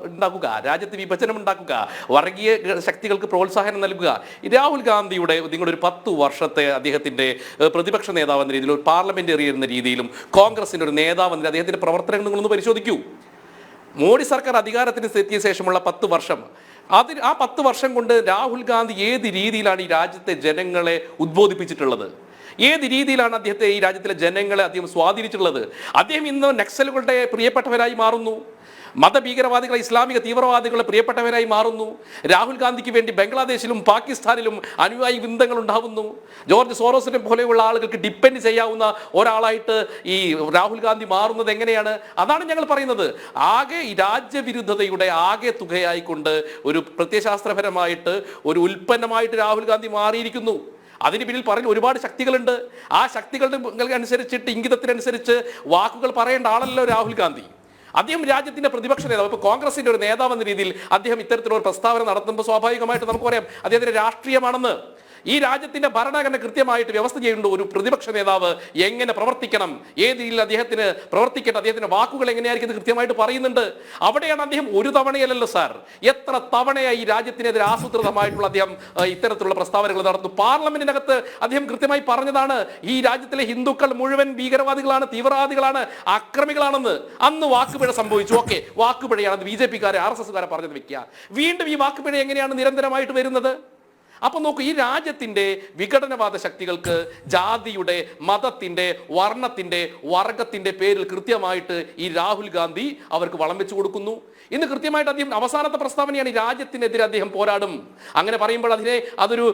ഉണ്ടാക്കുക, രാജ്യത്ത് വിഭജനം ഉണ്ടാക്കുക, വർഗീയ ശക്തികൾക്ക് പ്രോത്സാഹനം നൽകുക. രാഹുൽ ഗാന്ധിയുടെ നിങ്ങളൊരു 10 വർഷത്തെ അദ്ദേഹത്തിൻ്റെ പ്രതിപക്ഷ നേതാവ് എന്ന രീതിയിലും പാർലമെന്റേറിയൻ എന്ന രീതിയിലും കോൺഗ്രസിൻ്റെ ഒരു നേതാവ് എന്ന അദ്ദേഹത്തിൻ്റെ പ്രവർത്തനങ്ങൾ നിങ്ങളൊന്ന് പരിശോധിക്കൂ. മോഡി സർക്കാർ അധികാരത്തിന് എത്തിയ ശേഷമുള്ള 10 വർഷം, ആ 10 വർഷം കൊണ്ട് രാഹുൽ ഗാന്ധി ഏത് രീതിയിലാണ് ഈ രാജ്യത്തെ ജനങ്ങളെ ഉദ്ബോധിപ്പിച്ചിട്ടുള്ളത്? ഏത് രീതിയിലാണ് അദ്ദേഹത്തെ ഈ രാജ്യത്തിലെ ജനങ്ങളെ അദ്ദേഹം സ്വാധീനിച്ചിട്ടുള്ളത്? അദ്ദേഹം ഇന്ന് നക്സലുകളുടെ പ്രിയപ്പെട്ടവരായി മാറുന്നു, മതഭീകരവാദികളെ ഇസ്ലാമിക തീവ്രവാദികളെ പ്രിയപ്പെട്ടവരായി മാറുന്നു. രാഹുൽ ഗാന്ധിക്ക് വേണ്ടി ബംഗ്ലാദേശിലും പാകിസ്ഥാനിലും അനുയായി വൃന്ദങ്ങൾ ഉണ്ടാവുന്നു. ജോർജ് സോറോസിനെ പോലെയുള്ള ആളുകൾക്ക് ഡിപ്പെൻഡ് ചെയ്യാവുന്ന ഒരാളായിട്ട് ഈ രാഹുൽ ഗാന്ധി മാറുന്നത് എങ്ങനെയാണ്? അതാണ് ഞങ്ങൾ പറയുന്നത്. ആകെ ഈ രാജ്യവിരുദ്ധതയുടെ ആകെ തുകയായിക്കൊണ്ട് ഒരു പ്രത്യയശാസ്ത്രപരമായിട്ട് ഒരു ഉൽപ്പന്നമായിട്ട് രാഹുൽ ഗാന്ധി മാറിയിരിക്കുന്നു. അതിന് പിന്നിൽ പറഞ്ഞ ഒരുപാട് ശക്തികളുണ്ട്. ആ ശക്തികളുടെ അനുസരിച്ചിട്ട് ഇംഗിതത്തിനനുസരിച്ച് വാക്കുകൾ പറയേണ്ട ആളല്ലോ രാഹുൽ ഗാന്ധി. അദ്ദേഹം രാജ്യത്തിന്റെ പ്രതിപക്ഷ നേതാവ്, ഇപ്പോൾ കോൺഗ്രസിന്റെ ഒരു നേതാവ് എന്ന രീതിയിൽ അദ്ദേഹം ഇത്തരത്തിലുള്ള പ്രസ്താവന നടത്തുമ്പോൾ സ്വാഭാവികമായിട്ട് നമുക്ക് പറയാം അദ്ദേഹത്തിന്റെ രാഷ്ട്രീയമാണെന്ന്. ഈ രാജ്യത്തിന്റെ ഭരണഘടന കൃത്യമായിട്ട് വ്യവസ്ഥ ചെയ്യേണ്ട ഒരു പ്രതിപക്ഷ നേതാവ് എങ്ങനെ പ്രവർത്തിക്കണം, ഏത് രീതിയിൽ അദ്ദേഹത്തിന് പ്രവർത്തിക്കട്ടെ, അദ്ദേഹത്തിന്റെ വാക്കുകൾ എങ്ങനെയായിരിക്കും കൃത്യമായിട്ട് പറയുന്നുണ്ട്. അവിടെയാണ് അദ്ദേഹം ഒരു തവണയല്ലല്ലോ സാർ, എത്ര തവണയായി ഈ രാജ്യത്തിനെതിരെ ആസൂത്രിതമായിട്ടുള്ള അദ്ദേഹം ഇത്തരത്തിലുള്ള പ്രസ്താവനകൾ നടത്തുന്നു. പാർലമെന്റിനകത്ത് അദ്ദേഹം കൃത്യമായി പറഞ്ഞതാണ് ഈ രാജ്യത്തിലെ ഹിന്ദുക്കൾ മുഴുവൻ ഭീകരവാദികളാണ്, തീവ്രവാദികളാണ്, അക്രമികളാണെന്ന്. അന്ന് വാക്കുപിഴ സംഭവിച്ചു. ഓക്കെ, വാക്കുപിഴയാണ് BJP-കാരെ RSS-കാരെ പറഞ്ഞത് വെക്കുക. വീണ്ടും ഈ വാക്കുപിഴ എങ്ങനെയാണ് നിരന്തരമായിട്ട് വരുന്നത്? അപ്പൊ നോക്കൂ, ഈ രാജ്യത്തിന്റെ വിഘടനവാദ ശക്തികൾക്ക് ജാതിയുടെ, മതത്തിന്റെ, വർണ്ണത്തിന്റെ, വർഗത്തിന്റെ പേരിൽ കൃത്യമായിട്ട് ഈ രാഹുൽ ഗാന്ധി അവർക്ക് വളം വെച്ചു കൊടുക്കുന്നു. ഇന്ന് കൃത്യമായിട്ട് അദ്ദേഹം അവസാനത്തെ പ്രസ്താവനയാണ് ഈ രാജ്യത്തിനെതിരെ അദ്ദേഹം പോരാടും. അങ്ങനെ പറയുമ്പോൾ അതൊരു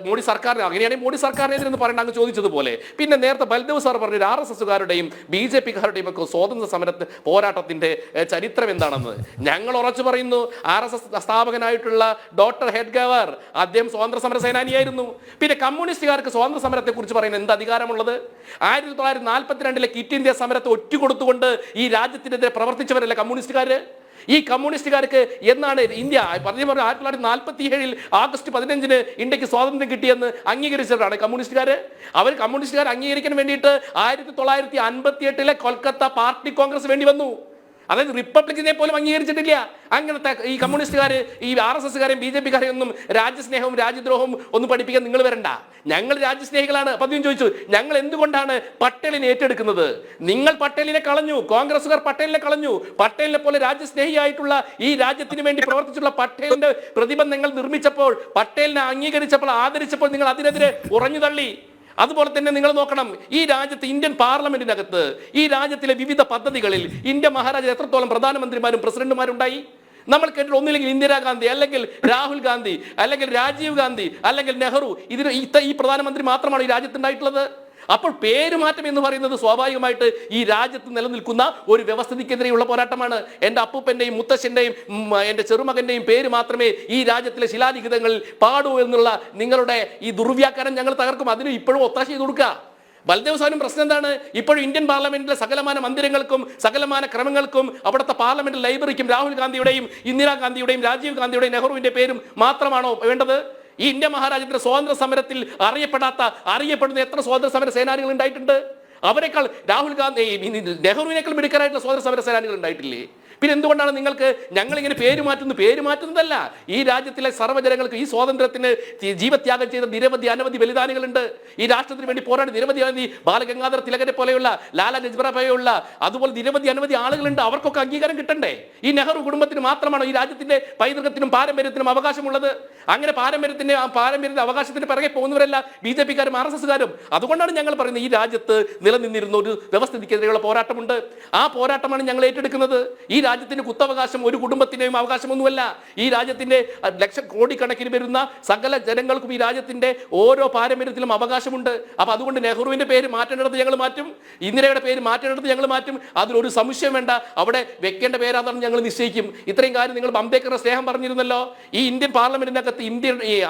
മോഡി സർക്കാരിന്, അങ്ങനെയാണെങ്കിൽ മോഡി സർക്കാരിനെതിരെ എന്ന് പറയേണ്ട അങ്ങ് ചോദിച്ചതുപോലെ. പിന്നെ നേരത്തെ ബൽദേവ് സാർ പറഞ്ഞ RSS-കാരുടെയും BJP-കാരുടെയും ഒക്കെ സ്വാതന്ത്ര്യ സമര പോരാട്ടത്തിന്റെ ചരിത്രം എന്താണെന്ന് ഞങ്ങൾ ഉറച്ചു പറയുന്നു. RSS സ്ഥാപകനായിട്ടുള്ള ഡോക്ടർ ഹെഡ്ഗേവാർ അദ്ദേഹം സ്വാതന്ത്ര്യ സമര സേനാനിയായിരുന്നു. പിന്നെ കമ്മ്യൂണിസ്റ്റുകാർക്ക് സ്വാതന്ത്ര്യ സമരത്തെ കുറിച്ച് പറയുന്ന എന്ത് അധികാരമുള്ളത്? 1942 ക്വിറ്റ് ഇന്ത്യ സമരത്തെ ഒറ്റുകൊടുത്തുകൊണ്ട് ഈ രാജ്യത്തിനെതിരെ പ്രവർത്തിച്ചവരല്ലേ കമ്മ്യൂണിസ്റ്റുകാര്? ഈ കമ്മ്യൂണിസ്റ്റുകാർക്ക് എന്നാണ് ഇന്ത്യ 1947 ആഗസ്റ്റ് 15 ഇന്ത്യക്ക് സ്വാതന്ത്ര്യം കിട്ടിയെന്ന് അംഗീകരിച്ചവരാണ് കമ്മ്യൂണിസ്റ്റുകാര്. കമ്മ്യൂണിസ്റ്റുകാർ അംഗീകരിക്കാൻ വേണ്ടിയിട്ട് 1958 കൊൽക്കത്ത പാർട്ടി കോൺഗ്രസ് വേണ്ടി വന്നു. അതായത് റിപ്പബ്ലിക്കിനെ പോലും അംഗീകരിച്ചിട്ടില്ല. അങ്ങനത്തെ ഈ കമ്മ്യൂണിസ്റ്റുകാർ, ഈ RSS-കാരെയും BJP-കാരെയും ഒന്നും രാജ്യസ്നേഹവും രാജ്യദ്രോഹവും ഒന്നും പഠിപ്പിക്കാൻ നിങ്ങൾ വരണ്ട. ഞങ്ങൾ രാജ്യസ്നേഹികളാണ്. അപ്പം അദ്ദേഹം ചോദിച്ചു, ഞങ്ങൾ എന്തുകൊണ്ടാണ് പട്ടേലിനെ ഏറ്റെടുക്കുന്നത്? നിങ്ങൾ പട്ടേലിനെ കളഞ്ഞു, കോൺഗ്രസ്സുകാർ പട്ടേലിനെ കളഞ്ഞു. പട്ടേലിനെ പോലെ രാജ്യസ്നേഹിയായിട്ടുള്ള ഈ രാജ്യത്തിന് വേണ്ടി പ്രവർത്തിച്ചുള്ള പട്ടേലിന്റെ പ്രതിമ നിങ്ങൾ നിർമ്മിച്ചപ്പോൾ, പട്ടേലിനെ അംഗീകരിച്ചപ്പോൾ, ആദരിച്ചപ്പോൾ നിങ്ങൾ അതിനെതിരെ ഉറഞ്ഞു തള്ളി. അതുപോലെ തന്നെ നിങ്ങൾ നോക്കണം, ഈ രാജ്യത്ത് ഇന്ത്യൻ പാർലമെന്റിനകത്ത് ഈ രാജ്യത്തിലെ വിവിധ പദ്ധതികളിൽ ഇന്ത്യ മഹാരാജ എത്രത്തോളം പ്രധാനമന്ത്രിമാരും പ്രസിഡന്റുമാരും ഉണ്ടായി? നമ്മൾ കേട്ടിട്ട് ഒന്നില്ലെങ്കിൽ ഇന്ദിരാഗാന്ധി, അല്ലെങ്കിൽ രാഹുൽ ഗാന്ധി, അല്ലെങ്കിൽ രാജീവ് ഗാന്ധി, അല്ലെങ്കിൽ നെഹ്റു, ഈ പ്രധാനമന്ത്രി മാത്രമാണ് ഈ രാജ്യത്തുണ്ടായിട്ടുള്ളത്. അപ്പോൾ പേരുമാറ്റം എന്ന് പറയുന്നത് സ്വാഭാവികമായിട്ട് ഈ രാജ്യത്ത് നിലനിൽക്കുന്ന ഒരു വ്യവസ്ഥിതിക്കെതിരെയുള്ള പോരാട്ടമാണ്. എൻ്റെ അപ്പൂപ്പൻ്റെയും മുത്തശ്ശൻ്റെയും എൻ്റെ ചെറുമകൻ്റെയും പേര് മാത്രമേ ഈ രാജ്യത്തിലെ ശിലാലിഖിതങ്ങളിൽ പാടൂ എന്നുള്ള നിങ്ങളുടെ ഈ ദുർവ്യാഖ്യാനം ഞങ്ങൾ തകർക്കും. അതിന് ഇപ്പോഴും ഒത്താശ ചെയ്ത് കൊടുക്കുക. ബൽദേവ് സാറിനും പ്രശ്നം എന്താണ്? ഇപ്പോഴും ഇന്ത്യൻ പാർലമെന്റിലെ സകലമാന മന്ദിരങ്ങൾക്കും സകലമാന ക്രമങ്ങൾക്കും അവിടുത്തെ പാർലമെന്റ് ലൈബ്രറിക്കും രാഹുൽ ഗാന്ധിയുടെയും ഇന്ദിരാഗാന്ധിയുടെയും രാജീവ് ഗാന്ധിയുടെയും നെഹ്റുവിന്റെ പേരും മാത്രമാണോ വേണ്ടത്? ഈ ഇന്ത്യ മഹാരാജ്യത്തിന്റെ സ്വാതന്ത്ര്യ സമരത്തിൽ അറിയപ്പെടുന്ന എത്ര സ്വാതന്ത്ര്യ സമര സേനാനികൾ ഉണ്ടായിട്ടുണ്ട്? അവരെക്കാൾ രാഹുൽ ഗാന്ധി, നെഹ്റുവിനേക്കാൾ മിടുക്കരായിട്ടുള്ള സ്വാതന്ത്ര്യ സമര സേനാനികൾ ഉണ്ടായിട്ടില്ലേ? പിന്നെ എന്തുകൊണ്ടാണ് നിങ്ങൾക്ക് ഞങ്ങളിങ്ങനെ പേര് മാറ്റുന്നതല്ല. ഈ രാജ്യത്തിലെ സർവ്വജനങ്ങൾക്ക് ഈ സ്വാതന്ത്ര്യത്തിന് ജീവത്യാഗം ചെയ്ത അനവധി ബലിദാനികളുണ്ട്. ഈ രാഷ്ട്രത്തിന് വേണ്ടി പോരാടി നിരവധി ബാലഗംഗാധര തിലകരെ പോലെയുള്ള, ലാലാ ലജ്പത് പോലെയുള്ള, അതുപോലെ അനവധി ആളുകളുണ്ട്. അവർക്കൊക്കെ അംഗീകാരം കിട്ടണ്ടേ? ഈ നെഹ്റു കുടുംബത്തിന് മാത്രമാണോ ഈ രാജ്യത്തിന്റെ പൈതൃകത്തിനും പാരമ്പര്യത്തിനും അവകാശമുള്ളത്? അങ്ങനെ പാരമ്പര്യത്തിന്റെ അവകാശത്തിന് പിറകെ പോകുന്നവരല്ല BJP-കാരും RSS-കാരും. അതുകൊണ്ടാണ് ഞങ്ങൾ പറയുന്നത് ഈ രാജ്യത്ത് നിലനിന്നിരുന്ന ഒരു വ്യവസ്ഥിതിക്കെതിരെയുള്ള പോരാട്ടമുണ്ട്. ആ പോരാട്ടമാണ് ഞങ്ങൾ ഏറ്റെടുക്കുന്നത്. ഈ രാജ്യത്തിന്റെ കുത്തവകാശം ഒരു കുടുംബത്തിന്റെയും അവകാശമൊന്നുമല്ല. ഈ രാജ്യത്തിന്റെ കോടിക്കണക്കിന് വരുന്ന സകല ജനങ്ങൾക്കും ഈ രാജ്യത്തിന്റെ ഓരോ പാരമ്പര്യത്തിലും അവകാശമുണ്ട്. അപ്പൊ അതുകൊണ്ട് നെഹ്റുവിന്റെ പേര് മാറ്റേണ്ടത് ഞങ്ങൾ മാറ്റും, ഇന്ദിരയുടെ പേര് മാറ്റേണ്ടത് ഞങ്ങൾ മാറ്റും. അതിലൊരു സംശയം വേണ്ട. അവിടെ വെക്കേണ്ട പേരാണെന്ന് ഞങ്ങൾ നിശ്ചയിക്കും. ഇത്രയും കാര്യം നിങ്ങൾ അംബേദ്കറുടെ സ്നേഹം പറഞ്ഞിരുന്നല്ലോ. ഈ ഇന്ത്യൻ പാർലമെന്റിനകത്ത്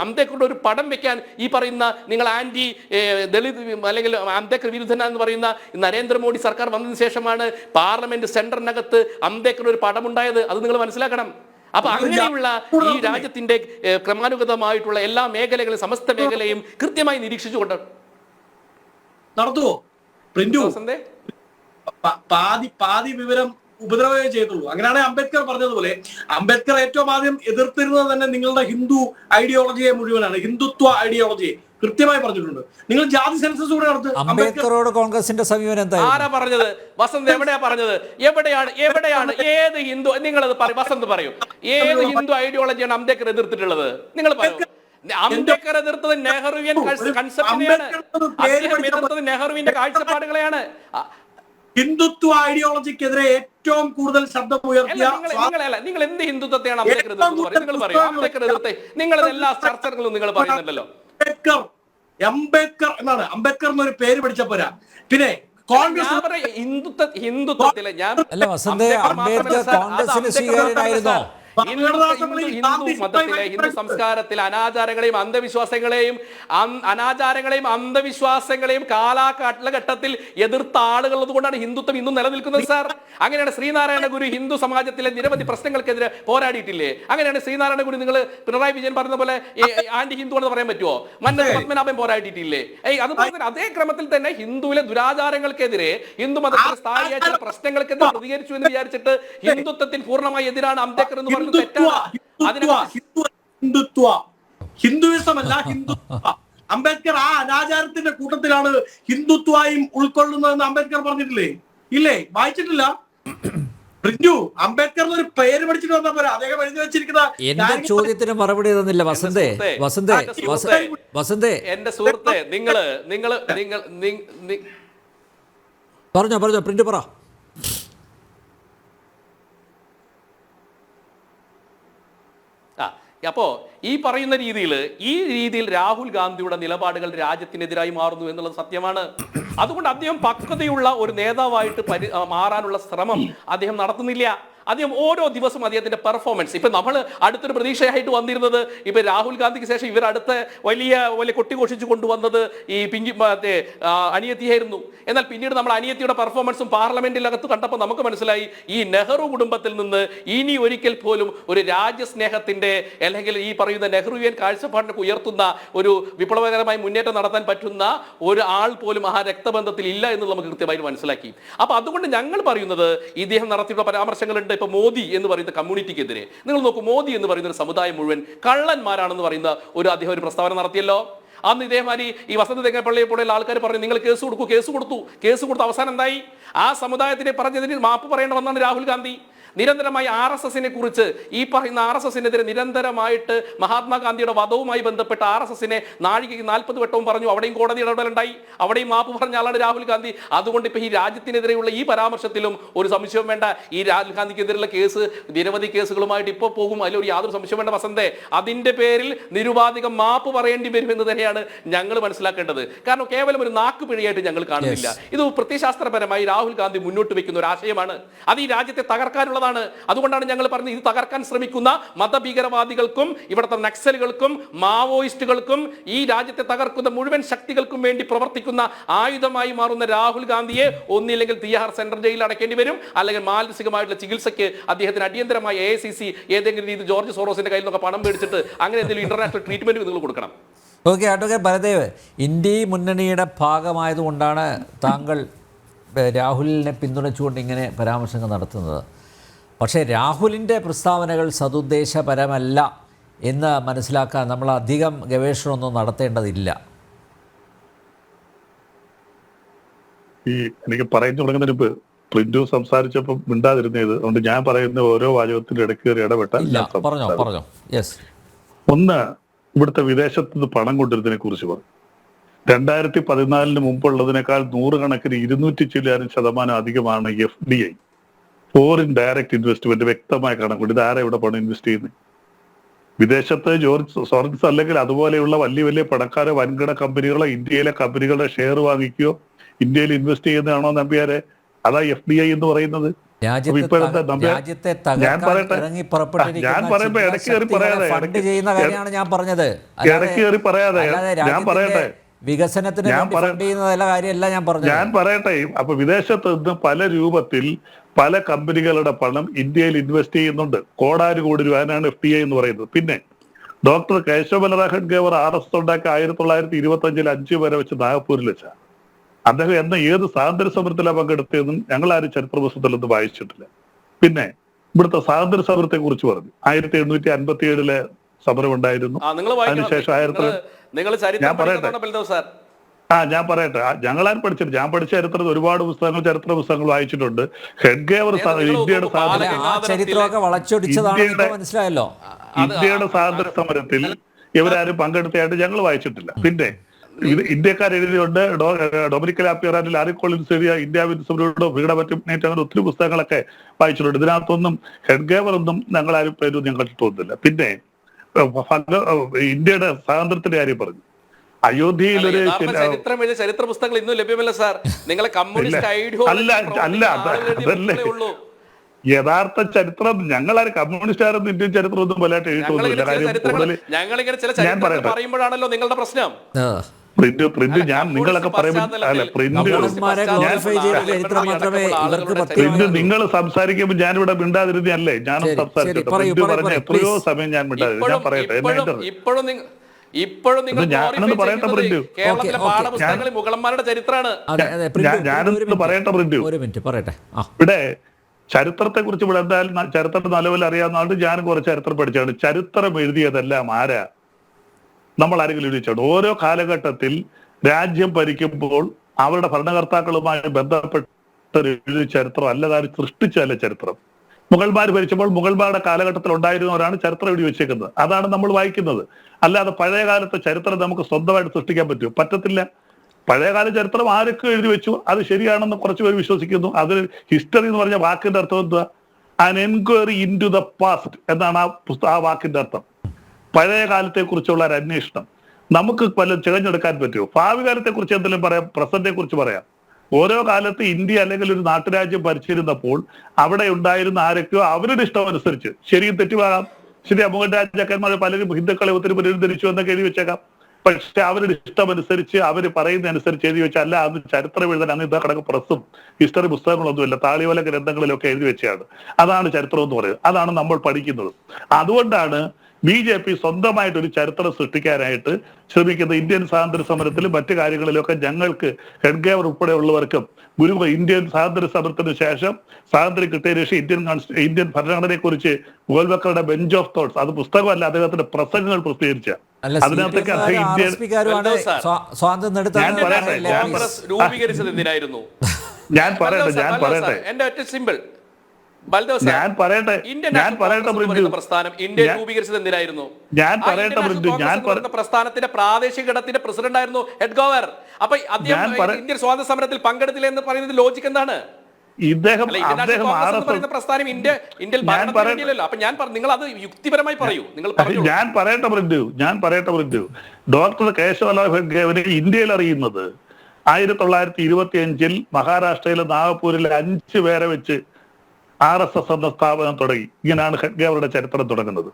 അംബേദ്കറുടെ ഒരു പടം വെക്കാൻ ഈ പറയുന്ന നിങ്ങൾ ആന്റി ദളിത് അല്ലെങ്കിൽ അംബേദ്കർ വിരുദ്ധനെന്ന് പറയുന്ന നരേന്ദ്രമോദി സർക്കാർ വന്നതിന് ശേഷമാണ് പാർലമെന്റ് സെന്ററിനകത്ത് അംബേദ്കർ ഒരു പടമുണ്ടായത്. അത് നിങ്ങൾ മനസ്സിലാക്കണം. അപ്പൊ അങ്ങനെയുള്ള ഈ രാജ്യത്തിന്റെ ക്രമാനുഗതമായിട്ടുള്ള എല്ലാ മേഖലകളും, സമസ്ത മേഖലയും കൃത്യമായി നിരീക്ഷിച്ചുകൊണ്ട് നടത്തുവോ? പാതി വിവരം ഉപദ്രവമേ ചെയ്തുള്ളൂ. അങ്ങനെയാണ് അംബേദ്കർ പറഞ്ഞതുപോലെ. അംബേദ്കർ ഏറ്റവും ആദ്യം എതിർത്തിരുന്നത് തന്നെ നിങ്ങളുടെ ഹിന്ദു ഐഡിയോളജിയെ മുഴുവനാണ്, ഹിന്ദുത്വ ഐഡിയോളജിയെ കൃത്യമായി പറഞ്ഞിട്ടുണ്ട്. നിങ്ങൾ ജാതി സെൻസസ് കൂടെ നടത്തുക. അംബേദ്കറോട് കോൺഗ്രസിന്റെ സമീപനം എന്താ? ആരാ പറഞ്ഞത്? വസന്ത് എവിടെയാ പറഞ്ഞത്? എവിടെയാണ് ഏത് ഹിന്ദു? നിങ്ങളത് പറയും, വസന്ത് പറയൂ. ഏത് ഹിന്ദു ഐഡിയോളജിയാണ് അംബേദ്കർ എതിർത്തിട്ടുള്ളത്? നിങ്ങൾ പറയൂ. അംബേദ്കർ എതിർത്തത് നെഹ്റുവിയൻ കൺസെപ്റ്റിനെയാണ്. അദ്ദേഹം എതിർത്തത് നെഹ്റുവിന്റെ കാഴ്ചപ്പാടുകളെയാണ്. ഹിന്ദുത്വ ഐഡിയോളജിക്കെതിരെ ഏറ്റവും കൂടുതൽ ശബ്ദമുയർത്തിയ നിങ്ങൾ എന്ത് ഹിന്ദുത്വത്തെയാണ് അംബേദ്കർ എതിർത്തത്? നിങ്ങൾ പറയൂ, അംബേദ്കർ എതിർത്തെ നിങ്ങൾ എല്ലാ ചർച്ചകളും നിങ്ങൾ പറയുന്നുണ്ടല്ലോ. അംബേദ്കർ എന്നാണ്, അംബേദ്കർ എന്നൊരു പേര് പഠിച്ച പോരാ. പിന്നെ ഹിന്ദുത്വത്തിലെ അല്ല വസന്തേ, അംബേദ്കർ കോൺഗ്രസിന് സ്വീകാര്യനായിരുന്നോ? ഹിന്ദു മതത്തിലെ ഹിന്ദു സംസ്കാരത്തിലെ അനാചാരങ്ങളെയും അന്ധവിശ്വാസങ്ങളെയും കാലഘട്ടത്തിൽ എതിർത്ത ആളുകൾ കൊണ്ടാണ് ഹിന്ദുത്വം ഇന്നും നിലനിൽക്കുന്നത് സാർ. അങ്ങനെയാണ് ശ്രീനാരായണ ഗുരു ഹിന്ദു സമാജത്തിലെ നിരവധി പ്രശ്നങ്ങൾക്കെതിരെ പോരാടിയിട്ടില്ലേ? അങ്ങനെയാണ് ശ്രീനാരായണ ഗുരു, നിങ്ങൾ പിണറായി വിജയൻ പറഞ്ഞ പോലെ ആന്റി ഹിന്ദു എന്ന് പറയാൻ പറ്റുമോ? മന്നത്ത് പത്മനാഭൻ പോരാടിയിട്ടില്ലേ? അതുപോലെ തന്നെ അതേ ക്രമത്തിൽ തന്നെ ഹിന്ദുവിലെ ദുരാചാരങ്ങൾക്കെതിരെ, ഹിന്ദു മതത്തിലെ സ്ഥായിയായ ചില പ്രശ്നങ്ങൾക്കെതിരെ പ്രതികരിച്ചു എന്ന് വിചാരിച്ചിട്ട് ഹിന്ദുത്വത്തിന് പൂർണ്ണമായി എതിരാണ് അംബേദ്കർ എന്ന് പറയുന്നത് ഹിന്ദുവിസം അല്ല, ഹിന്ദുത്വ. അംബേദ്കർ ആ അനാചാരത്തിന്റെ കൂട്ടത്തിലാണ് ഹിന്ദുത്വയും ഉൾക്കൊള്ളുന്നതെന്ന് അംബേദ്കർ പറഞ്ഞിട്ടില്ലേ? ഇല്ലേ? വായിച്ചിട്ടില്ല? അംബേദ്കർ ഒരു പേര് പഠിച്ചിട്ട് വന്നാൽ പോരാ, അദ്ദേഹം എഴുതി വെച്ചിരിക്കുന്ന. എന്റെ ചോദ്യത്തിന് മറുപടി തന്നില്ല വസന്തേ. എന്റെ സുഹൃത്തെ, പറഞ്ഞോ പ്രിന്റ് പറ. അപ്പോ ഈ പറയുന്ന രീതിയിൽ രാഹുൽ ഗാന്ധിയുടെ നിലപാടുകൾ രാജ്യത്തിനെതിരായി മാറുന്നു എന്നുള്ളത് സത്യമാണ്. അതുകൊണ്ട് അദ്ദേഹം പക്വതയുള്ള ഒരു നേതാവായിട്ട് മാറാനുള്ള ശ്രമം അദ്ദേഹം നടത്തുന്നില്ല. അദ്ദേഹം ഓരോ ദിവസവും അദ്ദേഹത്തിന്റെ പെർഫോമൻസ്, ഇപ്പൊ നമ്മൾ അടുത്തൊരു പ്രതീക്ഷയായിട്ട് വന്നിരുന്നത്, ഇപ്പൊ രാഹുൽ ഗാന്ധിക്ക് ശേഷം ഇവർ അടുത്ത വലിയ കൊട്ടിഘോഷിച്ചു കൊണ്ടുവന്നത് ഈ അനിയത്തിയായിരുന്നു. എന്നാൽ പിന്നീട് നമ്മൾ അനിയത്തിയുടെ പെർഫോമൻസും പാർലമെന്റിനകത്ത് കണ്ടപ്പോൾ നമുക്ക് മനസ്സിലായി ഈ നെഹ്റു കുടുംബത്തിൽ നിന്ന് ഇനി ഒരിക്കൽ പോലും ഒരു രാജ്യസ്നേഹത്തിന്റെ അല്ലെങ്കിൽ ഈ പറയുന്ന നെഹ്റുവിയൻ കാഴ്ചപ്പാടിനൊക്കെ ഉയർത്തുന്ന ഒരു വിപ്ലവകരമായി മുന്നേറ്റം നടത്താൻ പറ്റുന്ന ഒരു ആൾ പോലും ആ രക്തബന്ധത്തിൽ ഇല്ല എന്ന് നമുക്ക് കൃത്യമായിട്ട് മനസ്സിലാക്കി. അപ്പൊ അതുകൊണ്ട് ഞങ്ങൾ പറയുന്നത്, ഇദ്ദേഹം നടത്തിയിട്ടുള്ള പരാമർശങ്ങളുണ്ട്. ഇപ്പൊ മോദി എന്ന് പറയുന്ന കമ്മ്യൂണിറ്റിക്കെതിരെ നിങ്ങൾ നോക്കൂ, മോദി എന്ന് പറയുന്ന ഒരു സമുദായം മുഴുവൻ കള്ളന്മാരാണെന്ന് പറയുന്ന അദ്ദേഹം ഒരു പ്രസ്താവന നടത്തിയല്ലോ. അന്ന് ഇതേമാതിരി ഈ വസന്ത തെങ്ങപ്പള്ളിയെ പോലെയുള്ള ആൾക്കാർ പറഞ്ഞു നിങ്ങൾ കേസ് കൊടുത്തു. അവസാനം എന്തായി? ആ സമുദായത്തിനെ പറഞ്ഞതിന് മാപ്പ് പറയേണ്ട വന്നാണ് രാഹുൽ ഗാന്ധി. നിരന്തരമായി RSSനെ കുറിച്ച് ഈ പറയുന്ന RSSനെതിരെ നിരന്തരമായിട്ട് മഹാത്മാഗാന്ധിയുടെ വധവുമായി ബന്ധപ്പെട്ട് RSSനെ നാഴികയ്ക്ക് 40 വട്ടവും പറഞ്ഞു. അവിടെയും കോടതി ഇടപെടലുണ്ടായി, അവിടെയും മാപ്പ് പറഞ്ഞ ആളാണ് രാഹുൽ ഗാന്ധി. അതുകൊണ്ട് ഇപ്പൊ ഈ രാജ്യത്തിനെതിരെയുള്ള ഈ പരാമർശത്തിലും ഒരു സംശയവും വേണ്ട. ഈ രാഹുൽ ഗാന്ധിക്കെതിരെയുള്ള കേസ് നിരവധി കേസുകളുമായിട്ട് ഇപ്പോൾ പോകും, അതിലൊരു യാതൊരു സംശയം വേണ്ട വസന്തേ. അതിന്റെ പേരിൽ നിരുപാധികം മാപ്പ് പറയേണ്ടി വരുമെന്ന് തന്നെയാണ് ഞങ്ങൾ മനസ്സിലാക്കേണ്ടത്. കാരണം കേവലം ഒരു നാക്കുപിഴയായിട്ട് ഞങ്ങൾ കാണുന്നില്ല. ഇത് പ്രത്യയശാസ്ത്രപരമായി രാഹുൽ ഗാന്ധി മുന്നോട്ട് വെക്കുന്ന ഒരു ആശയമാണ്. അത് ഈ രാജ്യത്തെ തകർക്കാനുള്ളതാണ്. അതുകൊണ്ടാണ് ഞങ്ങൾ പറഞ്ഞത്, ഇത് തകർക്കാൻ ശ്രമിക്കുന്ന മതഭീകരവാദികൾക്കും ഇവിടുത്തെ നക്സലുകൾക്കും മാവോയിസ്റ്റുകൾക്കും ഈ രാജ്യത്തെ തകർക്കുന്ന മുഴുവൻ ശക്തികൾക്കും വേണ്ടി പ്രവർത്തിക്കുന്ന ആയുധമായി മാറുന്ന രാഹുൽ ഗാന്ധിയെ ഒന്നില്ലെങ്കിൽ തിഹാർ സെൻട്രൽ ജയിലിൽ അടയ്ക്കേണ്ടി വരും, അല്ലെങ്കിൽ മാനസികമായിട്ടുള്ള ചികിത്സയ്ക്ക് അദ്ദേഹത്തിന് അടിയന്തരമായി AICC ഏതെങ്കിലും രീതി ജോർജ് സോറോസിന്റെ കയ്യിൽ നിന്നൊക്കെ പണം മേടിച്ചിട്ട് അങ്ങനെ എന്തെങ്കിലും ഇന്റർനാഷണൽ ട്രീറ്റ്മെന്റ് നിങ്ങൾ കൊടുക്കണം. ഓക്കെ, അഡ്വക്കേറ്റ് ബലദേവ്, ഇന്ത്യ മുന്നണിയുടെ ഭാഗമായതുകൊണ്ടാണ് താങ്കൾ രാഹുലിനെ പിന്തുണച്ചുകൊണ്ട് ഇങ്ങനെ പരാമർശങ്ങൾ നടത്തുന്നത്. പക്ഷേ രാഹുലിൻ്റെ പ്രസ്താവനകൾ സതുദ്ദേശപരമല്ല എന്ന് മനസ്സിലാക്കാൻ നമ്മൾ അധികം ഗവേഷണമൊന്നും നടത്തേണ്ടതില്ല. എനിക്ക് പറഞ്ഞു തുടങ്ങുന്നതിന് മുമ്പ് പ്രിന്റു സംസാരിച്ചപ്പോൾ മിണ്ടാതിരുന്നത്, അതുകൊണ്ട് ഞാൻ പറയുന്ന ഓരോ വാചകത്തിന്റെ ഇടയ്ക്ക് കയറി ഇടപെട്ടാൽ പറഞ്ഞോ. യെസ്. ഒന്ന്, ഇവിടുത്തെ വിദേശത്ത് നിന്ന് പണം കൊണ്ടിരുന്നതിനെ കുറിച്ച് പറഞ്ഞു. 2014 മുമ്പുള്ളതിനേക്കാൾ 100 കണക്കിന് 200% അധികമാണ് FDI, ഫോറിൻ ഡയറക്റ്റ് ഇൻവെസ്റ്റ്മെന്റ്. വ്യക്തമായ കണക്കുണ്ട്. ഇത് ആരാ ഇവിടെ പണം ഇൻവെസ്റ്റ് ചെയ്യുന്നത്? വിദേശത്ത് ജോർജ് സോറൻസ് അല്ലെങ്കിൽ അതുപോലെയുള്ള വലിയ വലിയ പണക്കാരെ വൻകിട കമ്പനികളോ ഇന്ത്യയിലെ കമ്പനികളുടെ ഷെയർ വാങ്ങിക്കുകയോ ഇന്ത്യയിൽ ഇൻവെസ്റ്റ് ചെയ്യുന്നതാണോ നമ്പ്യാരെ? അതാ FDI എന്ന് പറയുന്നത്. ഞാൻ പറയുമ്പോ ഇടയ്ക്ക് കയറി പറയാതെ വികസനത്തിന് ഞാൻ പറയട്ടെ. അപ്പൊ വിദേശത്ത് നിന്ന് പല രൂപത്തിൽ പല കമ്പനികളുടെ പണം ഇന്ത്യയിൽ ഇൻവെസ്റ്റ് ചെയ്യുന്നുണ്ട്. കോടാനു കോടി രൂപ FDI എന്ന് പറയുന്നത്. പിന്നെ ഡോക്ടർ കേശവ ബലറാഹൻ ഗേവർ RSS ഉണ്ടാക്കി 1925 5 വരെ വെച്ച് നാഗപ്പൂരിൽ വെച്ച അദ്ദേഹം ഏത് സ്വാതന്ത്ര്യ സമരത്തിലാണ് പങ്കെടുത്തതെന്നും ഞങ്ങൾ ആരും ചരിത്ര പുസ്തകത്തിലൊന്നും വായിച്ചിട്ടില്ല. പിന്നെ ഇവിടുത്തെ സ്വാതന്ത്ര്യ സമരത്തെ കുറിച്ച് പറഞ്ഞു. 1857 സമരം ഉണ്ടായിരുന്നു. അതിനുശേഷം ഞാൻ പറയട്ടെ, ഞങ്ങളാരും പഠിച്ചിട്ട്, ഞാൻ പഠിച്ച ചരിത്രത്തിൽ ഒരുപാട് ചരിത്ര പുസ്തകങ്ങൾ വായിച്ചിട്ടുണ്ട്. ഹെഡ്ഗേവർ ഇന്ത്യയുടെ സ്വാതന്ത്ര്യ സമരത്തിൽ ഇവരാരും പങ്കെടുത്തതായിട്ട് ഞങ്ങൾ വായിച്ചിട്ടില്ല. പിന്നെ ഇത് ഇന്ത്യക്കാർ എഴുതിയുണ്ട്, ഡൊമിനിക് ലാപ്പിയറാൻഡ്, ലാറി കോളിൻസ് എഴുതിയ ഇന്ത്യ വിൻസബ്രൂഡോ ഫ്രീഡം അറ്റ് മിഡ്നൈറ്റ് അങ്ങനെ ഒത്തിരി പുസ്തകങ്ങളൊക്കെ വായിച്ചിട്ടുണ്ട്. ഇതിനകത്തൊന്നും ഹെഡ്ഗേവറൊന്നും ഞങ്ങളാരും പേരും ഞങ്ങൾ തോന്നുന്നില്ല. പിന്നെ ഇന്ത്യയുടെ സ്വാതന്ത്ര്യത്തിന്റെ കാര്യം പറഞ്ഞു. അയോധ്യയിൽ ഒരു ചരിത്ര പുസ്തകങ്ങൾ ഇന്നും ലഭ്യമല്ല സാർ. നിങ്ങളെ കമ്മ്യൂണിസ്റ്റ് അതല്ലേ യഥാർത്ഥ ചരിത്രം. ഞങ്ങളാരും കമ്മ്യൂണിസ്റ്റുകാരൊന്നും ഇന്ത്യൻ ചരിത്രം ഒന്നും പോലായിട്ട് എഴുതിയിട്ടൊന്നുമില്ല. ഞാൻ പറയട്ടെ, പറയുമ്പോഴാണല്ലോ നിങ്ങളുടെ പ്രശ്നം. പ്രിന്റ് ഞാൻ നിങ്ങളൊക്കെ പറയുമ്പോൾ അല്ല പ്രിന്റ് നിങ്ങൾ സംസാരിക്കുമ്പോൾ ഞാനിവിടെ മിണ്ടാതിരുന്നല്ലേ? ഞാനും സംസാരിച്ചിട്ട് പ്രിന്റ് പറഞ്ഞ എത്രയോ സമയം ഞാൻ മിണ്ടാതിരുന്നു. ഞാൻ പറയട്ടെ, ഞാനൊന്ന് പറയട്ടെ പ്രിന്റ്, മുഗളന്മാരുടെ ചരിത്രമാണ്. ഞാനൊന്ന് പറയട്ടെ പ്രിന്റ്. ഇവിടെ ചരിത്രത്തെ കുറിച്ച് ഇവിടെ എന്തായാലും ചരിത്രം നല്ലപോലെ അറിയാവുന്നതുകൊണ്ട് ഞാനും കുറച്ച് ചരിത്രം പഠിച്ചാണ്. ചരിത്രം എഴുതിയതെല്ലാം ആരാ? നമ്മൾ ആരെങ്കിലും എഴുതിച്ചാണ്. ഓരോ കാലഘട്ടത്തിൽ രാജ്യം ഭരിക്കുമ്പോൾ അവരുടെ ഭരണകർത്താക്കളുമായി ബന്ധപ്പെട്ട എഴുതിയ ചരിത്രം അല്ലതാരും സൃഷ്ടിച്ചതല്ല ചരിത്രം. മുഗൾമാർ ഭരിച്ചപ്പോൾ മുഗൾമാരുടെ കാലഘട്ടത്തിൽ ഉണ്ടായിരുന്നവരാണ് ചരിത്രം എഴുതി വെച്ചേക്കുന്നത്. അതാണ് നമ്മൾ വായിക്കുന്നത്. അല്ലാതെ പഴയ കാലത്തെ ചരിത്രം നമുക്ക് സ്വന്തമായിട്ട് സൃഷ്ടിക്കാൻ പറ്റുമോ? പറ്റത്തില്ല. പഴയകാല ചരിത്രം ആരൊക്കെ എഴുതി വെച്ചു, അത് ശരിയാണെന്ന് കുറച്ച് പേര് വിശ്വസിക്കുന്നു. അത് ഹിസ്റ്ററി എന്ന് പറഞ്ഞ വാക്കിന്റെ അർത്ഥം എന്തുവാ? An enquiry into the past എന്നാണ് ആ വാക്കിന്റെ അർത്ഥം. പഴയ കാലത്തെ കുറിച്ചുള്ള ഒരു അന്വേഷണം. നമുക്ക് പലരും തിരഞ്ഞെടുക്കാൻ പറ്റുമോ? ഭാവി കാലത്തെ കുറിച്ച് എന്തെങ്കിലും പറയാം, പ്രസന്റിനെ കുറിച്ച് പറയാം. ഓരോ കാലത്ത് ഇന്ത്യ അല്ലെങ്കിൽ ഒരു നാട്ടുരാജ്യം ഭരിച്ചിരുന്നപ്പോൾ അവിടെ ഉണ്ടായിരുന്ന ആരൊക്കെയോ അവരുടെ ഇഷ്ടം അനുസരിച്ച്, ശരിയും തെറ്റുമാകാം, ശരി, അമുഖ രാജാക്കന്മാർ പലരും ഹിന്ദുക്കളെ ഒത്തിരി പുനരുദ്ധരിച്ചു എന്നൊക്കെ എഴുതി വെച്ചേക്കാം. പക്ഷെ അവരുടെ ഇഷ്ടമനുസരിച്ച് അവർ പറയുന്ന അനുസരിച്ച് എഴുതി വെച്ചാൽ അല്ല, അത് ചരിത്രം എഴുതാൻ അന്ന് ഇതാ കണക്ക് പ്രസ്സും ഹിസ്റ്ററി പുസ്തകങ്ങളൊന്നുമില്ല, താളിയോല ഗ്രന്ഥങ്ങളിലൊക്കെ എഴുതി വെച്ചാണ്. അതാണ് ചരിത്രം എന്ന് പറയുന്നത്. അതാണ് നമ്മൾ പഠിക്കുന്നത്. അതുകൊണ്ടാണ് BJP സ്വന്തമായിട്ടൊരു ചരിത്രം സൃഷ്ടിക്കാനായിട്ട് ശ്രമിക്കുന്നത്. ഇന്ത്യൻ സ്വാതന്ത്ര്യ സമരത്തിലും മറ്റു കാര്യങ്ങളിലൊക്കെ ഞങ്ങൾക്ക് ഹെഡ്ഗേവർ ഉൾപ്പെടെയുള്ളവർക്കും ഇന്ത്യൻ സ്വാതന്ത്ര്യ സമരത്തിന് ശേഷം സ്വാതന്ത്ര്യം കിട്ടിയതിനു ശേഷം ഇന്ത്യൻ ഭരണഘടനയെ കുറിച്ച് ഗോൾവക്കറുടെ ബെഞ്ച് ഓഫ് തോട്ട്സ്, അത് പുസ്തകമല്ല, അദ്ദേഹത്തിന്റെ പ്രസംഗങ്ങൾ പ്രസിദ്ധീകരിച്ച അതിനകത്തൊക്കെ ഞാൻ പറയട്ടെ പ്രസ്ഥാനത്തിന്റെ പ്രാദേശിക ഘടകത്തിന്റെ പ്രസിഡന്റ് ആയിരുന്നു ഹെഡ്ഗേവർ. അപ്പൊ അദ്ദേഹം ഇന്ത്യൻ സ്വാതന്ത്ര്യ സമരത്തിൽ പങ്കെടുത്തില്ല എന്ന് പറയുന്നത് ലോജിക്ക് എന്താണ്? പ്രസ്ഥാനം ഇന്ത്യയിൽ ഭരണത്തിലല്ലോ. അപ്പൊ നിങ്ങൾ അത് യുക്തിപരമായി പറയൂ. ഞാൻ പറയട്ടെ പ്രിന്റു. ഡോക്ടർ കേശവലാൽ ഹെഡ്ഗേവരെ ഇന്ത്യയിൽ അറിയുന്നത് 1925 മഹാരാഷ്ട്രയിലെ നാഗപൂരിലെ 5 പേരെ വെച്ച് RSS എന്ന സ്ഥാപനം തുടങ്ങി. ഇങ്ങനെയാണ് ഹെഡ്ഗേവറുടെ ചരിത്രം തുടങ്ങുന്നത്.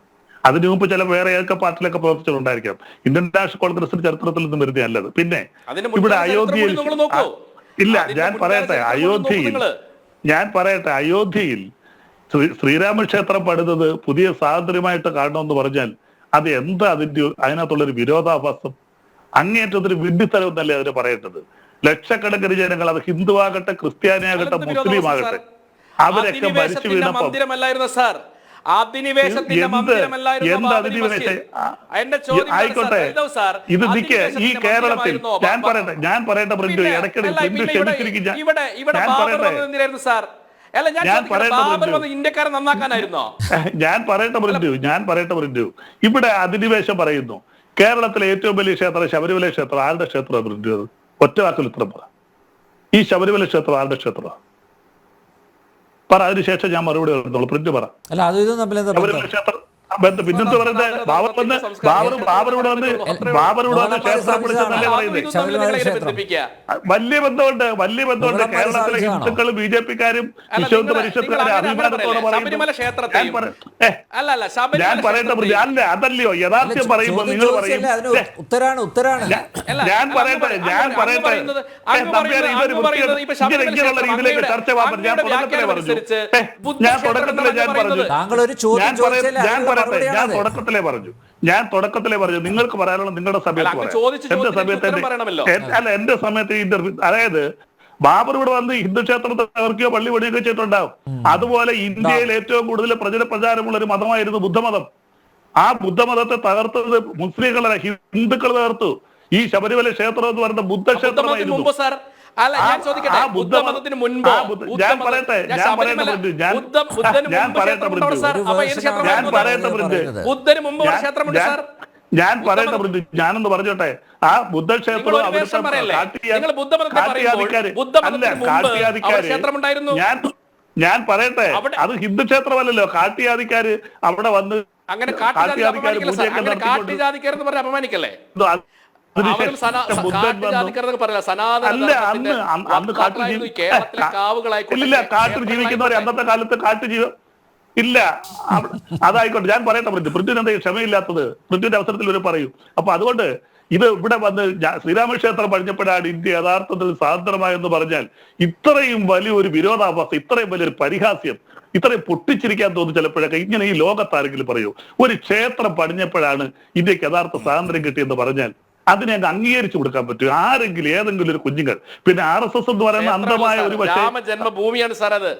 അതിനു മുമ്പ് ചില വേറെ ഏതൊക്കെ പാർട്ടിയിലൊക്കെ പ്രവർത്തിച്ചിട്ടുണ്ടായിരിക്കാം. ഇന്ത്യൻ നാഷണൽ കോൺഗ്രസിന്റെ ചരിത്രത്തിൽ നിന്നും വെറുതെ അല്ലത്. പിന്നെ ഇവിടെ അയോധ്യയിൽ ഇല്ല, ഞാൻ പറയട്ടെ, അയോധ്യയിൽ ശ്രീരാമക്ഷേത്രം പണിതത് പുതിയ സ്വാതന്ത്ര്യമായിട്ട് കാണണമെന്ന് പറഞ്ഞാൽ അത് എന്താ അതിനകത്തുള്ളൊരു വിരോധാഭാസം? അങ്ങേറ്റത്തൊരു വിഡ്ഢിത്തരം എന്നല്ലേ അതിന് പറയേണ്ടത്? ലക്ഷക്കണക്കിന് ജനങ്ങൾ, അത് ഹിന്ദു ആകട്ടെ, ക്രിസ്ത്യാനിയാകട്ടെ, മുസ്ലിം ആകട്ടെ, അവരൊക്കെ മരിച്ചു വീണപ്പോൾ ആയിക്കോട്ടെ. ഇത് നിക്ക്, ഈ കേരളത്തിൽ ഞാൻ പറയട്ടെ പ്രിന്റു, ഇടയ്ക്കിടയിൽ പ്രിന്റു ക്ഷമിച്ചിരിക്കും. ഞാൻ പറയട്ടെ പ്രിന്റു, ഇവിടെ അധിനിവേശം പറയുന്നു. കേരളത്തിലെ ഏറ്റവും വലിയ ക്ഷേത്രം ശബരിമല ക്ഷേത്രം. ആരുടെ ക്ഷേത്രമാണ് പ്രിന്റു? അത് ഒറ്റ വാക്കിൽ ഉത്തരം പറ. ഈ ശബരിമല ക്ഷേത്രം ആരുടെ ക്ഷേത്രമാണ്? പറ, അതിനുശേഷം ഞാൻ മറുപടി പറഞ്ഞോളൂ. പ്രിന്റ് പറ. ശബരിമല ക്ഷേത്രം പിന്നെന്ത് പറയുന്നത്? ബാബറിവിടെ വന്ന് ക്ഷേത്രം പിടിച്ചെന്നല്ലേ പറയുന്നത്? വലിയ ബന്ധമുണ്ട്. കേരളത്തിലെ ഹിന്ദുക്കളും BJP-ക്കാരും വിശ്വ പരിഷത്തുകാരും അഭിമാനത്തോടെ ഞാൻ പറയട്ടെ, അല്ല അതല്ലയോ യഥാർത്ഥം പറയുമ്പോൾ നിങ്ങൾ പറയും. ഞാൻ പറയട്ടെ ഇങ്ങനെയുള്ള രീതിയിലേക്ക് ചർച്ച ഞാൻ തുടക്കത്തിലേ പറഞ്ഞു. ഞാൻ തുടക്കത്തിലേ പറഞ്ഞു നിങ്ങൾക്ക് പറയാനുള്ള നിങ്ങളുടെ സമയത്ത് എന്റെ സമയത്ത് ഇന്റർവ്യൂ. അതായത് ബാബർ ഇവിടെ വന്ന് ഹിന്ദു ക്ഷേത്രത്തെ തകർക്കുകയോ പള്ളി പണിയൊക്കെ ചെയ്തിട്ടുണ്ടാവും. അതുപോലെ ഇന്ത്യയിൽ ഏറ്റവും കൂടുതൽ പ്രചാരമുള്ള ഒരു മതമായിരുന്നു ബുദ്ധമതം. ആ ബുദ്ധമതത്തെ തകർത്തത് മുസ്ലിങ്ങളല്ല, ഹിന്ദുക്കൾ തകർത്തു. ഈ ശബരിമല ക്ഷേത്രം എന്ന് പറയുന്ന ബുദ്ധക്ഷേത്രമായിരുന്നു. ബുദ്ധമതത്തിന് മുൻപ് ഞാൻ പറയട്ടെ ഞാൻ പറയട്ടെ പൃഥ്വി, ഞാനൊന്ന് പറഞ്ഞോട്ടെ. ആ ബുദ്ധക്ഷേത്രം അവിടുത്തെ ഞാൻ പറയട്ടെ, അത് ഹിന്ദു ക്ഷേത്രമല്ലല്ലോ. കാട്ടിയാദിക്കാര് അവിടെ വന്ന് അങ്ങനെ കാട്ടുജാതിക്കാരെന്ന് പറഞ്ഞ അപമാനിക്കല്ലേ? ഇല്ല, കാട്ടിൽ ജീവിക്കുന്നവരെ അന്നത്തെ കാലത്ത് ഇല്ല. അതായിക്കോട്ടെ, ഞാൻ പറയട്ടെ പൃഥ്വിന് എന്താ ക്ഷമയില്ലാത്തത്? പൃഥ്വിന്റെ അവസരത്തിൽ ഒരു പറയൂ. അപ്പൊ അതുകൊണ്ട് ഇത് ഇവിടെ വന്ന് ശ്രീരാമക്ഷേത്രം പണിഞ്ഞപ്പോഴാണ് ഇന്ത്യ യഥാർത്ഥത്തിൽ സ്വതന്ത്രമായെന്ന് പറഞ്ഞാൽ ഇത്രയും വലിയൊരു വിരോധാഭാസം, ഇത്രയും വലിയൊരു പരിഹാസ്യം, ഇത്രയും പൊട്ടിച്ചിരിക്കാൻ തോന്നുന്നു ചിലപ്പോഴൊക്കെ. ഇങ്ങനെ ഈ ലോകത്താരെങ്കിലും പറയൂ ഒരു ക്ഷേത്രം പണിഞ്ഞപ്പോഴാണ് ഇന്ത്യക്ക് യഥാർത്ഥ സ്വാതന്ത്ര്യം കിട്ടിയെന്ന് പറഞ്ഞാൽ അതിനെ അങ്ങ് അംഗീകരിച്ചു കൊടുക്കാൻ പറ്റും ആരെങ്കിലും, ഏതെങ്കിലും ഒരു കുഞ്ഞുങ്ങൾ? പിന്നെ RSS എന്ന് പറയുന്ന അന്ധമായ ഒരു രാമജന്മഭൂമിയാണ് സാർ അത്.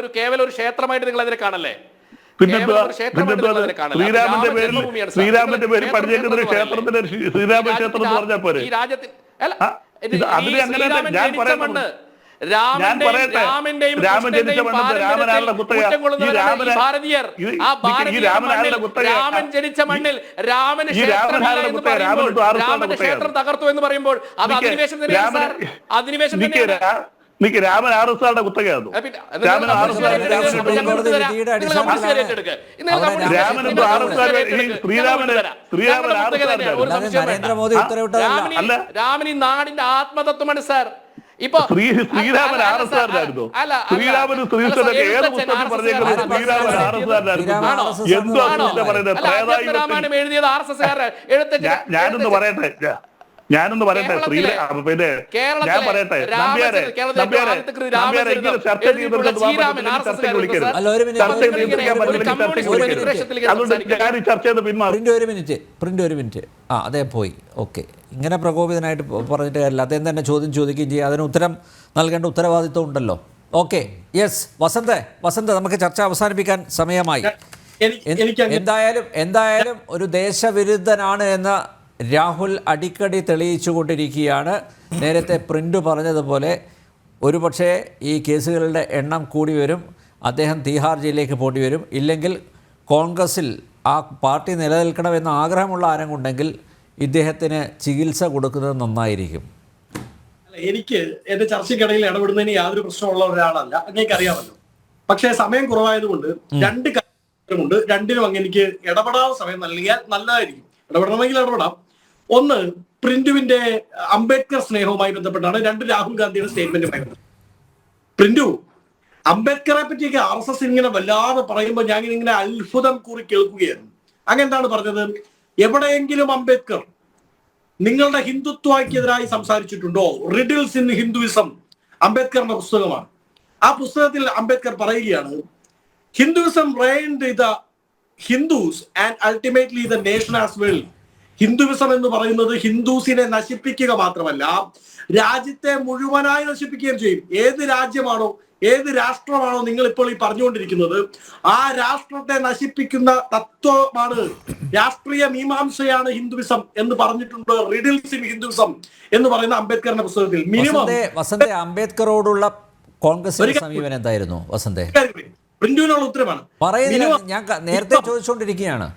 ഒരു കേവലം ഒരു ക്ഷേത്രമായിട്ട് നിങ്ങൾ അതിനെ കാണല്ലേ? ശ്രീരാമന്റെ പേരിൽ പണിഞ്ഞേക്കുന്ന ഒരു ക്ഷേത്രത്തിന്റെ ശ്രീരാമ ക്ഷേത്രം എന്ന് പറഞ്ഞാൽ പോരെ? രാമൻ ജനിച്ച മണ്ണ് രാമനാരുടെ കുത്തകയാണ്. രാമന് ക്ഷേത്രം തകർത്തു എന്ന് പറയുമ്പോൾ അത് അധിനിവേശം തന്നെയാണ്. രാമൻ RSSകാരുടെ കുത്തകയാണ്. രാമൻ ഈ നാടിന്റെ ആത്മതത്വമാണ് സാർ. ഇപ്പൊ ശ്രീരാമൻ RSSകാരനായിരുന്നു. ശ്രീരാമനും ശ്രീകൃഷ്ണനൊക്കെ ഏത് പുസ്തകത്തിൽ പറഞ്ഞേക്കുന്നത് ശ്രീരാമൻ RSSകാരനായിരുന്നു? രാമായണം എഴുതിയത് RSSകാരൻ. ഞാനൊന്ന് പറയട്ടെ പിന്നെ ഞാൻ പറയട്ടെ നമ്പ്യാരെ ഇങ്ങനെ ചർച്ച ചർച്ചയ്ക്ക് വിളിക്കരുത്. അതുകൊണ്ട് ഞാൻ ഈ ചർച്ച ചെയ്ത് പിന്മാറും. പ്രിന്റ് ഒരു മിനിറ്റ്. അതേ പോയി. ഓക്കെ, ഇങ്ങനെ പ്രകോപിതനായിട്ട് പറഞ്ഞിട്ട് കാര്യമില്ല. അദ്ദേഹം തന്നെ ചോദ്യം ചോദിക്കുകയും ചെയ്യും, അതിന് ഉത്തരം നൽകേണ്ട ഉത്തരവാദിത്വം ഉണ്ടല്ലോ. ഓക്കെ, യെസ് വസന്ത് നമുക്ക് ചർച്ച അവസാനിപ്പിക്കാൻ സമയമായി. എന്തായാലും ഒരു ദേശവിരുദ്ധനാണ് എന്ന് രാഹുൽ അടിക്കടി തെളിയിച്ചുകൊണ്ടിരിക്കുകയാണ്. നേരത്തെ പ്രിൻ്റ് പറഞ്ഞതുപോലെ ഒരുപക്ഷെ ഈ കേസുകളുടെ എണ്ണം കൂടി വരും, അദ്ദേഹം തീഹാർ ജയിലിലേക്ക് പോണ്ടി വരും. ഇല്ലെങ്കിൽ കോൺഗ്രസിൽ ആ പാർട്ടി നിലനിൽക്കണമെന്ന ആഗ്രഹമുള്ള ആരെങ്കിലും ഇദ്ദേഹത്തിന് ചികിത്സ കൊടുക്കുന്നത് നന്നായിരിക്കും. എനിക്ക് എന്റെ ചർച്ചയ്ക്കിടയിൽ ഇടപെടുന്നതിന് യാതൊരു പ്രശ്നമുള്ള ഒരാളല്ല, അങ്ങേക്ക് അറിയാമല്ലോ. പക്ഷേ സമയം കുറവായതുകൊണ്ട് രണ്ട് കാര്യങ്ങളുണ്ട്. രണ്ടിനും എനിക്ക് ഇടപെടാതെ സമയം നൽകിയാൽ നല്ലതായിരിക്കും. ഇടപെടണമെങ്കിൽ ഇടപെടാം. ഒന്ന്, പ്രിന്റുവിന്റെ അംബേദ്കർ സ്നേഹവുമായി ബന്ധപ്പെട്ടാണ്. രണ്ട്, രാഹുൽ ഗാന്ധിയുടെ സ്റ്റേറ്റ്മെന്റുമായി ബന്ധപ്പെട്ട്. പ്രിന്റു അംബേദ്കറെ പറ്റിയൊക്കെ RSS ഇങ്ങനെ വല്ലാതെ പറയുമ്പോൾ ഞാൻ ഇങ്ങനെ അത്ഭുതം കൂറി കേൾക്കുകയായിരുന്നു. അങ്ങനെ എന്താണ് പറഞ്ഞത്? എവിടെയെങ്കിലും അംബേദ്കർ നിങ്ങളുടെ ഹിന്ദുത്വക്കെതിരായി സംസാരിച്ചിട്ടുണ്ടോ? റിഡിൽസ് ഇൻ ഹിന്ദുയിസം അംബേദ്കറിന്റെ പുസ്തകമാണ്. ആ പുസ്തകത്തിൽ അംബേദ്കർ പറയുകയാണ്, Hinduism reigned the Hindus and ultimately the nation as well. Hinduism എന്ന് പറയുന്നത് ഹിന്ദുസിനെ നശിപ്പിക്കുക മാത്രമല്ല, രാജ്യത്തെ മുഴുവനായി നശിപ്പിക്കുകയും ചെയ്യും. ഏത് രാജ്യമാണോ, ഏത് രാഷ്ട്രമാണോ നിങ്ങൾ ഇപ്പോൾ ഈ പറഞ്ഞുകൊണ്ടിരിക്കുന്നത്, ആ രാഷ്ട്രത്തെ നശിപ്പിക്കുന്ന തത്വമാണ്, രാഷ്ട്രീയ മീമാംസയാണ് ഹിന്ദുവിസം എന്ന് പറഞ്ഞിട്ടുണ്ട്. റിഡിൽസ് ഇൻ ഹിന്ദുവിസം എന്ന് പറയുന്ന അംബേദ്കറിന്റെ പുസ്തകത്തിൽ മിനിമം. അംബേദ്കറോടുള്ള കോൺഗ്രസിന്റെ സമീപനം എന്തായിരുന്നു വസന്തേ? പ്രിന്റുവിനുള്ള ഉത്തരമാണ് ഞാൻ നേരത്തെ ചോദിച്ചുകൊണ്ടിരിക്കുകയാണ്.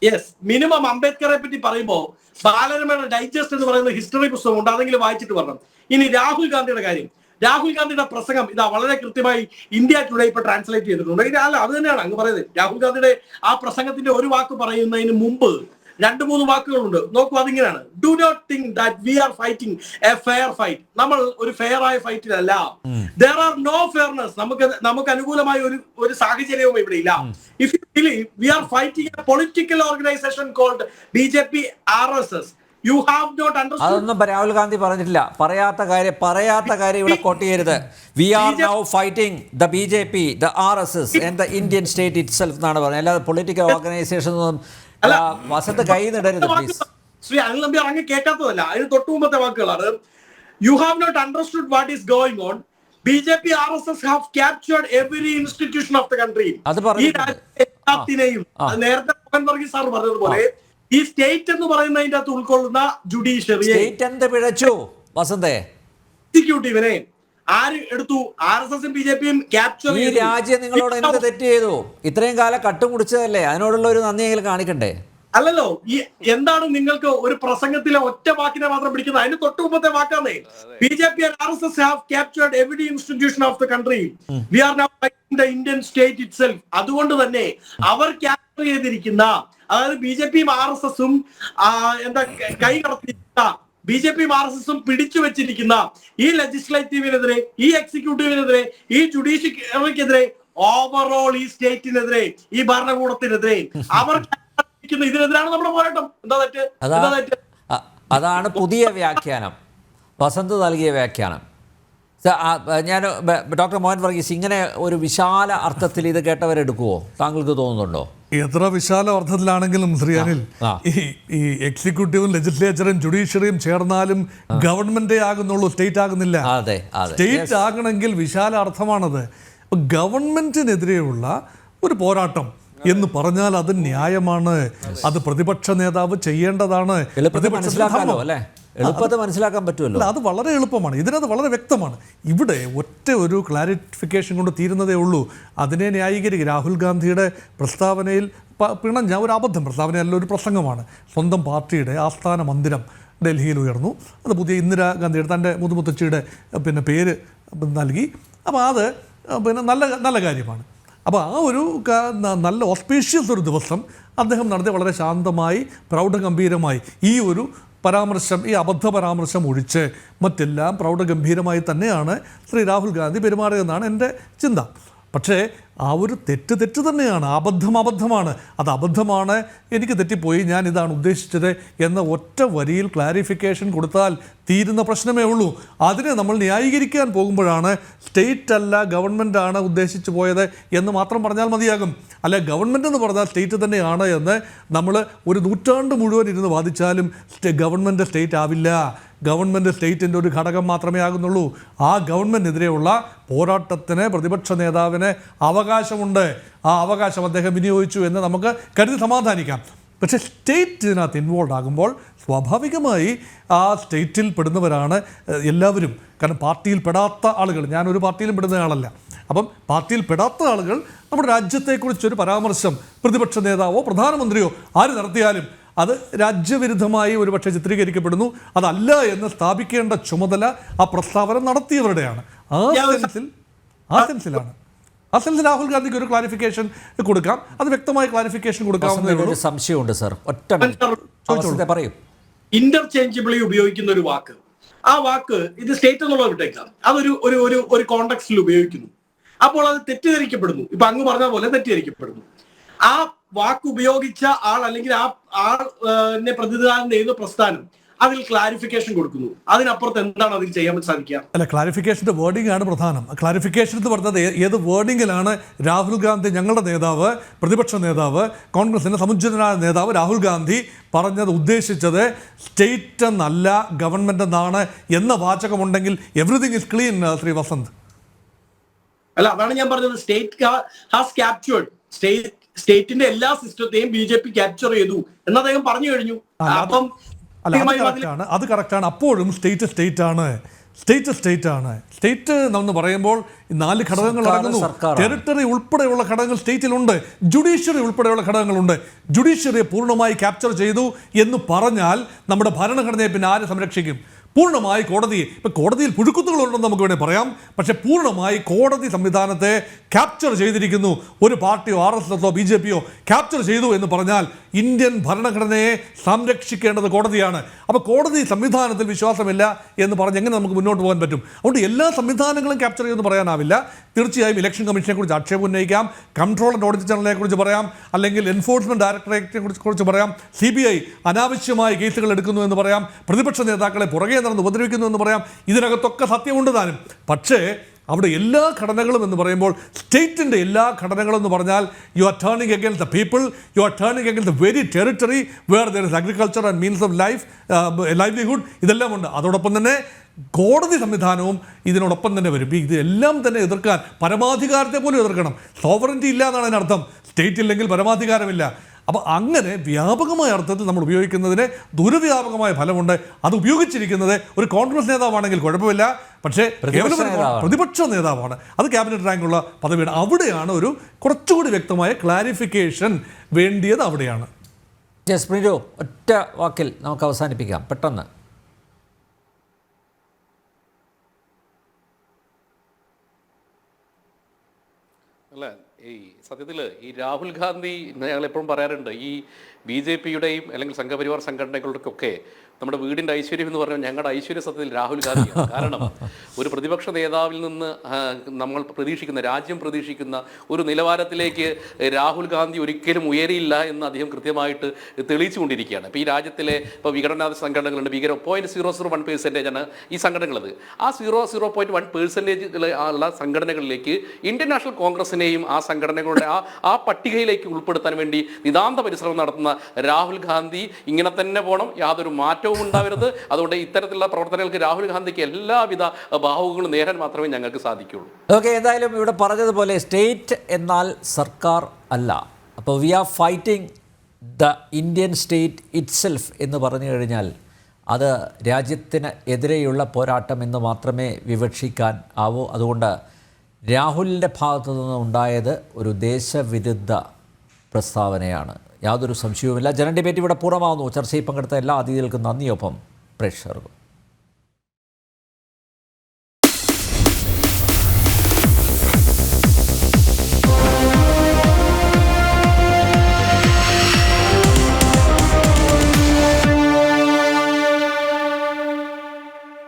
യെസ്, മിനിമം അംബേദ്കറെ പറ്റി പറയുമ്പോൾ ബാലരമയുടെ ഡൈജസ്റ്റ് എന്ന് പറയുന്ന ഹിസ്റ്ററി പുസ്തകമുണ്ട്, അതെങ്കിലും വായിച്ചിട്ട് പറഞ്ഞു. ഇനി രാഹുൽ ഗാന്ധിയുടെ കാര്യം, രാഹുൽ ഗാന്ധിയുടെ പ്രസംഗം ഇതാ വളരെ കൃത്യമായി ഇന്ത്യ ടുഡേ ഇപ്പൊ ട്രാൻസ്ലേറ്റ് ചെയ്തിട്ടുണ്ട്. അല്ല, അത് തന്നെയാണ് അങ്ങ് പറയുന്നത്. രാഹുൽ ഗാന്ധിയുടെ ആ പ്രസംഗത്തിന്റെ ഒരു വാക്ക് പറയുന്നതിന് മുമ്പ് 2-3 വാക്കുകളുണ്ട്. നോക്കൂ, അതിങ്ങനെയാണ്: do not think that we are fighting a fair fight. നമ്മൾ ഒരു ഫെയർ ആയ ഫൈറ്റിലല്ല. There are no fairness. നമുക്ക് അനുകൂലമായ ഒരു സാഹചര്യവും ഇവിടെ ഇല്ല. If you believe we are fighting a political organisation called BJP RSS, you have not understood. അതൊന്നും രാഹുൽ ഗാന്ധി പറഞ്ഞിട്ടില്ല. പറയാത്ത കാര്യം ഇവിടെ കോട്ട് ചെയ്യരുത്. We are now fighting the BJP, the RSS and the Indian state itself എന്നാണ് പറഞ്ഞത്. അല്ലാതെ പൊളിറ്റിക്കൽ ഓർഗനൈസേഷൻ ഒന്നും വസന്ത് കൈ നിടരുത് പ്ലീസ്. ശ്രീ അനിൽ നമ്പ്യാർ അങ്ങ് കേൾക്കാത്തതല്ല, അതിന് തൊട്ടു മുമ്പത്തെ വാക്കുകളാണ്. You have not understood what is going on. BJP RSS have captured every institution of the country. ഈ രാജ്യത്തെയും നേരത്തെ മോഹൻ വർഗീസ് സാർ പറഞ്ഞതുപോലെ ഈ സ്റ്റേറ്റ് എന്ന് പറയുന്നതിന്റെ അകത്ത് ഉൾക്കൊള്ളുന്ന ജുഡീഷ്യറിയെ, എക്സിക്യൂട്ടീവിനെ ആര് എടുത്തു? RSSഉം BJPയും ക്യാപ്ചർ ഈ രാജ്യം നിങ്ങളോട് എന്ത് തെറ്റ് ചെയ്തു? ഇത്രയും കാലം കട്ടുമുടിച്ചതല്ലേ, അതിനോടുള്ള ഒരു നന്ദിയെങ്കിലും കാണിക്കണ്ടേ? അല്ലല്ലോ, ഈ എന്താണ് നിങ്ങൾക്ക് ഒരു പ്രസംഗത്തിലെ ഒറ്റ വാക്കിനെ മാത്രം പിടിക്കുന്നത്? അതിന് തൊട്ട് മുമ്പത്തെ വാക്കാന്നേ, BJP and RSS have captured every institution of the country. We are now fighting the Indian state itself. അതുകൊണ്ട് തന്നെ അവർ ക്യാപ്ചർ ചെയ്തിരിക്കുന്ന, അതായത് BJPയും RSSഉം എന്താ കൈ കടത്തിയിരിക്കുന്ന, BJPയും RSSഉം പിടിച്ചു വെച്ചിരിക്കുന്ന ഈ ലെജിസ്ലേറ്റീവിനെതിരെ, ഈ എക്സിക്യൂട്ടീവിനെതിരെ, ഈ ജുഡീഷ്യറിക്കെതിരെ, ഓവറോൾ ഈ സ്റ്റേറ്റിനെതിരെ, ഈ ഭരണകൂടത്തിനെതിരെ അവർ ഇതിനെതിരാണ് നമ്മുടെ പോരാട്ടം. എന്താ തെറ്റ്? അതാണ് പുതിയ വ്യാഖ്യാനം, വസന്ത് നൽകിയ വ്യാഖ്യാനം. ഞാൻ ഡോക്ടർ മോഹൻ വർഗീസ്, ഇങ്ങനെ ഒരു വിശാല അർത്ഥത്തിൽ ഇത് കേട്ടവരെടുക്കുവോ? താങ്കൾക്ക് തോന്നുന്നുണ്ടോ? എത്ര വിശാല അർത്ഥത്തിലാണെങ്കിലും ശ്രീയാനിൽ ഈ എക്സിക്യൂട്ടീവും ലെജിസ്ലേച്ചറും ജുഡീഷ്യറിയും ചേർന്നാലും ഗവൺമെന്റേ ആകുന്നുള്ളൂ, സ്റ്റേറ്റ് ആകുന്നില്ല. സ്റ്റേറ്റ് ആകണമെങ്കിൽ വിശാല അർത്ഥമാണത്. ഗവൺമെന്റിനെതിരെയുള്ള ഒരു പോരാട്ടം എന്ന് പറഞ്ഞാൽ അത് ന്യായമാണ്, അത് പ്രതിപക്ഷ നേതാവ് ചെയ്യേണ്ടതാണ്. എളുപ്പത്തിൽ മനസ്സിലാക്കാൻ പറ്റുമല്ലോ. അത് വളരെ എളുപ്പമാണ്, ഇതിനകത്ത് വളരെ വ്യക്തമാണ്. ഇവിടെ ഒറ്റ ഒരു ക്ലാരിഫിക്കേഷൻ കൊണ്ട് തീരുന്നതേ ഉള്ളൂ. അതിനെ ന്യായീകരിക്കും. രാഹുൽ ഗാന്ധിയുടെ പ്രസ്താവനയിൽ പിണഞ്ഞ ഒരു അബദ്ധം, പ്രസ്താവനയല്ല, ഒരു പ്രസംഗമാണ്. സ്വന്തം പാർട്ടിയുടെ ആസ്ഥാന മന്ദിരം ഡൽഹിയിൽ ഉയർന്നു, അത് പുതിയ ഇന്ദിരാഗാന്ധിയുടെ തൻ്റെ മുതുമുത്തച്ഛിയുടെ പേര് നൽകി. അപ്പോൾ അത് നല്ല കാര്യമാണ്. അപ്പോൾ ആ ഒരു നല്ല ഓസ്പീഷ്യസ് ഒരു ദിവസം അദ്ദേഹം നടത്തി വളരെ ശാന്തമായി, പ്രൗഢഗംഭീരമായി ഈ ഒരു പരാമർശം, ഈ അബദ്ധ പരാമർശം ഒഴിച്ച് മറ്റെല്ലാം പ്രൗഢഗംഭീരമായി തന്നെയാണ് ശ്രീ രാഹുൽ ഗാന്ധി പെരുമാറിയതെന്നാണ് എൻ്റെ ചിന്ത. പക്ഷേ ആ ഒരു തെറ്റ് തന്നെയാണ്, അബദ്ധമാണ്, അത് അബദ്ധമാണ്, എനിക്ക് തെറ്റിപ്പോയി, ഞാൻ ഇതാണ് ഉദ്ദേശിച്ചത് എന്ന ഒറ്റ വരിയിൽ ക്ലാരിഫിക്കേഷൻ കൊടുത്താൽ തീരുന്ന പ്രശ്നമേ ഉള്ളൂ. അതിനെ നമ്മൾ ന്യായീകരിക്കാൻ പോകുമ്പോഴാണ് സ്റ്റേറ്റ് അല്ല ഗവൺമെൻറ് ആണ് ഉദ്ദേശിച്ചു പോയത് എന്ന് മാത്രം പറഞ്ഞാൽ മതിയാകും. അല്ല, ഗവൺമെൻറ് എന്ന് പറഞ്ഞാൽ സ്റ്റേറ്റ് തന്നെയാണ് എന്ന് നമ്മൾ ഒരു നൂറ്റാണ്ട് മുഴുവൻ ഇരുന്ന് വാദിച്ചാലും ഗവൺമെൻറ് സ്റ്റേറ്റ് ആവില്ല. ഗവൺമെൻറ് സ്റ്റേറ്റിൻ്റെ ഒരു ഘടകം മാത്രമേ ആകുന്നുള്ളൂ. ആ ഗവൺമെൻറ്റിനെതിരെയുള്ള പോരാട്ടത്തിന് പ്രതിപക്ഷ നേതാവിന് അവകാശമുണ്ട്. ആ അവകാശം അദ്ദേഹം വിനിയോഗിച്ചു എന്ന് നമുക്ക് കരുതി സമാധാനിക്കാം. പക്ഷേ സ്റ്റേറ്റ് ഇതിനകത്ത് ഇൻവോൾവ് ആകുമ്പോൾ സ്വാഭാവികമായി ആ സ്റ്റേറ്റിൽ പെടുന്നവരാണ് എല്ലാവരും. കാരണം പാർട്ടിയിൽ പെടാത്ത ആളുകൾ, ഞാനൊരു പാർട്ടിയിലും പെടുന്ന ആളല്ല, അപ്പം പാർട്ടിയിൽ പെടാത്ത ആളുകൾ നമ്മുടെ രാജ്യത്തെക്കുറിച്ചൊരു പരാമർശം പ്രതിപക്ഷ നേതാവോ പ്രധാനമന്ത്രിയോ ആര് നടത്തിയാലും അത് രാജ്യവിരുദ്ധമായി ഒരുപക്ഷെ ചിത്രീകരിക്കപ്പെടുന്നു. അതല്ല എന്ന് സ്ഥാപിക്കേണ്ട ചുമതല ആ പ്രസ്താവന നടത്തിയവരുടെയാണ്. ആ സെൻസിലാണ് രാഹുൽ ഗാന്ധിക്ക് ഒരു ക്ലാരിഫിക്കേഷൻ കൊടുക്കാം. അത് വ്യക്തമായ ക്ലാരിഫിക്കേഷൻ കൊടുക്കാവുന്ന സംശയമുണ്ട് സർ. ഒറ്റ പറയൂ. ഇന്റർചേഞ്ചബിളി ഉപയോഗിക്കുന്ന ഒരു വാക്ക്, ആ വാക്ക് ഇത് സ്റ്റേറ്റ് എന്നുള്ളത് വിട്ടേക്കാം, അതൊരു ഒരു കോണ്ടെക്സ്റ്റിൽ ഉപയോഗിക്കുന്നു. അപ്പോൾ അത് തെറ്റിദ്ധരിക്കപ്പെടുന്നു. ഇപ്പൊ അങ്ങ് പറഞ്ഞ പോലെ തെറ്റിദ്ധരിക്കപ്പെടുന്നു. ആ വാക്ക് ഉപയോഗിച്ച ആൾ അല്ലെങ്കിൽ ആ ആളിനെ പ്രതിനിധാനം ചെയ്യുന്ന പ്രസ്ഥാനം അതിൽ ക്ലാരിഫിക്കേഷൻ കൊടുക്കുന്നു. അതിനപ്പുറത്ത് എന്താണ് അതിൽ ചെയ്യാൻ സാധിക്കുക? അല്ല, ക്ലാരിഫിക്കേഷൻ്റെ വേർഡിംഗ് ആണ് പ്രധാനം. ക്ലാരിഫിക്കേഷൻ എന്ന് പറഞ്ഞത് ഏത് വേർഡിങ്ങിലാണ് രാഹുൽ ഗാന്ധി, ഞങ്ങളുടെ നേതാവ്, പ്രതിപക്ഷ നേതാവ്, കോൺഗ്രസിൻ്റെ സമുജ്ജിതനായ നേതാവ് രാഹുൽ ഗാന്ധി പറഞ്ഞത്, ഉദ്ദേശിച്ചത് സ്റ്റേറ്റ് എന്നല്ല ഗവൺമെൻറ് എന്നാണ് എന്ന വാചകമുണ്ടെങ്കിൽ everything is clean. Shri Vasanth, അല്ല, അതാണ് ഞാൻ പറഞ്ഞത്. സ്റ്റേറ്റ് ഹാസ് ക്യാപ്ചേർഡ്, സ്റ്റേറ്റിന്റെ എല്ലാ സിസ്റ്റത്തെയും BJP ക്യാപ്ചർ ചെയ്തു എന്ന് അദ്ദേഹം പറഞ്ഞു കഴിഞ്ഞു. അപ്പം അത് കറക്റ്റാണ്. അപ്പോഴും സ്റ്റേറ്റ് ആണ്. സ്റ്റേറ്റ് എന്ന് പറയുമ്പോൾ 4 ഘടകങ്ങൾ അടങ്ങുന്നു. ടെറിട്ടറി ഉൾപ്പെടെയുള്ള ഘടകങ്ങൾ സ്റ്റേറ്റിലുണ്ട്, ജുഡീഷ്യറി ഉൾപ്പെടെയുള്ള ഘടകങ്ങളുണ്ട്. ജുഡീഷ്യറിയെ പൂർണ്ണമായി ക്യാപ്ചർ ചെയ്തു എന്ന് പറഞ്ഞാൽ നമ്മുടെ ഭരണഘടനയെ പിന്നെ ആര് സംരക്ഷിക്കും? പൂർണ്ണമായി കോടതിയിൽ പുഴുക്കുത്തുകളുണ്ടെന്ന് നമുക്ക് വേണേൽ പറയാം. പക്ഷെ പൂർണ്ണമായി കോടതി സംവിധാനത്തെ ക്യാപ്ചർ ചെയ്തിരിക്കുന്നു. ഒരു പാർട്ടിയോ RSSO BJPയോ ക്യാപ്ചർ ചെയ്തു എന്ന് പറഞ്ഞാൽ ഇന്ത്യൻ ഭരണഘടനയെ സംരക്ഷിക്കേണ്ടത് കോടതിയാണ്. അപ്പോൾ കോടതി സംവിധാനത്തിൽ വിശ്വാസമില്ല എന്ന് പറഞ്ഞ് എങ്ങനെ നമുക്ക് മുന്നോട്ട് പോകാൻ പറ്റും? അതുകൊണ്ട് എല്ലാ സംവിധാനങ്ങളും ക്യാപ്ചർ ചെയ്യുമെന്ന് പറയാനാവില്ല. തീർച്ചയായും ഇലക്ഷൻ കമ്മീഷനെ കുറിച്ച് ആക്ഷേപം ഉന്നയിക്കാം, കൺട്രോൾ ആൻഡ് ഓഡിറ്റ് ജനറലിനെ കുറിച്ച് പറയാം, അല്ലെങ്കിൽ എൻഫോഴ്സ്മെന്റ് ഡയറക്ടറേറ്റിനെ കുറിച്ച് പറയാം, CBI അനാവശ്യമായ കേസുകൾ എടുക്കുന്നു എന്ന് പറയാം, പ്രതിപക്ഷ നേതാക്കളെ പുറകെ നടന്ന് ഉപദ്രവിക്കുന്നു എന്ന് പറയാം. ഇതിനകത്തൊക്കെ സത്യമുണ്ട് താനും. പക്ഷേ അവിടെ എല്ലാ ഘടനകളും എന്ന് പറയുമ്പോൾ സ്റ്റേറ്റിൻ്റെ എല്ലാ ഘടനകളും എന്ന് പറഞ്ഞാൽ you are turning against the people, you are turning against the very territory where there is agriculture and means of livelihood, ഇതെല്ലാം ഉണ്ട്. അതോടൊപ്പം തന്നെ കോടതി സംവിധാനവും ഇതിനോടൊപ്പം തന്നെ വരും. ഇതെല്ലാം തന്നെ എതിർക്കാൻ പരമാധികാരത്തെ പോലും എതിർക്കണം. സോവറിറ്റി ഇല്ല എന്നാണ് അതിനർത്ഥം. സ്റ്റേറ്റ് ഇല്ലെങ്കിൽ പരമാധികാരമില്ല. അപ്പോൾ അങ്ങനെ വ്യാപകമായ അർത്ഥത്തിൽ നമ്മൾ ഉപയോഗിക്കുന്നതിന് ദുരവ്യാപകമായ ഫലമുണ്ട്. അത് ഉപയോഗിച്ചിരിക്കുന്നത് ഒരു കോൺഗ്രസ് നേതാവാണെങ്കിൽ കുഴപ്പമില്ല, പക്ഷേ പ്രതിപക്ഷ നേതാവാണ്, അത് ക്യാബിനറ്റ് റാങ്കുള്ള പദവിയാണ്. അവിടെയാണ് ഒരു കുറച്ചുകൂടി വ്യക്തമായ ക്ലാരിഫിക്കേഷൻ വേണ്ടിയത്. അവിടെയാണ് ജസ്പ്രീരു, ഒറ്റ വാക്കിൽ നമുക്ക് അവസാനിപ്പിക്കാം പെട്ടെന്ന്. അല്ല, ഈ സത്യത്തിൽ ഈ രാഹുൽ ഗാന്ധി, ഞങ്ങൾ എപ്പോഴും പറയാറുണ്ട്, ഈ BJP-യുടെയും അല്ലെങ്കിൽ സംഘപരിവാർ സംഘടനകളുടെയൊക്കെ നമ്മുടെ വീടിൻ്റെ ഐശ്വര്യം എന്ന് പറഞ്ഞാൽ ഞങ്ങളുടെ ഐശ്വര്യ സത്യത്തിൽ രാഹുൽ ഗാന്ധിയാണ്. കാരണം ഒരു പ്രതിപക്ഷ നേതാവിൽ നിന്ന് നമ്മൾ പ്രതീക്ഷിക്കുന്ന, രാജ്യം പ്രതീക്ഷിക്കുന്ന ഒരു നിലവാരത്തിലേക്ക് രാഹുൽ ഗാന്ധി ഒരിക്കലും ഉയരില്ല എന്ന് അദ്ദേഹം കൃത്യമായിട്ട് തെളിയിച്ചുകൊണ്ടിരിക്കുകയാണ്. ഇപ്പോൾ ഈ രാജ്യത്തിലെ ഇപ്പോൾ വിഘടനാ സംഘടനകളുണ്ട്, 0.001% ആണ് ഈ സംഘടനകളത്. ആ 0.1% ഉള്ള സംഘടനകളിലേക്ക് ഇന്ത്യൻ നാഷണൽ കോൺഗ്രസിനെയും ആ സംഘടനകളുടെ ആ പട്ടികയിലേക്ക് ഉൾപ്പെടുത്താൻ വേണ്ടി നിതാന്ത പരിശ്രമം നടത്തുന്ന രാഹുൽ ഗാന്ധി ഇങ്ങനെ തന്നെ പോകണം, യാതൊരു മാറ്റവും ഉണ്ടാവരുത്. അതുകൊണ്ട് ഇത്തരത്തിലുള്ള പ്രവർത്തനങ്ങൾക്ക് രാഹുൽ ഗാന്ധിക്ക് എല്ലാവിധ ഭാവുകളും നേരാൻ മാത്രമേ ഞങ്ങൾക്ക് സാധിക്കുള്ളൂ. ഓക്കെ, എന്തായാലും ഇവിടെ പറഞ്ഞതുപോലെ സ്റ്റേറ്റ് എന്നാൽ സർക്കാർ അല്ല. അപ്പോൾ we are fighting the Indian state itself എന്ന് പറഞ്ഞു കഴിഞ്ഞാൽ അത് രാജ്യത്തിന് എതിരെയുള്ള പോരാട്ടം എന്ന് മാത്രമേ വിവക്ഷിക്കാൻ ആവൂ. അതുകൊണ്ട് രാഹുലിൻ്റെ ഭാഗത്തു നിന്ന് ഉണ്ടായത് ഒരു ദേശവിരുദ്ധ പ്രസ്താവനയാണ്, യാതൊരു സംശയവുമില്ല. ജനറൽ ഡിബേറ്റ് ഇവിടെ പൂർണ്ണമാകുന്നു. ചർച്ചയിൽ പങ്കെടുത്ത എല്ലാ അതിഥികൾക്കും നന്ദിയൊപ്പം പ്രേക്ഷകർക്കും.